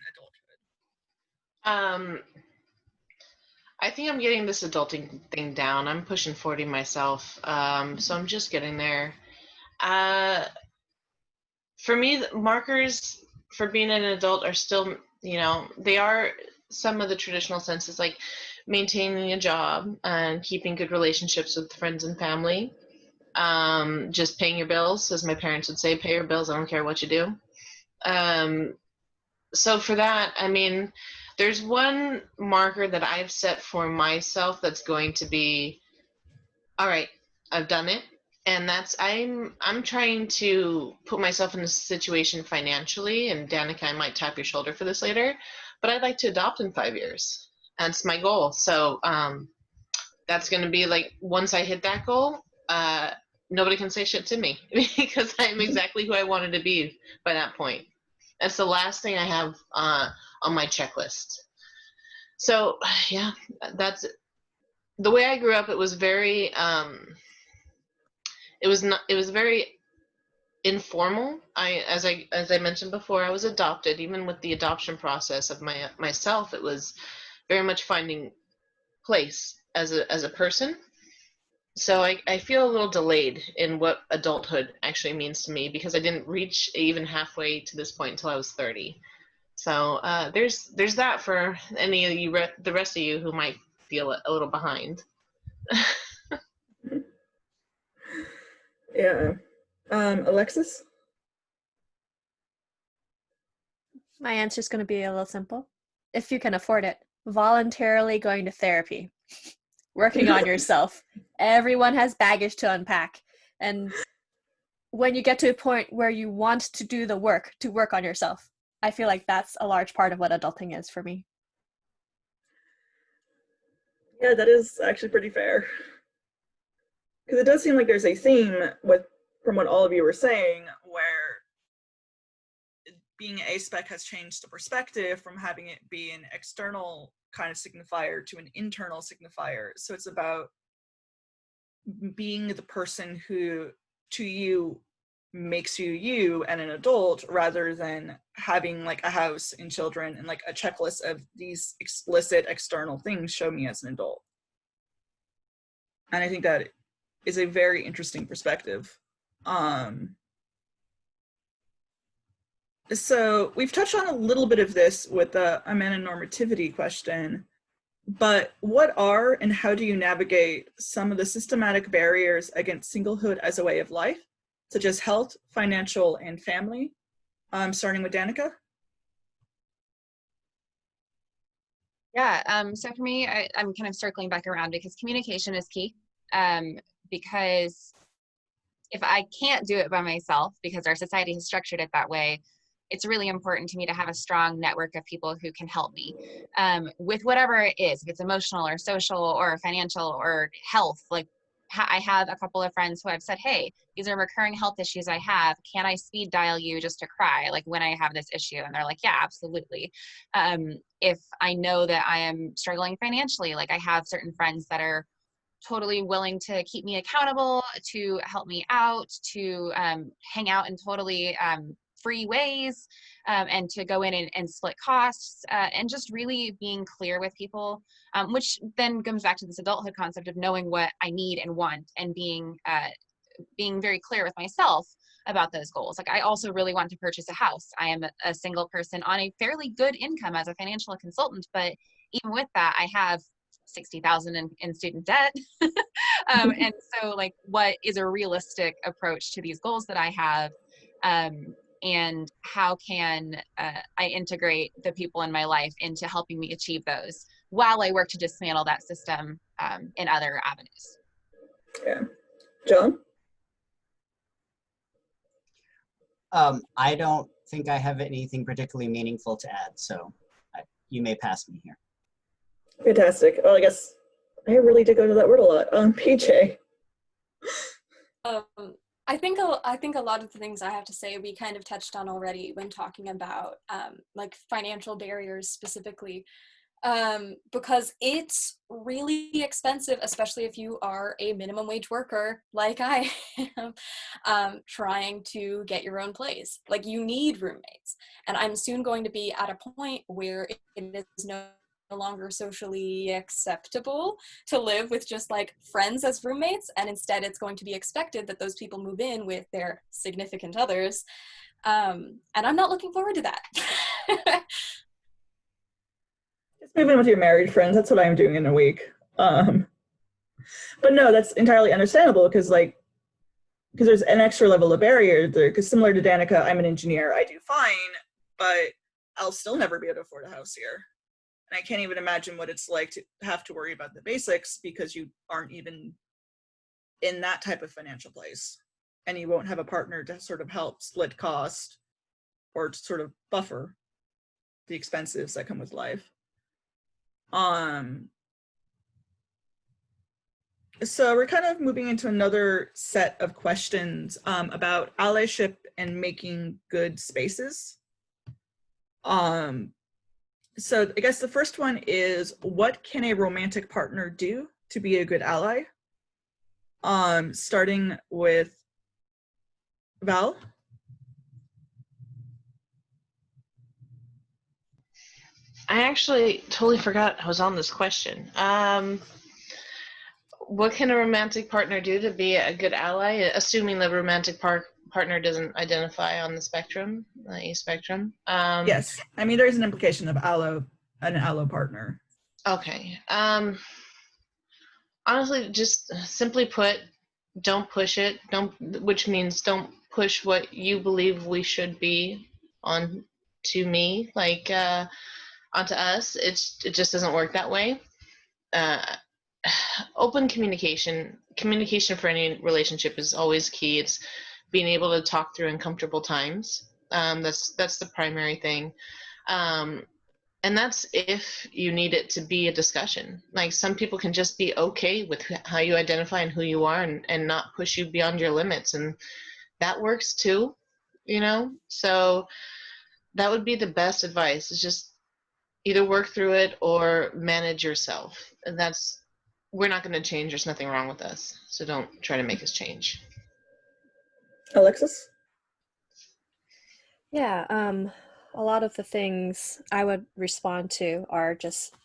adulthood?
I think I'm getting this adulting thing down. I'm pushing 40 myself, so I'm just getting there. For me, the markers for being an adult are still, they are some of the traditional senses, like maintaining a job and keeping good relationships with friends and family. Just paying your bills, as my parents would say, pay your bills, I don't care what you do. So for that, I mean, there's one marker that I've set for myself that's going to be, all right, I've done it. And that's I'm trying to put myself in a situation financially, and Danika, I might tap your shoulder for this later, but I'd like to adopt in 5 years. That's my goal. So that's going to be like, once I hit that goal, nobody can say shit to me because I'm exactly who I wanted to be by that point. That's the last thing I have on my checklist. So yeah, that's the way I grew up. It was very it was very informal. As I mentioned before, I was adopted. Even with the adoption process of myself, it was very much finding place as a person. So I feel a little delayed in what adulthood actually means to me, because I didn't reach even halfway to this point until I was 30. So there's that for any of you, the rest of you who might feel a little behind.
Yeah. Alexis?
My answer is going to be a little simple. If you can afford it, voluntarily going to therapy, working on yourself. Everyone has baggage to unpack. And when you get to a point where you want to do the work, to work on yourself, I feel like that's a large part of what adulting is for me.
Yeah, that is actually pretty fair. Because it does seem like there's a theme from what all of you were saying, where being A-spec has changed the perspective from having it be an external kind of signifier to an internal signifier. So it's about being the person who, to you, makes you you and an adult, rather than having like a house and children and like a checklist of these explicit external things show me as an adult. And I think that is a very interesting perspective. So we've touched on a little bit of this with the amenonormativity question, but what are and how do you navigate some of the systematic barriers against singlehood as a way of life, such as health, financial, and family? Starting with Danika.
Yeah, so for me, I'm kind of circling back around because communication is key. Because if I can't do it by myself, because our society has structured it that way, it's really important to me to have a strong network of people who can help me with whatever it is, if it's emotional or social or financial or health. Like I have a couple of friends who I've said, hey, these are recurring health issues I have. Can I speed dial you just to cry, like when I have this issue? And they're like, yeah, absolutely. If I know that I am struggling financially, like I have certain friends that are totally willing to keep me accountable, to help me out, to hang out in totally free ways, and to go in and split costs, and just really being clear with people, which then comes back to this adulthood concept of knowing what I need and want, and being very clear with myself about those goals. Like I also really want to purchase a house. I am a single person on a fairly good income as a financial consultant, but even with that, I have 60,000 in student debt. And so like, what is a realistic approach to these goals that I have? And how can I integrate the people in my life into helping me achieve those while I work to dismantle that system in other avenues?
Yeah. John?
I don't think I have anything particularly meaningful to add, so you may pass me here.
Fantastic. Well, I guess I really did go into that word a lot. PJ.
I think a lot of the things I have to say we kind of touched on already when talking about like financial barriers specifically, because it's really expensive, especially if you are a minimum wage worker like I am, trying to get your own place. Like, you need roommates, and I'm soon going to be at a point where it is no longer socially acceptable to live with just like friends as roommates, and instead it's going to be expected that those people move in with their significant others, and I'm not looking forward to that.
Just move in with your married friends. That's what I'm doing in a week. But no, that's entirely understandable because there's an extra level of barrier there. Because similar to Danika, I'm an engineer. I do fine, but I'll still never be able to afford a house here. And I can't even imagine what it's like to have to worry about the basics because you aren't even in that type of financial place. And you won't have a partner to sort of help split cost or to sort of buffer the expenses that come with life. So we're kind of moving into another set of questions about allyship and making good spaces. So I guess the first one is, what can a romantic partner do to be a good ally? Starting with Val.
I actually totally forgot I was on this question. What can a romantic partner do to be a good ally, assuming the romantic partner doesn't identify on the spectrum, the A spectrum?
Yes, I mean, there's an implication of an allo partner.
Okay. Honestly, just simply put, don't push it. Which means don't push what you believe we should be on to me, like onto us. It just doesn't work that way. Open communication for any relationship is always key. It's being able to talk through uncomfortable times. That's the primary thing. And that's if you need it to be a discussion. Like, some people can just be okay with how you identify and who you are, and not push you beyond your limits, and that works too, So that would be the best advice, is just either work through it or manage yourself. And we're not going to change. There's nothing wrong with us, so don't try to make us change.
Alexis?
Yeah, a lot of the things I would respond to are just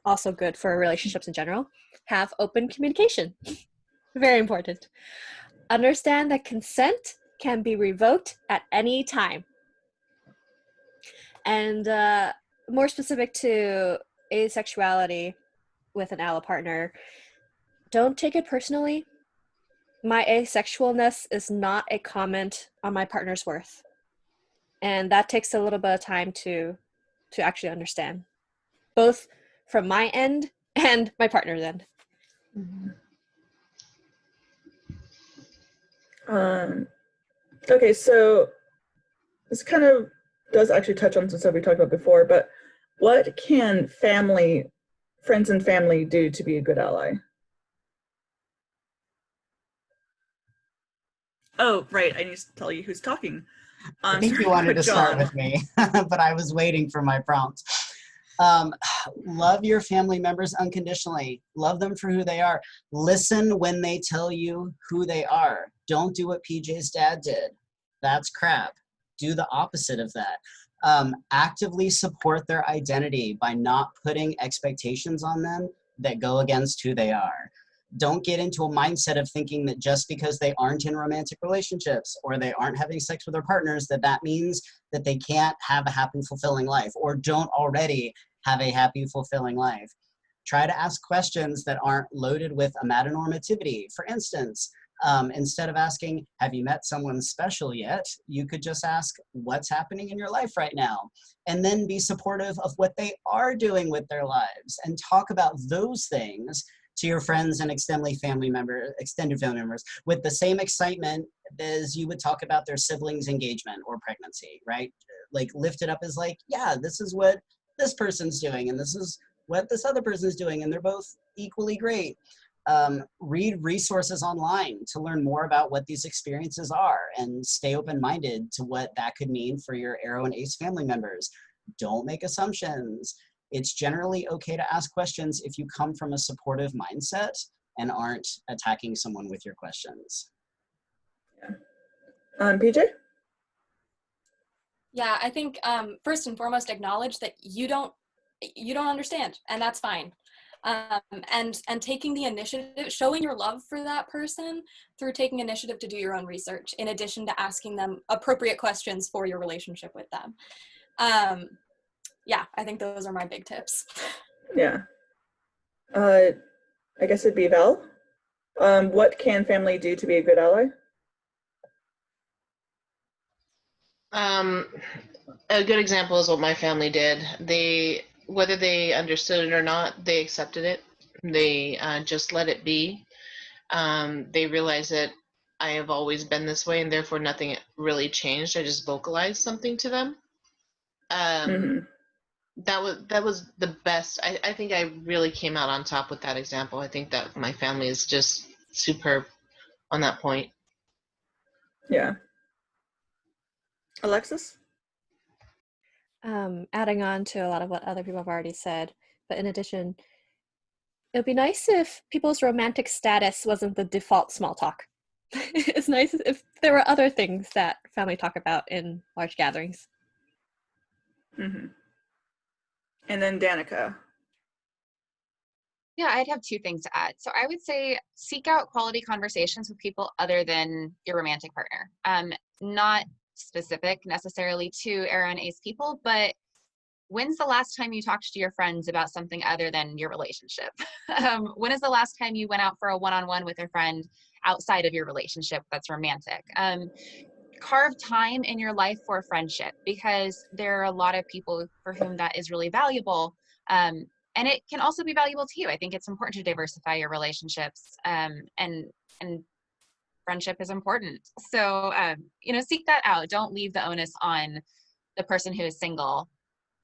also good for relationships in general. Have open communication. Very important. Understand that consent can be revoked at any time. And more specific to asexuality with an ally partner, don't take it personally. My asexualness is not a comment on my partner's worth. And that takes a little bit of time to actually understand, both from my end and my partner's end.
Okay, so this kind of does actually touch on some stuff we talked about before, but what can friends and family do to be a good ally? Oh, right, I need to tell you who's talking.
I think you wanted to start with me, but I was waiting for my prompt. Love your family members unconditionally. Love them for who they are. Listen when they tell you who they are. Don't do what PJ's dad did. That's crap. Do the opposite of that. Actively support their identity by not putting expectations on them that go against who they are. Don't get into a mindset of thinking that just because they aren't in romantic relationships or they aren't having sex with their partners, that means that they can't have a happy, fulfilling life, or don't already have a happy, fulfilling life. Try to ask questions that aren't loaded with a metanormativity. For instance, instead of asking, have you met someone special yet? You could just ask, what's happening in your life right now? And then be supportive of what they are doing with their lives and talk about those things to your friends and extended family members with the same excitement as you would talk about their siblings' engagement or pregnancy, right? Like, lift it up as like, yeah, this is what this person's doing, and this is what this other person is doing, and they're both equally great. Read resources online to learn more about what these experiences are, and stay open-minded to what that could mean for your Aro and Ace family members. Don't make assumptions. It's generally okay to ask questions if you come from a supportive mindset and aren't attacking someone with your questions.
PJ?
Yeah, I think first and foremost, acknowledge that you don't understand, and that's fine. And taking the initiative, showing your love for that person through taking initiative to do your own research, in addition to asking them appropriate questions for your relationship with them. Yeah, I think those are my big tips.
Yeah. I guess it'd be Val. What can family do to be a good ally?
A good example is what my family did. Whether they understood it or not, they accepted it. They just let it be. They realized that I have always been this way, and therefore nothing really changed. I just vocalized something to them. That was the best. I think I really came out on top with that example. I think that my family is just superb on that point.
Yeah. Alexis?
Adding on to a lot of what other people have already said, but in addition, it would be nice if people's romantic status wasn't the default small talk. It's nice if there were other things that family talk about in large gatherings.
And then Danika.
Yeah, I'd have two things to add. So I would say seek out quality conversations with people other than your romantic partner. Not specific necessarily to Aro and Ace people, but when's the last time you talked to your friends about something other than your relationship? When is the last time you went out for a one-on-one with a friend outside of your relationship that's romantic? Carve time in your life for friendship, because there are a lot of people for whom that is really valuable. And it can also be valuable to you. I think it's important to diversify your relationships, and friendship is important. So, seek that out. Don't leave the onus on the person who is single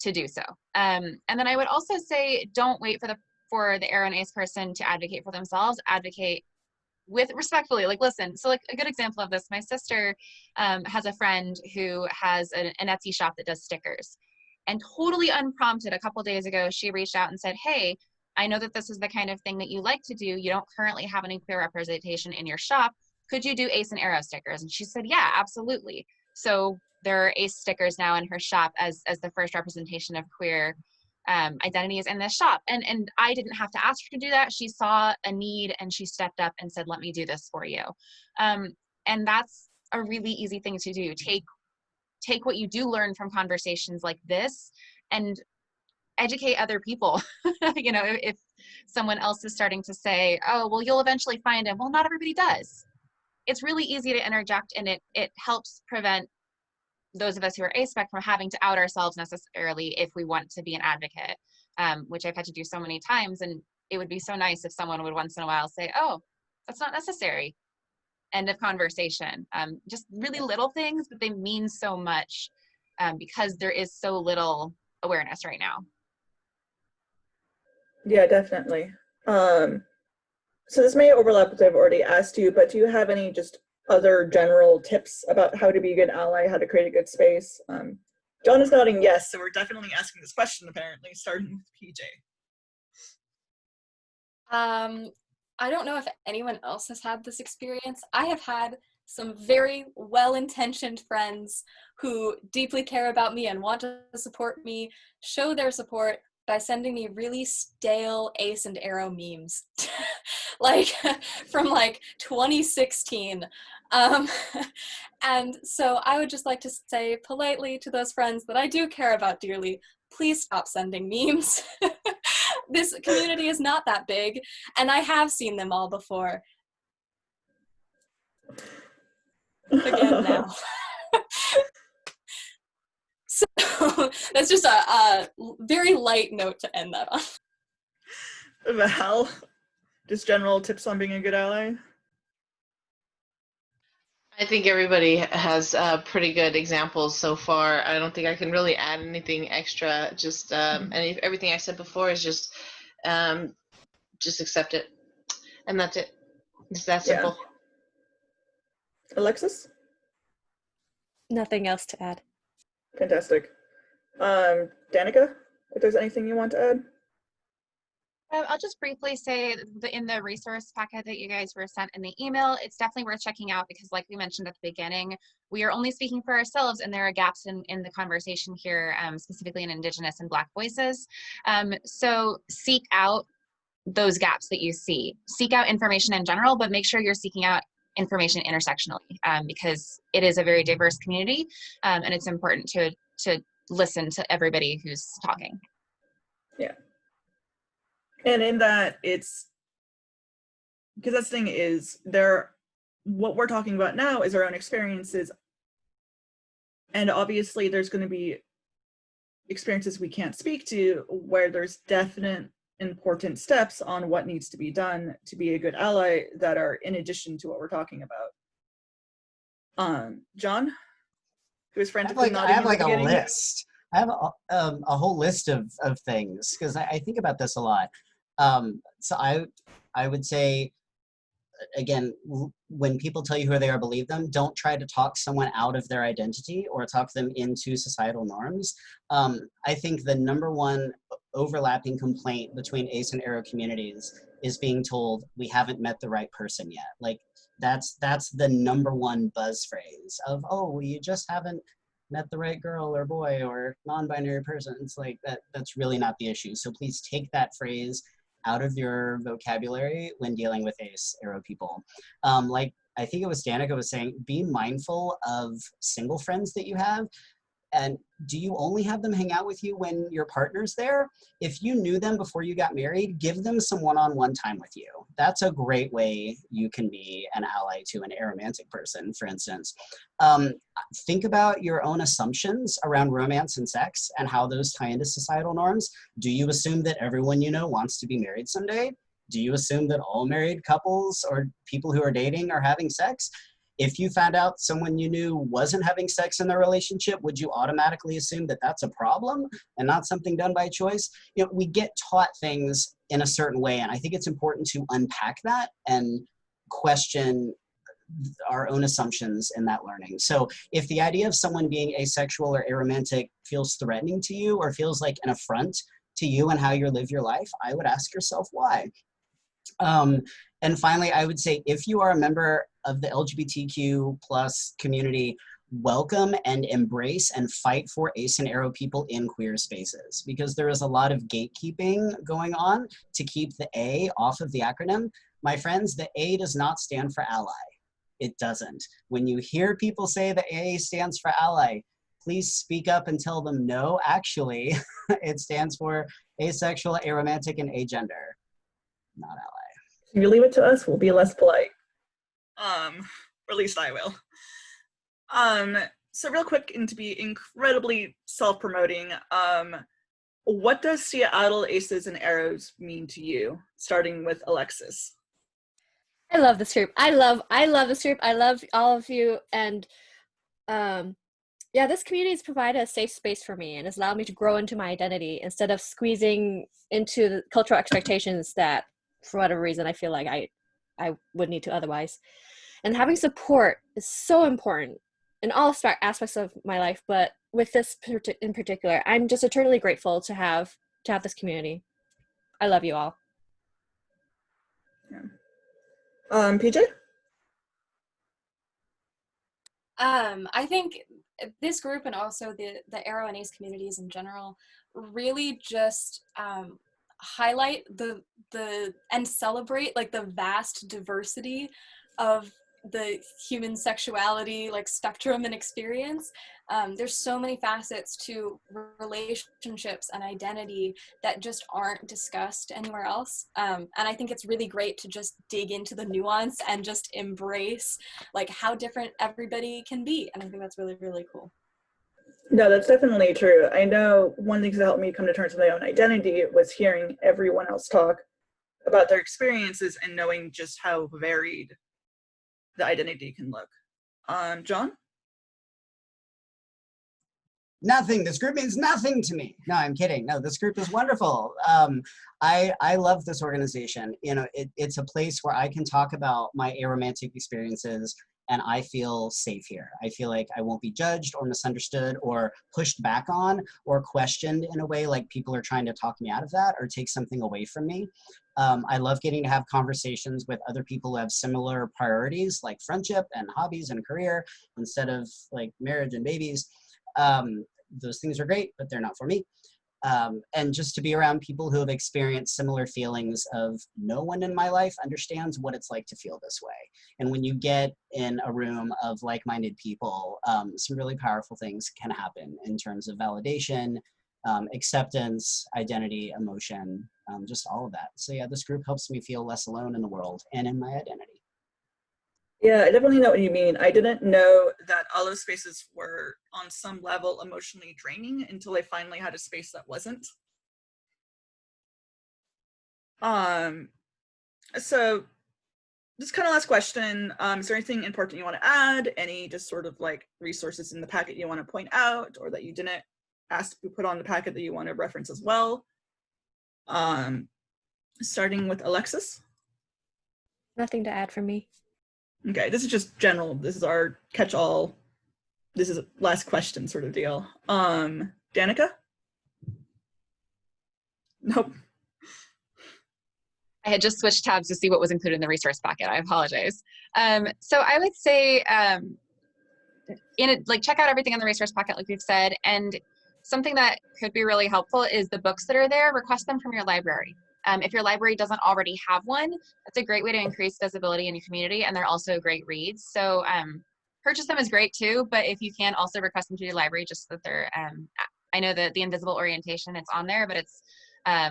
to do so. And then I would also say, don't wait for the Aro and Ace person to advocate for themselves. Advocate with respectfully, like, listen. So, like, a good example of this, my sister has a friend who has an Etsy shop that does stickers. And totally unprompted, a couple days ago, she reached out and said, hey, I know that this is the kind of thing that you like to do. You don't currently have any queer representation in your shop. Could you do Ace and Aro stickers? And she said, yeah, absolutely. So there are Ace stickers now in her shop as the first representation of queer identities in this shop. And I didn't have to ask her to do that. She saw a need and she stepped up and said, let me do this for you. And that's a really easy thing to do. Take what you do learn from conversations like this and educate other people. If someone else is starting to say, oh, well, you'll eventually find him. Well, not everybody does. It's really easy to interject, and it helps prevent those of us who are aspec from having to out ourselves necessarily if we want to be an advocate, which I've had to do so many times. And it would be so nice if someone would once in a while say, oh, that's not necessary. End of conversation. Just really little things, but they mean so much because there is so little awareness right now.
Yeah, definitely. So this may overlap with what I've already asked you, but do you have any just other general tips about how to be a good ally, how to create a good space? John is nodding yes, so we're definitely asking this question apparently, starting with PJ.
I don't know if anyone else has had this experience. I have had some very well-intentioned friends who deeply care about me and want to support me, show their support by sending me really stale Ace and Aro memes, like from like 2016. And so I would just like to say politely to those friends that I do care about dearly, please stop sending memes. This community is not that big, and I have seen them all before. Again now. So that's just a very light note to end that on.
Val, just general tips on being a good ally?
I think everybody has pretty good examples so far. I don't think I can really add anything extra. Just everything I said before is um, just accept it, and that's it. It's that
Yeah.
simple.
Alexis?
Nothing else to add.
Fantastic. Danika, if there's anything you want to add?
I'll just briefly say in the resource packet that you guys were sent in the email, it's definitely worth checking out because like we mentioned at the beginning, we are only speaking for ourselves and there are gaps in the conversation here, specifically in Indigenous and Black voices. So seek out those gaps that you see. Seek out information in general, but make sure you're seeking out information intersectionally because it is a very diverse community and it's important to listen to everybody who's talking.
Yeah. And in that, it's because that's the thing is what we're talking about now is our own experiences. And obviously there's going to be experiences we can't speak to where there's definite important steps on what needs to be done to be a good ally that are in addition to what we're talking about. John, who was frantically nodding
I have
in
like
the
a
beginning.
list. I have a whole list of things because I think about this a lot. So I would say, again, when people tell you who they are, believe them. Don't try to talk someone out of their identity or talk them into societal norms. I think the number one overlapping complaint between ACE and Aro communities is being told we haven't met the right person yet. Like that's the number one buzz phrase of, oh, you just haven't met the right girl or boy or non-binary person. It's like that's really not the issue. So please take that phrase out of your vocabulary when dealing with ACE Aro people. Like I think it was Danika was saying, be mindful of single friends that you have. And do you only have them hang out with you when your partner's there? If you knew them before you got married, give them some one-on-one time with you. That's a great way you can be an ally to an aromantic person, for instance. Think about your own assumptions around romance and sex and how those tie into societal norms. Do you assume that everyone you know wants to be married someday? Do you assume that all married couples or people who are dating are having sex? If you found out someone you knew wasn't having sex in their relationship, would you automatically assume that that's a problem and not something done by choice? You know, we get taught things in a certain way, and I think it's important to unpack that and question our own assumptions in that learning. So if the idea of someone being asexual or aromantic feels threatening to you or feels like an affront to you and how you live your life, I would ask yourself why. And finally, I would say if you are a member of the LGBTQ plus community, welcome and embrace and fight for ACE and Aro people in queer spaces, because there is a lot of gatekeeping going on to keep the A off of the acronym. My friends, the A does not stand for ally. It doesn't. When you hear people say the A stands for ally, please speak up and tell them no, actually, it stands for asexual, aromantic, and agender, not ally.
If you leave it to us, we'll be less polite. Or at least I will. So real quick, and to be incredibly self-promoting, what does Seattle Aces and Aros mean to you? Starting with Alexis.
I love this group. I love this group. I love all of you. And yeah, this community has provided a safe space for me and has allowed me to grow into my identity instead of squeezing into the cultural expectations that, for whatever reason, I feel like I would need to otherwise. And having support is so important in all aspects of my life, but with this in particular, I'm just eternally grateful to have this community. I love you all.
Yeah. PJ?
I think this group and also the Aro and Ace communities in general really just highlight the and celebrate like the vast diversity of the human sexuality like spectrum and experience. There's so many facets to relationships and identity that just aren't discussed anywhere else. And I think it's really great to just dig into the nuance and just embrace like how different everybody can be. And I think that's really, really cool.
No, that's definitely true. I know one thing that helped me come to terms with my own identity was hearing everyone else talk about their experiences and knowing just how varied the identity can look. John?
Nothing. This group means nothing to me. No, I'm kidding. No, this group is wonderful. I love this organization. You know, it's a place where I can talk about my aromantic experiences, and I feel safe here. I feel like I won't be judged or misunderstood or pushed back on or questioned in a way like people are trying to talk me out of that or take something away from me. I love getting to have conversations with other people who have similar priorities like friendship and hobbies and career instead of like marriage and babies. Those things are great, but they're not for me. And just to be around people who have experienced similar feelings of no one in my life understands what it's like to feel this way. And when you get in a room of like-minded people, some really powerful things can happen in terms of validation, acceptance, identity, emotion, just all of that. So yeah, this group helps me feel less alone in the world and in my identity.
Yeah, I definitely know what you mean. I didn't know that all those spaces were on some level emotionally draining until I finally had a space that wasn't. So just kind of last question. Is there anything important you want to add? Any just sort of like resources in the packet you want to point out or that you didn't ask to put on the packet that you want to reference as well? Starting with Alexis.
Nothing to add from me.
Okay, this is just general. This is our catch-all. This is last question sort of deal. Danika? Nope.
I had just switched tabs to see what was included in the resource packet. I apologize. So I would say, check out everything in the resource packet, like we've said, and something that could be really helpful is the books that are there. Request them from your library. If your library doesn't already have one, that's a great way to increase visibility in your community, and they're also great reads. So purchase them is great too, but if you can, also request them to your library just so that they're, I know that the invisible orientation, it's on there, but it's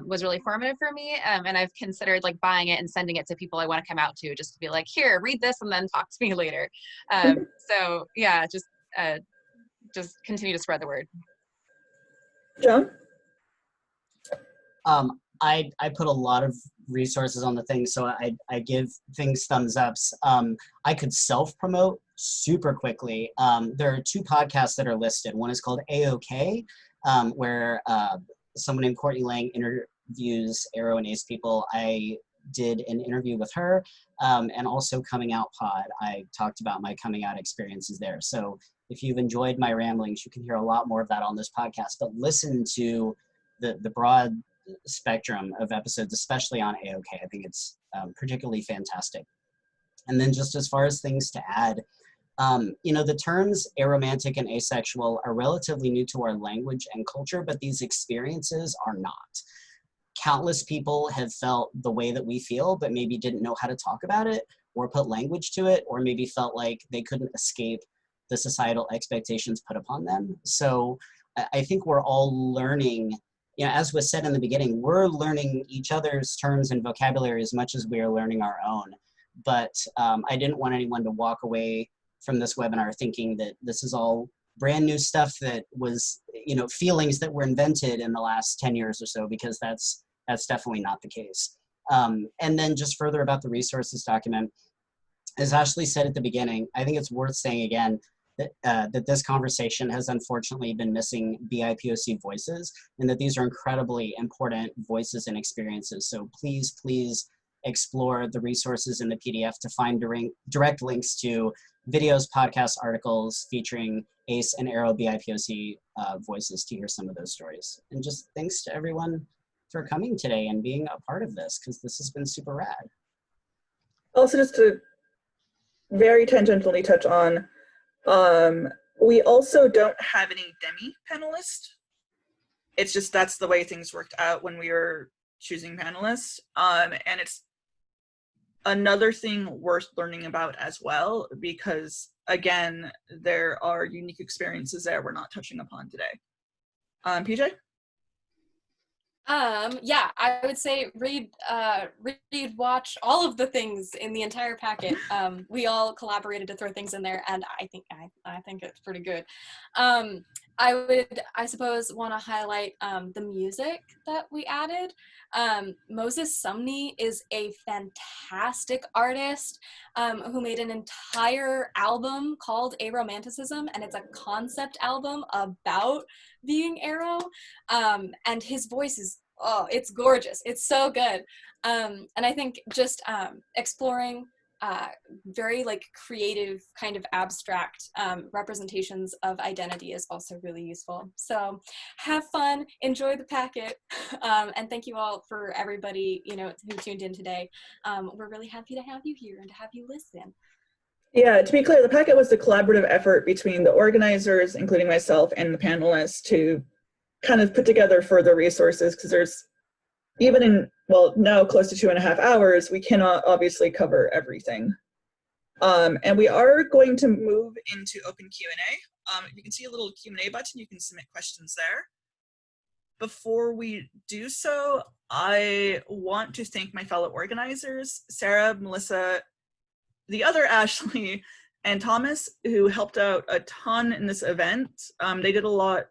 was really formative for me, and I've considered like buying it and sending it to people I want to come out to, just to be like, here, read this and then talk to me later. So yeah, just continue to spread the word.
John?
I put a lot of resources on the thing, so I give things thumbs ups. I could self-promote super quickly. There are 2 podcasts that are listed. One is called AOK, where someone named Courtney Lang interviews Aro and Ace people. I did an interview with her, and also Coming Out Pod. I talked about my coming out experiences there. So if you've enjoyed my ramblings, you can hear a lot more of that on this podcast, but listen to the broad spectrum of episodes, especially on AOK. I think it's particularly fantastic. And then just as far as things to add, you know, the terms aromantic and asexual are relatively new to our language and culture, but these experiences are not. Countless people have felt the way that we feel, but maybe didn't know how to talk about it or put language to it, or maybe felt like they couldn't escape the societal expectations put upon them. So I think we're all learning, you know, as was said in the beginning, we're learning each other's terms and vocabulary as much as we are learning our own. But I didn't want anyone to walk away from this webinar thinking that this is all brand new stuff that was, you know, feelings that were invented in the last 10 years or so, because that's definitely not the case. And then just further about the resources document, as Ashley said at the beginning, I think it's worth saying again that, that this conversation has unfortunately been missing BIPOC voices, and that these are incredibly important voices and experiences. So please, please explore the resources in the PDF to find direct links to videos, podcasts, articles featuring ACE and Aro BIPOC voices to hear some of those stories. And just thanks to everyone for coming today and being a part of this, because this has been super rad.
Also, just to very tangentially touch on, we also don't have any demi panelists. It's just that's the way things worked out when we were choosing panelists. And it's another thing worth learning about as well, because again, there are unique experiences there we're not touching upon today. PJ?
Yeah, I would say read, watch, all of the things in the entire packet. We all collaborated to throw things in there, and I think it's pretty good. I suppose, want to highlight the music that we added. Moses Sumney is a fantastic artist who made an entire album called Aromanticism, and it's a concept album about being aro. And his voice is, oh, it's gorgeous. It's so good. And I think just exploring very like creative kind of abstract representations of identity is also really useful. So have fun, enjoy the packet, and thank you all for everybody, you know, who tuned in today. We're really happy to have you here and to have you listen.
Yeah, to be clear, the packet was a collaborative effort between the organizers, including myself, and the panelists to kind of put together further resources, because there's, even in, well, now close to 2.5 hours, we cannot obviously cover everything. And we are going to move into open Q&A. You can see a little Q&A button. You can submit questions there. Before we do so, I want to thank my fellow organizers, Sarah, Melissa, the other Ashley, and Thomas, who helped out a ton in this event. They did a lot.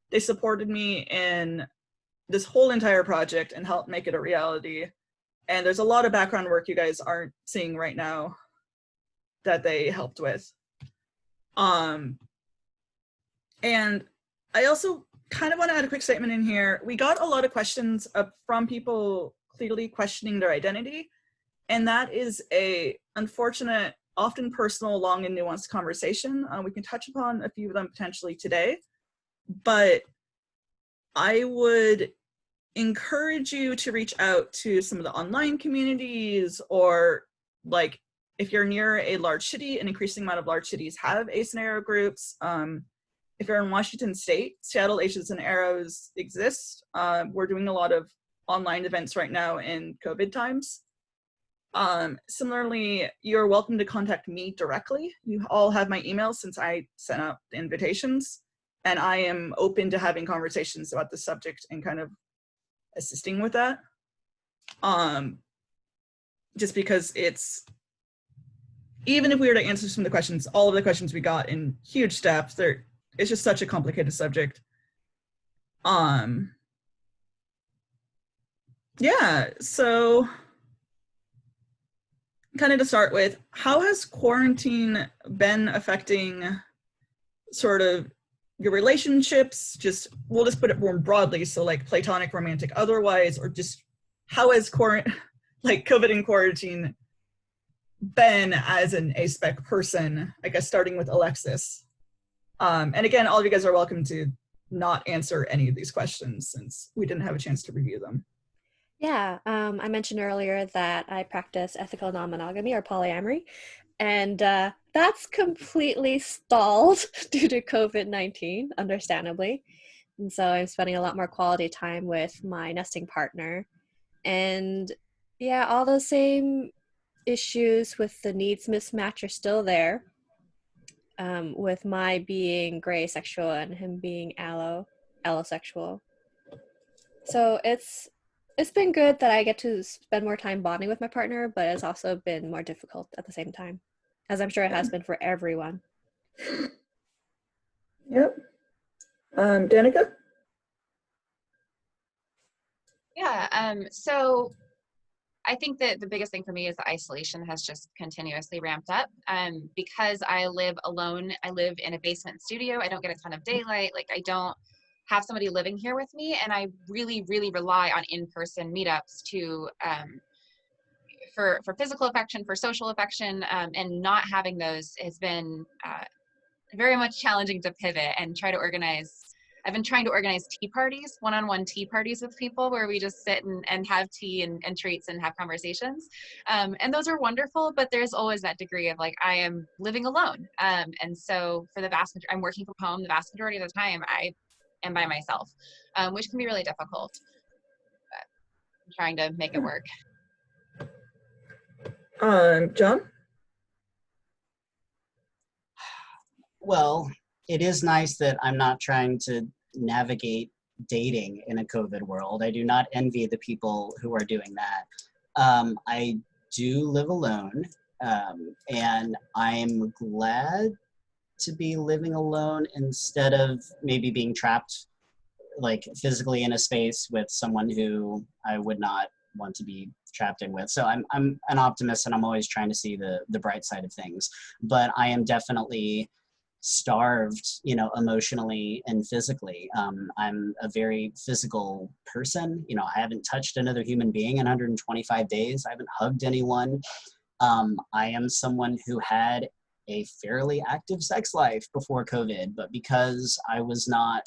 They supported me in this whole entire project and helped make it a reality. And there's a lot of background work you guys aren't seeing right now that they helped with. And I also kind of want to add a quick statement in here. We got a lot of questions from people clearly questioning their identity. And that is a unfortunate, often personal, long and nuanced conversation. We can touch upon a few of them potentially today, but I would encourage you to reach out to some of the online communities, or like if you're near a large city, an increasing amount of large cities have Ace and Aro groups. If you're in Washington State, Seattle Aces and Aros exists. We're doing a lot of online events right now in COVID times. Similarly, you're welcome to contact me directly. You all have my email since I sent out the invitations, and I am open to having conversations about the subject and kind of assisting with that. Just because it's, even if we were to answer some of the questions, all of the questions we got in huge depth, it's just such a complicated subject. Yeah, so kind of to start with, how has quarantine been affecting sort of your relationships? We'll just put it more broadly, so like platonic, romantic, otherwise, or just how has COVID and quarantine been as an A-spec person, I guess starting with Alexis. And again, all of you guys are welcome to not answer any of these questions since we didn't have a chance to review them.
Yeah, I mentioned earlier that I practice ethical non-monogamy or polyamory, and that's completely stalled due to COVID-19, understandably. And so I'm spending a lot more quality time with my nesting partner. And yeah, all those same issues with the needs mismatch are still there, with my being gray sexual and him being allosexual. So it's been good that I get to spend more time bonding with my partner, but it's also been more difficult at the same time, as I'm sure it has been for everyone.
Yep. Danika?
Yeah, so I think that the biggest thing for me is the isolation has just continuously ramped up. Because I live alone, I live in a basement studio, I don't get a ton of daylight, like I don't have somebody living here with me, and I really, really rely on in-person meetups to for physical affection, for social affection, and not having those has been very much challenging to pivot and try to organize. I've been trying to organize tea parties, one-on-one tea parties with people where we just sit and have tea and treats and have conversations. And those are wonderful, but there's always that degree of like, I am living alone. And so for the vast majority, I'm working from home the vast majority of the time. I am by myself, which can be really difficult, but I'm trying to make it work.
John?
Well, it is nice that I'm not trying to navigate dating in a COVID world. I do not envy the people who are doing that. I do live alone, and I'm glad to be living alone instead of maybe being trapped like physically in a space with someone who I would not want to be trapped in with. So I'm an optimist, and I'm always trying to see the bright side of things. But I am definitely starved, you know, emotionally and physically. I'm a very physical person. You know, I haven't touched another human being in 125 days. I haven't hugged anyone. I am someone who had a fairly active sex life before COVID, but because I was not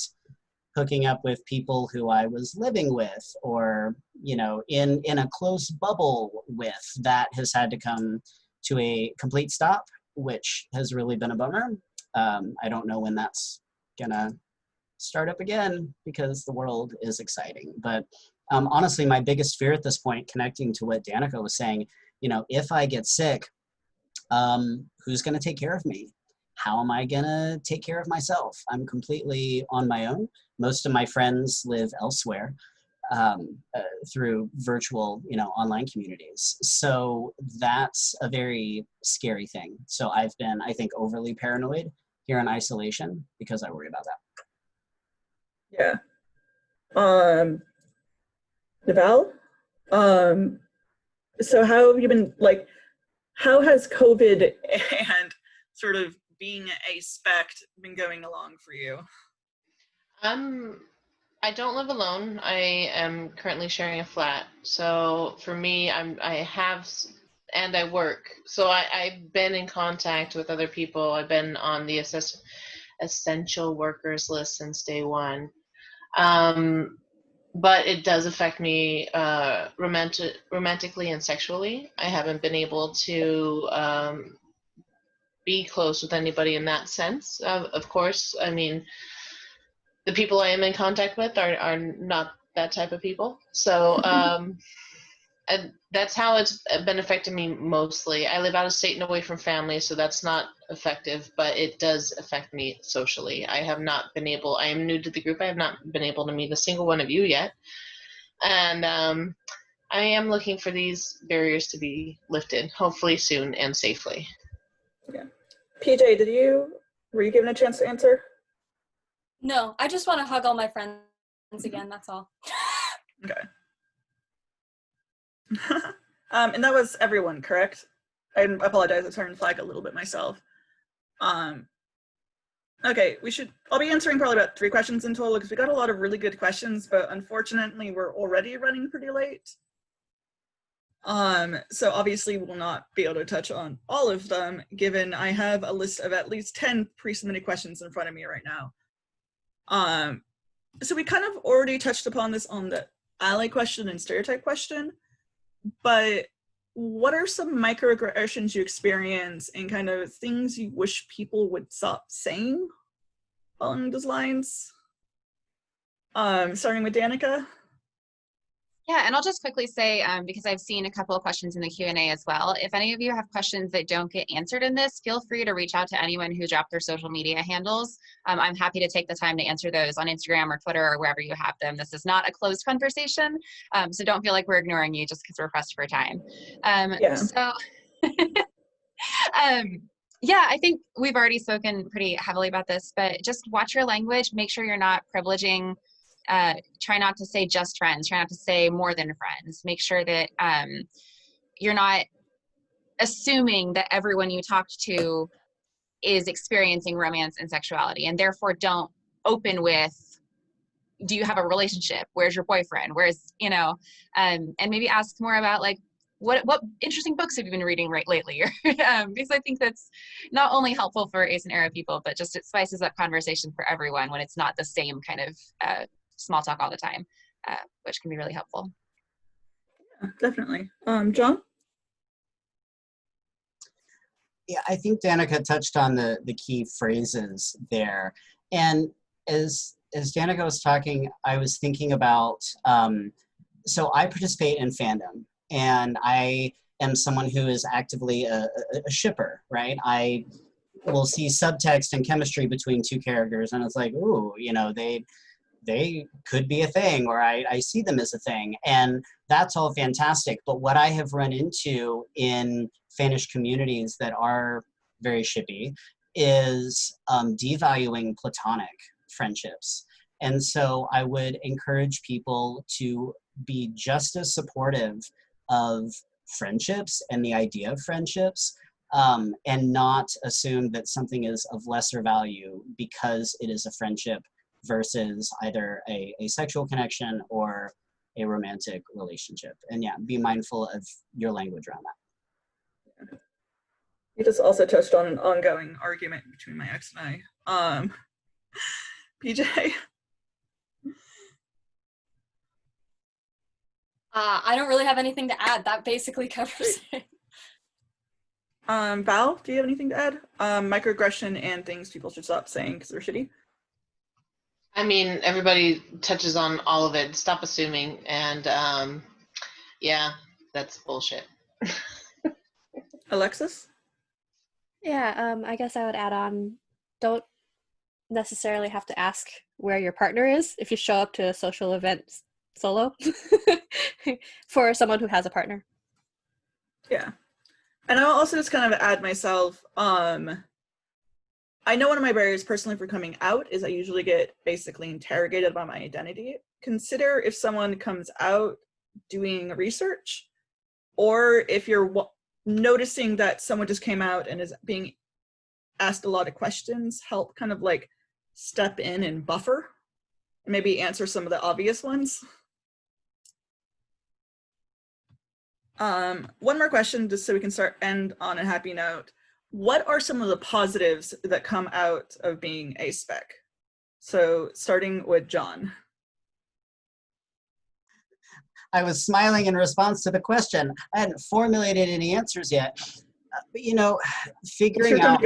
hooking up with people who I was living with or, you know, in a close bubble with, that has had to come to a complete stop, which has really been a bummer. I don't know when that's gonna start up again because the world is exciting. But honestly, my biggest fear at this point, connecting to what Danika was saying, you know, if I get sick, who's gonna take care of me? How am I gonna take care of myself? I'm completely on my own. Most of my friends live elsewhere through virtual, you know, online communities. So that's a very scary thing. So I've been, I think, overly paranoid here in isolation because I worry about that.
Yeah. Naval, so how have you been, like, how has COVID and sort of being a spect been going along for you?
I don't live alone. I am currently sharing a flat. So for me, and I work. So I've been in contact with other people. I've been on the essential workers list since day one. But it does affect me romantically and sexually. I haven't been able to be close with anybody in that sense. Of course, I mean, the people I am in contact with are not that type of people. So and that's how it's been affecting me mostly. I live out of state and away from family, so that's not effective, but it does affect me socially. I am new to the group. I have not been able to meet a single one of you yet. And I am looking for these barriers to be lifted, hopefully soon and safely.
Yeah. PJ, were you given a chance to answer?
No, I just want to hug all my friends again, that's all.
Okay. And that was everyone, correct? I apologize, I turned flag a little bit myself. Okay, I'll be answering probably about 3 questions in total because we got a lot of really good questions, but unfortunately we're already running pretty late. So obviously we'll not be able to touch on all of them, given I have a list of at least 10 pre-submitted questions in front of me right now. So we kind of already touched upon this on the ally question and stereotype question, but what are some microaggressions you experience and kind of things you wish people would stop saying along those lines? Starting with Danika.
Yeah, and I'll just quickly say, because I've seen a couple of questions in the Q&A as well, if any of you have questions that don't get answered in this, feel free to reach out to anyone who dropped their social media handles. I'm happy to take the time to answer those on Instagram or Twitter or wherever you have them. This is not a closed conversation, so don't feel like we're ignoring you just because we're pressed for time.
Yeah.
So, yeah, I think we've already spoken pretty heavily about this, but just watch your language, make sure you're not privileging. Try not to say just friends, try not to say more than friends. Make sure that you're not assuming that everyone you talk to is experiencing romance and sexuality, and therefore don't open with, do you have a relationship? Where's your boyfriend? Where's, you know, and maybe ask more about like, what interesting books have you been reading lately? Because I think that's not only helpful for Ace and Aro people, but just it spices up conversation for everyone when it's not the same kind of small talk all the time, which can be really helpful.
Yeah, definitely. John?
Yeah, I think Danika touched on the key phrases there. And as Danika was talking, I was thinking about, so I participate in fandom, and I am someone who is actively a shipper, right? I will see subtext and chemistry between 2 characters, and it's like, ooh, you know, they could be a thing, or I see them as a thing, and that's all fantastic. But what I have run into in fanish communities that are very shippy is devaluing platonic friendships. And so I would encourage people to be just as supportive of friendships and the idea of friendships, and not assume that something is of lesser value because it is a friendship versus either a sexual connection or a romantic relationship. And yeah, be mindful of your language around that.
You just also touched on an ongoing argument between my ex and I. PJ?
I don't really have anything to add. That basically covers it.
Val, do you have anything to add? Microaggression and things people should stop saying because they're shitty.
I mean, everybody touches on all of it. Stop assuming. And yeah, that's bullshit.
Alexis?
Yeah, I guess I would add on, don't necessarily have to ask where your partner is if you show up to a social event solo for someone who has a partner.
Yeah. And I'll also just kind of add myself, I know one of my barriers personally for coming out is I usually get basically interrogated about my identity. Consider if someone comes out doing research, or if you're noticing that someone just came out and is being asked a lot of questions, help kind of like step in and buffer, and maybe answer some of the obvious ones. One more question, just so we can end on a happy note. What are some of the positives that come out of being aspec? So starting with John.
I was smiling in response to the question. I hadn't formulated any answers yet. But you know, figuring out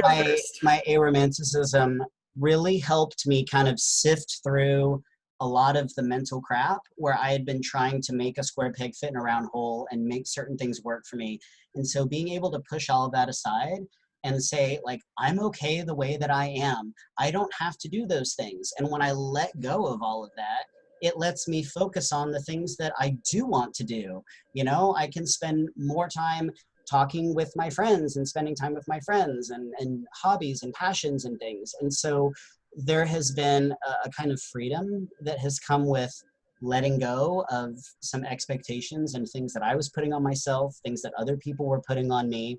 my aromanticism really helped me kind of sift through a lot of the mental crap where I had been trying to make a square peg fit in a round hole and make certain things work for me. And so being able to push all of that aside and say, like, I'm okay the way that I am. I don't have to do those things. And when I let go of all of that, it lets me focus on the things that I do want to do. You know, I can spend more time talking with my friends and spending time with my friends and hobbies and passions and things. And so there has been a kind of freedom that has come with letting go of some expectations and things that I was putting on myself, things that other people were putting on me,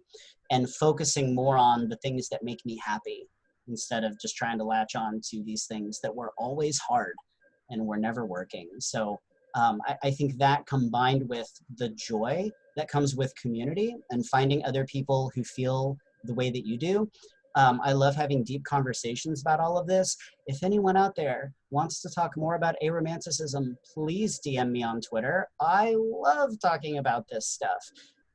and focusing more on the things that make me happy instead of just trying to latch on to these things that were always hard and were never working. So I think that combined with the joy that comes with community and finding other people who feel the way that you do. I love having deep conversations about all of this. If anyone out there wants to talk more about aromanticism, please DM me on Twitter. I love talking about this stuff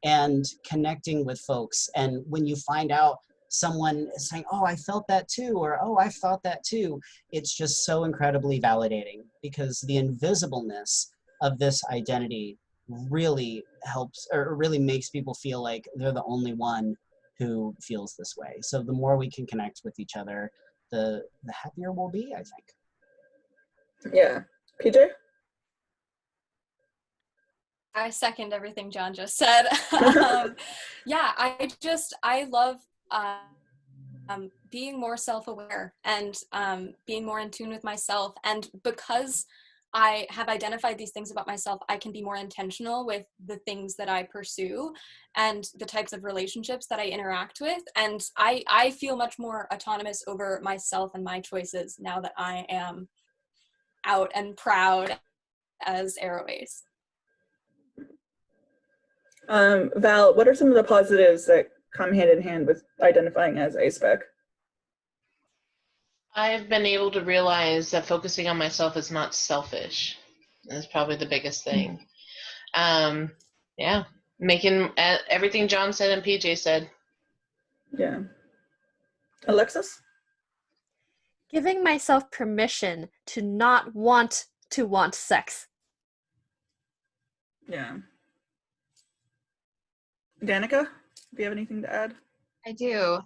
and connecting with folks. And when you find out someone saying, oh, I felt that too, or oh, I thought that too, it's just so incredibly validating because the invisibleness of this identity really helps or really makes people feel like they're the only one who feels this way. So the more we can connect with each other, the happier we'll be, I think.
Yeah. PJ?
I second everything John just said. Yeah, I love being more self-aware and being more in tune with myself. And because I have identified these things about myself, I can be more intentional with the things that I pursue and the types of relationships that I interact with. And I feel much more autonomous over myself and my choices now that I am out and proud as Aro Ace.
Val, what are some of the positives that come hand in hand with identifying as aspec?
I've been able to realize that focusing on myself is not selfish. That's probably the biggest thing. Yeah, making everything John said and PJ said.
Yeah. Alexis?
Giving myself permission to not want to want sex.
Yeah. Danika, do you have anything to add?
I do.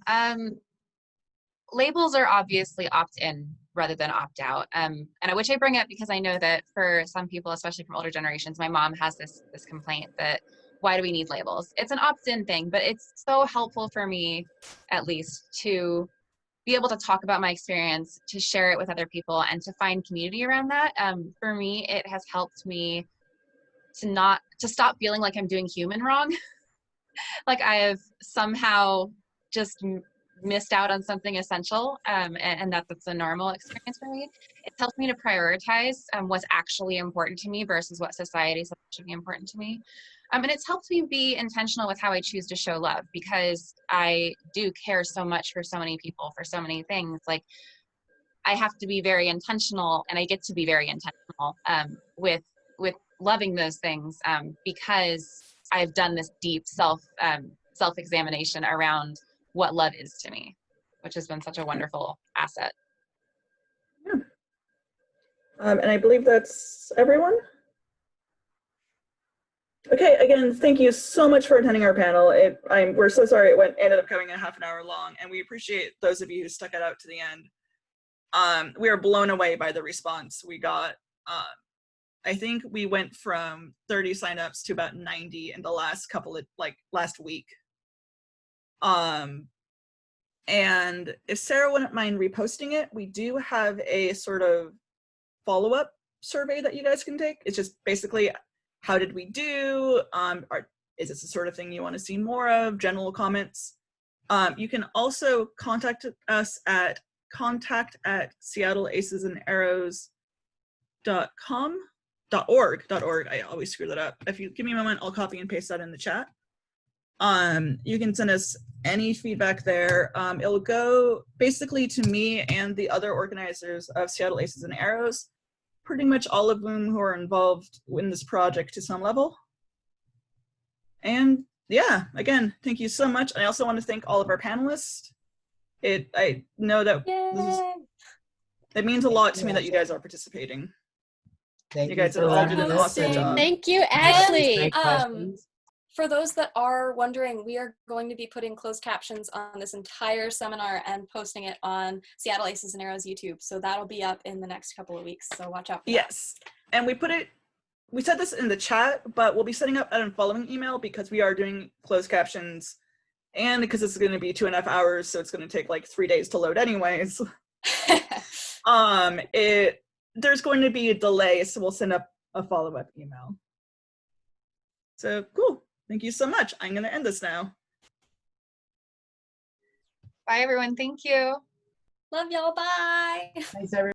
Labels are obviously opt-in rather than opt-out. And which I bring up because I know that for some people, especially from older generations, my mom has this complaint that why do we need labels? It's an opt-in thing, but it's so helpful for me, at least, to be able to talk about my experience, to share it with other people, and to find community around that. For me, it has helped me to stop feeling like I'm doing human wrong. Like I have somehow just missed out on something essential, and that's a normal experience for me. It's helped me to prioritize what's actually important to me versus what society says should be important to me. And it's helped me be intentional with how I choose to show love, because I do care so much for so many people, for so many things. Like I have to be very intentional, and I get to be very intentional with loving those things, because I've done this deep self-examination around what love is to me, which has been such a wonderful asset.
Yeah. And I believe that's everyone. Okay, again, thank you so much for attending our panel. We're so sorry it ended up coming a half an hour long, and we appreciate those of you who stuck it out to the end. We are blown away by the response we got. I think we went from 30 signups to about 90 in the last last week. And if Sarah wouldn't mind reposting it, we do have a sort of follow-up survey that you guys can take. It's just basically, how did we do? Is this the sort of thing you want to see more of? General comments. You can also contact us at contact@seattleacesandaros.org. I always screw that up. If you give me a moment, I'll copy and paste that in the chat. You can send us any feedback there. It'll go basically to me and the other organizers of Seattle Aces and Aros, pretty much all of whom who are involved in this project to some level. And yeah, again, thank you so much. I also want to thank all of our panelists. I know that it means a lot to me that you guys are participating.
Thank
You guys
for
have all
letting
did an
us
awesome
in.
job.
Thank you, Ashley.
Great questions.
For those that are wondering, we are going to be putting closed captions on this entire seminar and posting it on Seattle Aces and Aros YouTube. So that'll be up in the next couple of weeks. So watch out for that.
Yes. And we said this in the chat, but we'll be setting up a following email because we are doing closed captions, and because it's going to be 2.5 hours, so it's going to take like 3 days to load anyways. There's going to be a delay, so we'll send up a follow-up email. So cool. Thank you so much. I'm going to end this now.
Bye, everyone. Thank you.
Love y'all. Bye.
Thanks, everyone.